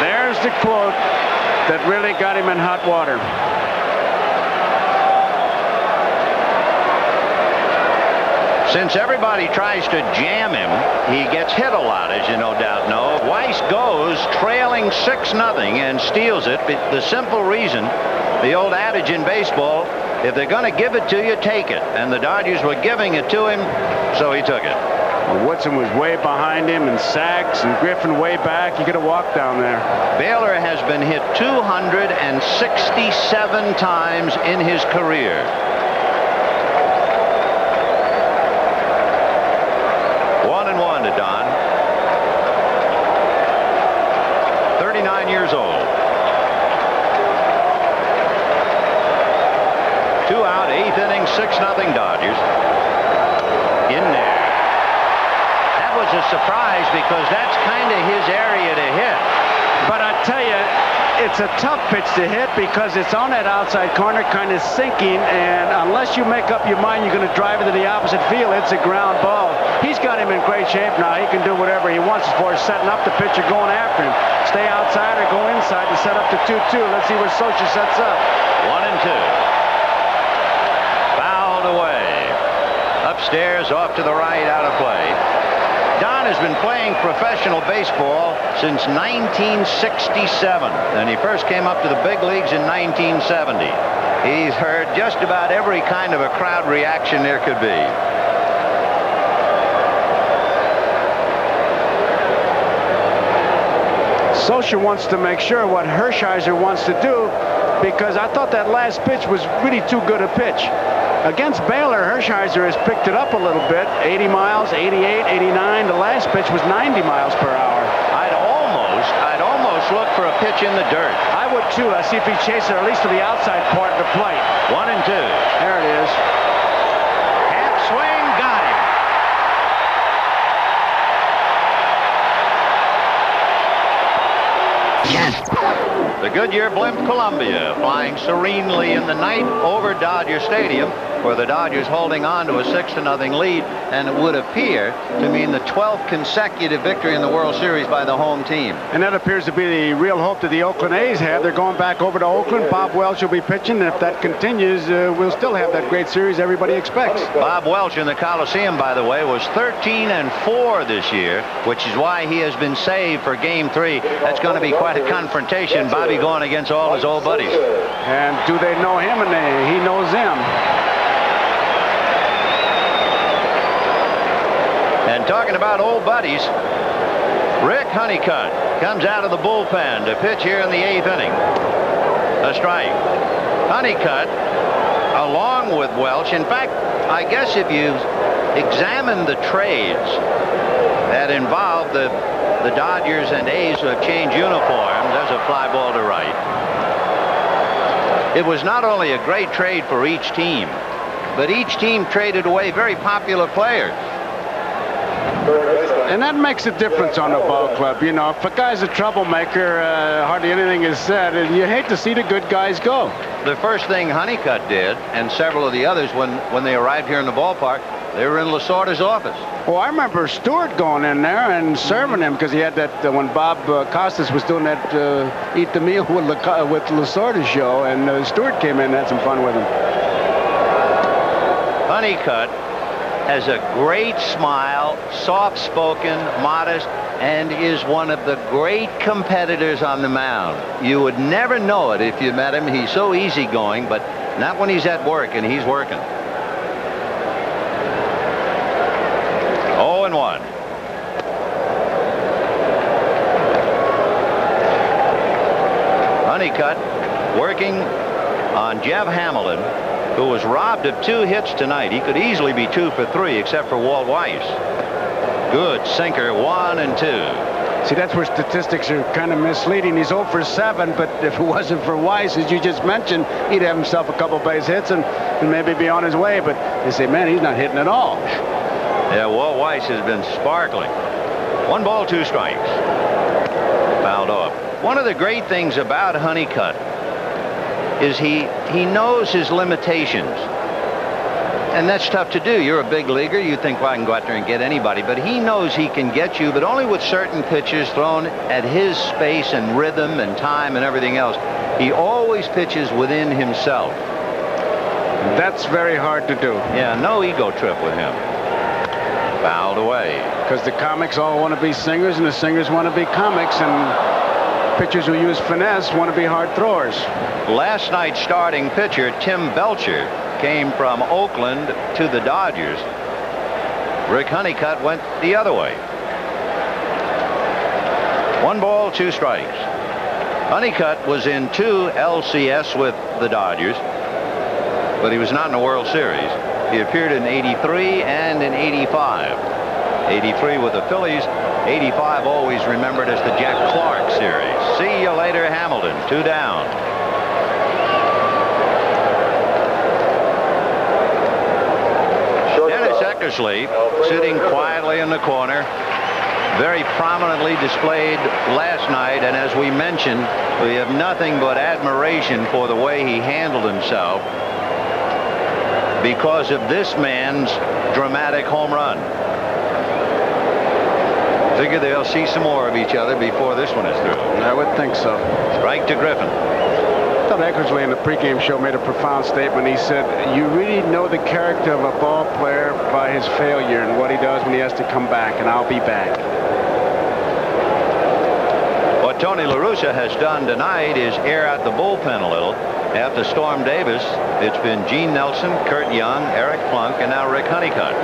There's the quote that really got him in hot water. Since everybody tries to jam him, he gets hit a lot, as you no doubt know. Weiss goes trailing 6-0 and steals it. The simple reason, the old adage in baseball, if they're going to give it to you, take it. And the Dodgers were giving it to him, so he took it. Well, Woodson was way behind him, and Sachs and Griffin way back. You could have walked down there. Baylor has been hit 267 times in his career. 1-1 to Don. 39 years old. 2 out, 8th inning, 6-0 Dodgers. In there. That was a surprise because that's kind of his area to hit. But I tell you, it's a tough pitch to hit because it's on that outside corner, kind of sinking, and unless you make up your mind you're going to drive it to the opposite field, it's a ground ball. He's got him in great shape now. He can do whatever he wants as far as setting up the pitcher going after him. Stay outside or go inside to set up the 2-2. Let's see where Socha sets up. 1-2. Fouled away. Upstairs, off to the right, out of play. Don has been playing professional baseball since 1967, and he first came up to the big leagues in 1970. He's heard just about every kind of a crowd reaction there could be. Socha wants to make sure what Hershiser wants to do, because I thought that last pitch was really too good a pitch. Against Baylor, Hershiser has picked it up a little bit. 80 miles, 88, 89. The last pitch was 90 miles per hour. I'd almost look for a pitch in the dirt. I would too. I see if he chases it at least to the outside part of the plate. 1-2. There it is. Half swing, got him. The Goodyear blimp Columbia flying serenely in the night over Dodger Stadium, where the Dodgers holding on to a 6-0 lead, and it would appear to mean the 12th consecutive victory in the World Series by the home team. And that appears to be the real hope that the Oakland A's have. They're going back over to Oakland. Bob Welch will be pitching, and if that continues, we'll still have that great series everybody expects. Bob Welch in the Coliseum, by the way, was 13-4 this year, which is why he has been saved for Game 3. That's going to be quite a confrontation. Bobby going against all his old buddies. And do they know him, and he knows them. And talking about old buddies, Rick Honeycutt comes out of the bullpen to pitch here in the 8th inning. A strike. Honeycutt, along with Welch, in fact, I guess if you examine the trades that involve the Dodgers and A's who have changed uniforms, there's a fly ball to right. It was not only a great trade for each team, but each team traded away very popular players. And that makes a difference on a ball club. You know, if a guy's a troublemaker, hardly anything is said, and you hate to see the good guys go. The first thing Honeycutt did, and several of the others, when they arrived here in the ballpark, they were in Lasorda's office. Well, I remember Stewart going in there and serving him, because he had that, when Bob Costas was doing that Eat the Meal with Lasorda's show, and Stewart came in and had some fun with him. Honeycutt has a great smile, soft-spoken, modest, and is one of the great competitors on the mound. You would never know it if you met him. He's so easygoing, but not when he's at work, and he's working. 0-1. Honeycutt working on Jeff Hamilton, who was robbed of 2 hits tonight. He could easily be 2 for 3, except for Walt Weiss. Good sinker, 1 and 2. See, that's where statistics are kind of misleading. He's 0 for 7, but if it wasn't for Weiss, as you just mentioned, he'd have himself a couple base hits and maybe be on his way. But they say, man, he's not hitting at all. Yeah, Walt Weiss has been sparkling. 1 ball, 2 strikes. Fouled off. One of the great things about Honeycutt is he knows his limitations. And that's tough to do. You're a big leaguer. You think, well, I can go out there and get anybody. But he knows he can get you, but only with certain pitches thrown at his space and rhythm and time and everything else. He always pitches within himself. That's very hard to do. Yeah, no ego trip with him. Fouled away. Because the comics all want to be singers, and the singers want to be comics, and pitchers who use finesse want to be hard throwers. Last night's starting pitcher, Tim Belcher, came from Oakland to the Dodgers. Rick Honeycutt went the other way. 1 ball, 2 strikes. Honeycutt was in 2 LCS with the Dodgers, but he was not in the World Series. He appeared in 83 and in 85. 83 with the Phillies. 85 always remembered as the Jack Clark series. See you later, Hamilton. 2 down. Dennis Eckersley sitting quietly in the corner. very prominently displayed last night, and as we mentioned, we have nothing but admiration for the way he handled himself because of this man's dramatic home run. Figure they'll see some more of each other before this one is through. I would think so. Strike to Griffin. I thought Eckersley in the pregame show made a profound statement. He said, you really know the character of a ball player by his failure and what he does when he has to come back, and I'll be back. What Tony La Russa has done tonight is air out the bullpen a little. After Storm Davis, it's been Gene Nelson, Kurt Young, Eric Plunk, and now Rick Honeycutt.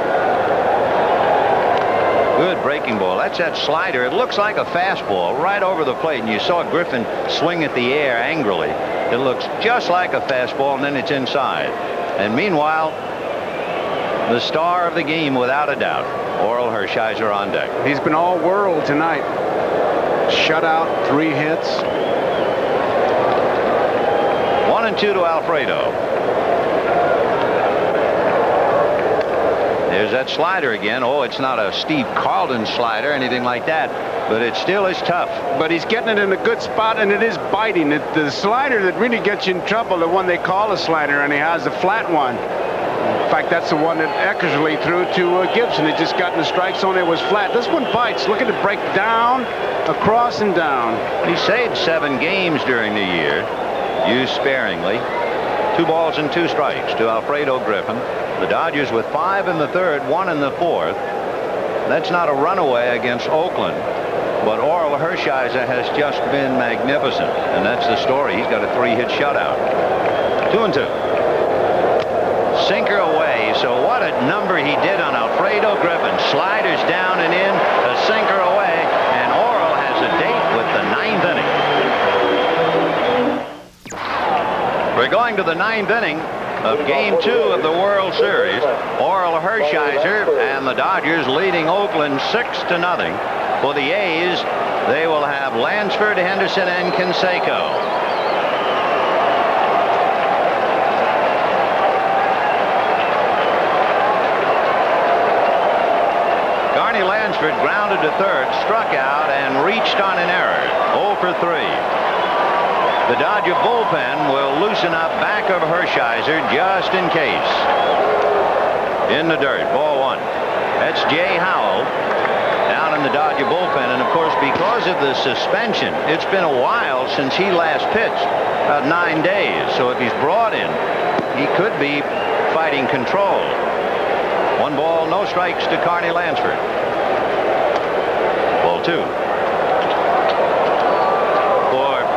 Good breaking ball. That's that slider. It looks like a fastball right over the plate, and you saw Griffin swing at the air angrily. It looks just like a fastball, and then it's inside. And meanwhile, the star of the game, without a doubt, Oral Hershiser on deck. He's been all world tonight. Shutout, 3 hits. 1-2 to Alfredo. There's that slider again. Oh, it's not a Steve Carlton slider, anything like that, but it still is tough. But he's getting it in a good spot, and it is biting. The slider that really gets you in trouble, the one they call a slider, and he has the flat one. In fact, that's the one that Eckersley threw to Gibson. It just got in the strike zone. It was flat. This one bites. Look at it break down, across and down. He saved 7 games during the year, used sparingly. 2 balls and 2 strikes to Alfredo Griffin. The Dodgers with 5 in the 3rd, 1 in the 4th. That's not a runaway against Oakland, but Oral Hershiser has just been magnificent, and that's the story. He's got a 3-hit shutout. 2-2. Sinker away. So what a number he did on Alfredo Griffin. Sliders down and in, a sinker away, and Oral has a date with the 9th inning. We're going to the 9th inning of Game 2 of the World Series. Oral Hershiser and the Dodgers leading Oakland 6-0. For the A's, they will have Lansford, Henderson, and Canseco. Garney Lansford grounded to third, struck out, and reached on an error. 0 for 3. The Dodger bullpen will loosen up back of Hershiser just in case. In the dirt, ball 1. That's Jay Howell down in the Dodger bullpen. And, of course, because of the suspension, it's been a while since he last pitched, about 9 days. So if he's brought in, he could be fighting control. 1 ball, no strikes to Garney Lansford. Ball 2.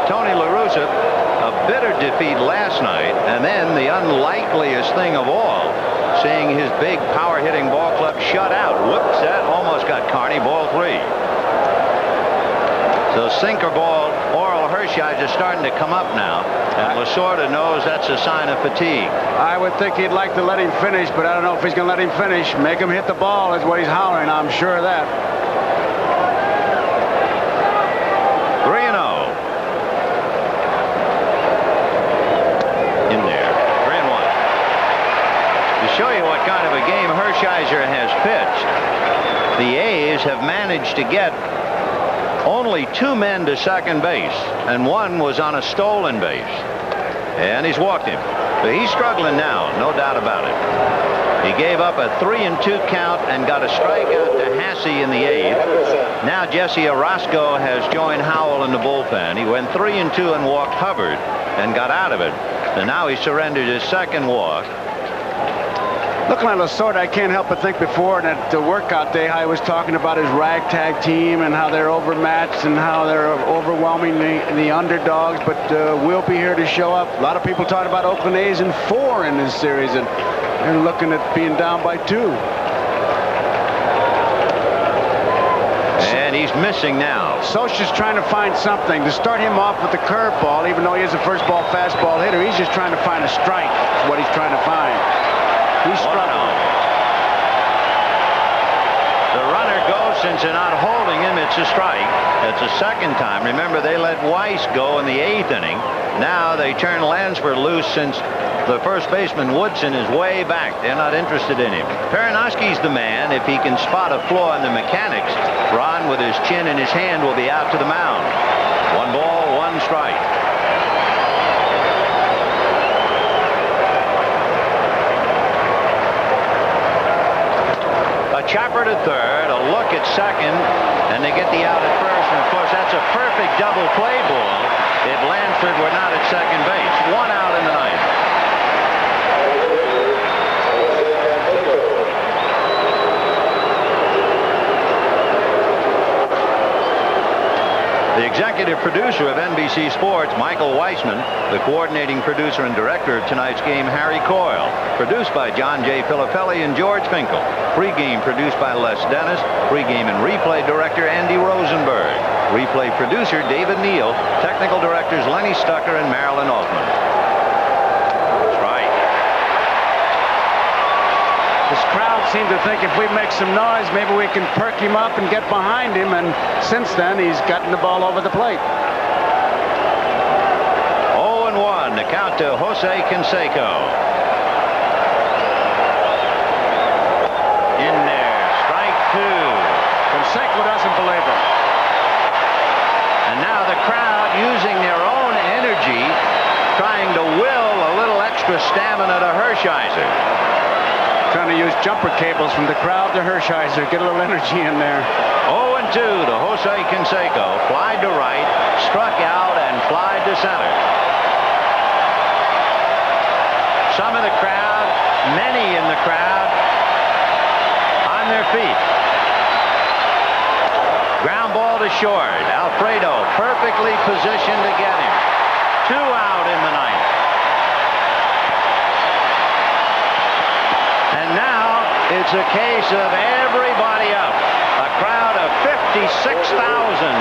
Tony La Russa, a bitter defeat last night, and then the unlikeliest thing of all, seeing his big power-hitting ball club shut out. Whoops, that almost got Carney. Ball 3. So sinker ball, Oral Hershiser starting to come up now, and Lasorda knows that's a sign of fatigue. I would think he'd like to let him finish, but I don't know if he's going to let him finish. Make him hit the ball is what he's hollering. I'm sure of that. 3-0. Show you what kind of a game Hershiser has pitched. The A's have managed to get only 2 men to second base, and 1 was on a stolen base, and he's walked him. But he's struggling now, no doubt about it. He gave up a 3-2 count and got a strikeout to Hasse in the 8th. Now Jesse Orozco has joined Howell in the bullpen. He went 3-2 and walked Hubbard and got out of it, and now he surrendered his 2nd walk. Looking at Lasorda, I can't help but think before that the workout day, I was talking about his ragtag team and how they're overmatched and how they're overwhelming the underdogs, but we'll be here to show up. A lot of people talking about Oakland A's in 4 in this series, and they're looking at being down by 2. And he's missing now. Socha's trying to find something to start him off with the curveball, even though he is a first ball fastball hitter. He's just trying to find a strike. That's what he's trying to find. He's struggling. The runner goes since they're not holding him, it's a strike. It's a second time. Remember, they let Weiss go in the 8th inning. Now they turn Lansford loose since the first baseman, Woodson, is way back. They're not interested in him. Peronoski's the man. If he can spot a flaw in the mechanics, Ron, with his chin in his hand, will be out to the mound. 1 ball, 1 strike. A chopper to third, a look at second, and they get the out at first. And of course, that's a perfect double play ball if Lansford were not at second base. 1 out in the 9th. The executive producer of NBC Sports, Michael Weissman, the coordinating producer and director of tonight's game, Harry Coyle. Produced by John J. Filippelli and George Finkel. Pre-game produced by Les Dennis. Pre-game and replay director, Andy Rosenberg. Replay producer, David Neal. Technical directors, Lenny Stucker and Marilyn Altman. That's right. This crowd seemed to think if we make some noise, maybe we can perk him up and get behind him, and since then he's gotten the ball over the plate. 0-1, the count to Jose Canseco. In there, strike 2. Canseco doesn't believe it. And now the crowd using their own energy, trying to will a little extra stamina to Hershiser. Trying to use jumper cables from the crowd to Hershiser. Get a little energy in there. 0-2 to Jose Canseco. Flied to right, struck out, and flied to center. Some of the crowd, many in the crowd, on their feet. Ground ball to short. Alfredo perfectly positioned to get him. 2 out in the 9th. And now it's a case of everybody up. A crowd of 56,000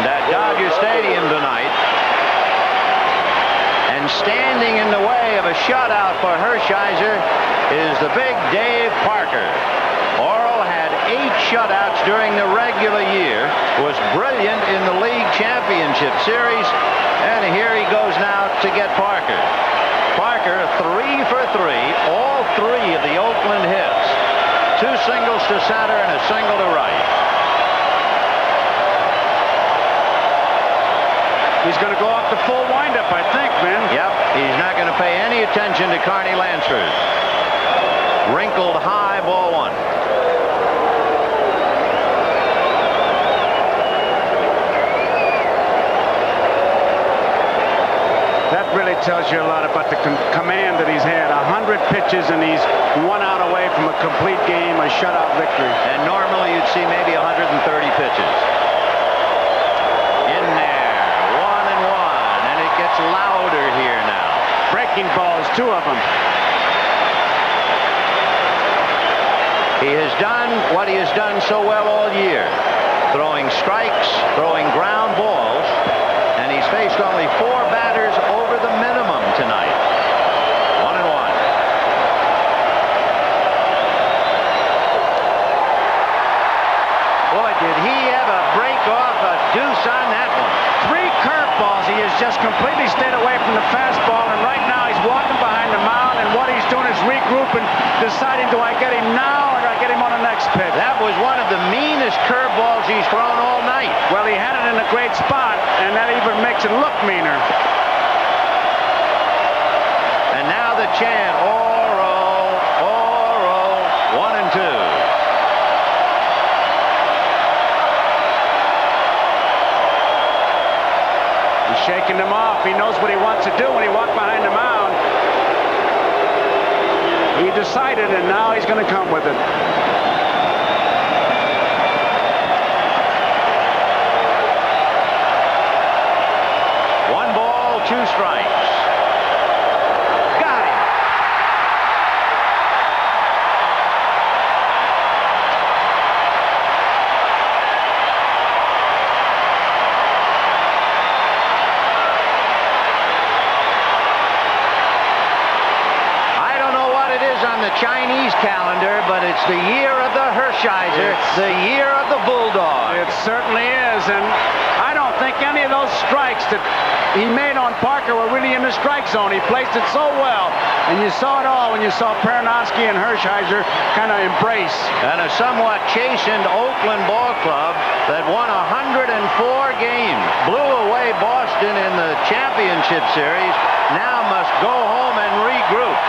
at Dodger Stadium tonight. And standing in the way of a shutout for Hershiser is the big Dave Parker. Oral had 8 shutouts during the regular year, was brilliant in the league championship series, and here he goes now to get Parker. Parker 3 for 3, all 3 of the Oakland hits. 2 singles to center and a single to right. He's going to go off the full windup, I think, man. Yep, he's not going to pay any attention to Carney Lansford. Wrinkled high, ball 1. That really tells you a lot about the command that he's had. 100 pitches, and he's 1 out away from a complete game, a shutout victory. And normally you'd see maybe 130 pitches. In there, 1-1, and it gets louder here now. Breaking balls, 2 of them. He has done what he has done so well all year. Throwing strikes, throwing ground balls, and he's faced only 4 batters over the minimum tonight. 1-1. Boy, did he ever break off a deuce on that one. 3 curveballs. He has just completely stayed away from the fastball, and right now he's walking behind the mound, and what he's doing is regrouping, deciding, do I get him now or do I get him on the next pitch? That was one of the meanest curveballs he's thrown all night. Well, he had it in a great spot, and that even makes it look meaner. And now the chant, Oro, Oro, 1-2. He's shaking them off. He knows what he wants to do when he walked behind the mound. He decided, and now he's going to come with it. One ball, 2 strikes. Got him. I don't know what it is on the Chinese calendar, but it's the year of the Hershiser, the year of the Bulldog. It certainly is, and I don't think any of those strikes that he made on Parker were really in the strike zone. He placed it so well, and you saw it all when you saw Peronowski and Hershiser kind of embrace. And a somewhat chastened Oakland ball club that won 104 games, blew away Boston in the championship series, now must go home and regroup.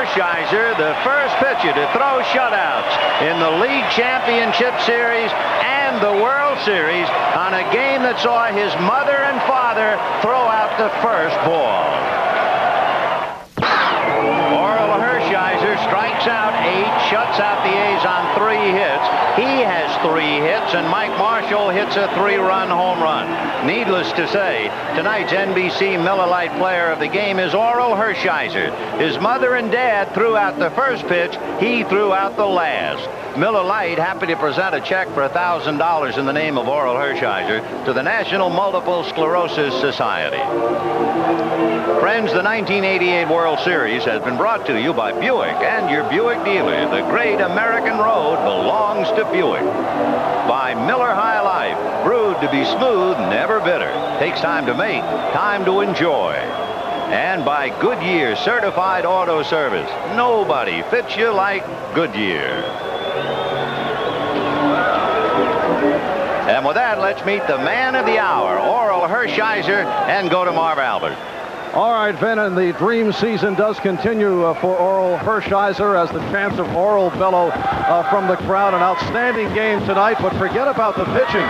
Hershiser, the first pitcher to throw shutouts in the league championship series and the World Series on a game that saw his mother and father throw out the first ball. Oral Hershiser strikes out 8, shuts out the A's on 3 hits. He has 3 hits, and Mike Marshall hits a 3-run home run. Needless to say, tonight's NBC Miller Lite player of the game is Oral Hershiser. His mother and dad threw out the first pitch. He threw out the last. Miller Lite happy to present a check for $1,000 in the name of Oral Hershiser to the National Multiple Sclerosis Society. Friends, the 1988 World Series has been brought to you by Buick and your Buick dealer. The great American road belongs to Buick. By Miller High Life, brewed to be smooth, never bitter. Takes time to make, time to enjoy. And by Goodyear Certified Auto Service. Nobody fits you like Goodyear. And with that, let's meet the man of the hour, Oral Hershiser, and go to Marv Albert. All right, Vin, and the dream season does continue for Oral Hershiser as the chance of Oral bellow from the crowd. An outstanding game tonight, but forget about the pitching.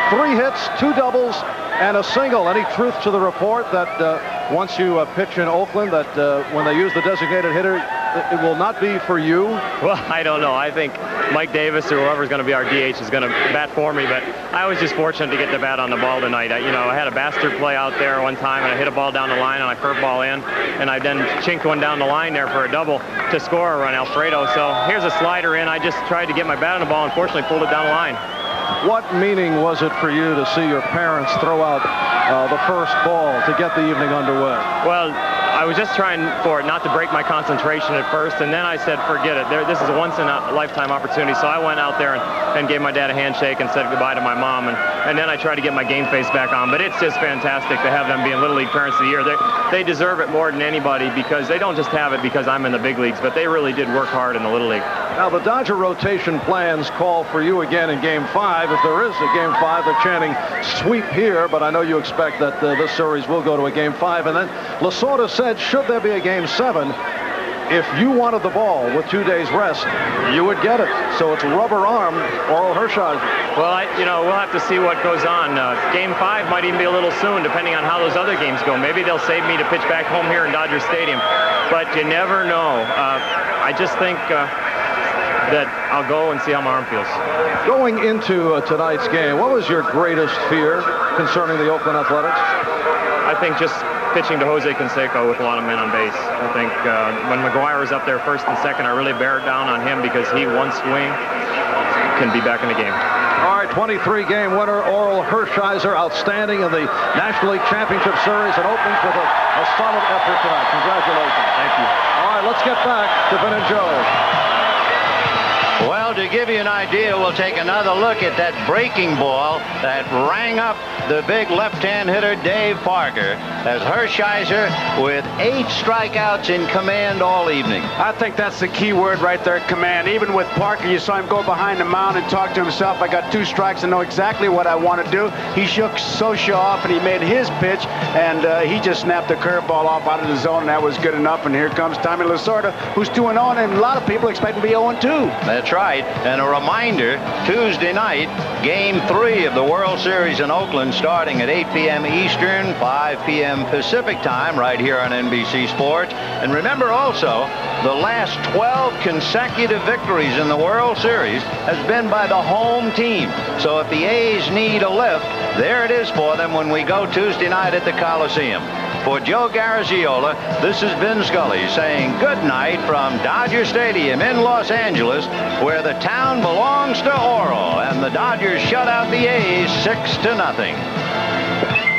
3 hits, 2 doubles, and a single. Any truth to the report that once you pitch in Oakland, that when they use the designated hitter, it will not be for you? Well, I don't know. I think Mike Davis or whoever's going to be our DH is going to bat for me, but I was just fortunate to get the bat on the ball tonight. I had a bastard play out there one time, and I hit a ball down the line, and I curveball in, and I then chinked one down the line there for a double to score a run, Alfredo. So here's a slider in. I just tried to get my bat on the ball, and fortunately pulled it down the line. What meaning was it for you to see your parents throw out the first ball to get the evening underway? Well, I was just trying for it not to break my concentration at first, and then I said, forget it. This is a once-in-a-lifetime opportunity. So I went out there and gave my dad a handshake and said goodbye to my mom, and then I tried to get my game face back on. But it's just fantastic to have them being Little League Parents of the Year. They deserve it more than anybody because they don't just have it because I'm in the big leagues, but they really did work hard in the Little League. Now, the Dodger rotation plans call for you again in Game 5. If there is a Game 5, they're chanting sweep here, but I know you expect that this series will go to a Game 5. And then Lasorda said, should there be a Game 7, if you wanted the ball with 2 days rest, you would get it. So it's rubber arm Oral Hershiser. Well, we'll have to see what goes on. Game 5 might even be a little soon, depending on how those other games go. Maybe they'll save me to pitch back home here in Dodger Stadium, but you never know. I just think that I'll go and see how my arm feels. Going into tonight's game, what was your greatest fear concerning the Oakland Athletics? I think just pitching to Jose Canseco with a lot of men on base. I think when McGuire is up there first and second, I really bear down on him because he, one swing, can be back in the game. All right, 23-game winner Oral Hershiser, outstanding in the National League Championship Series, and opens with a solid effort tonight. Congratulations. Thank you. All right, let's get back to Vin and Joe. Well, to give you an idea, we'll take another look at that breaking ball that rang up the big left-hand hitter Dave Parker as Hershiser with 8 strikeouts in command all evening. I think that's the key word right there, command. Even with Parker, you saw him go behind the mound and talk to himself. I got 2 strikes and know exactly what I want to do. He shook Scioscia off and he made his pitch, and he just snapped the curveball off out of the zone, and that was good enough. And here comes Tommy Lasorda, who's 2-0, and a lot of people expect him to be 0-2. That's right. And a reminder, Tuesday night, Game 3 of the World Series in Oakland, starting at 8 p.m. Eastern, 5 p.m. Pacific time, right here on NBC Sports. And remember also, the last 12 consecutive victories in the World Series has been by the home team. So if the A's need a lift, there it is for them when we go Tuesday night at the Coliseum. For Joe Garagiola, this is Vin Scully saying good night from Dodger Stadium in Los Angeles, where the town belongs to Oral, and the Dodgers shut out the A's 6-0.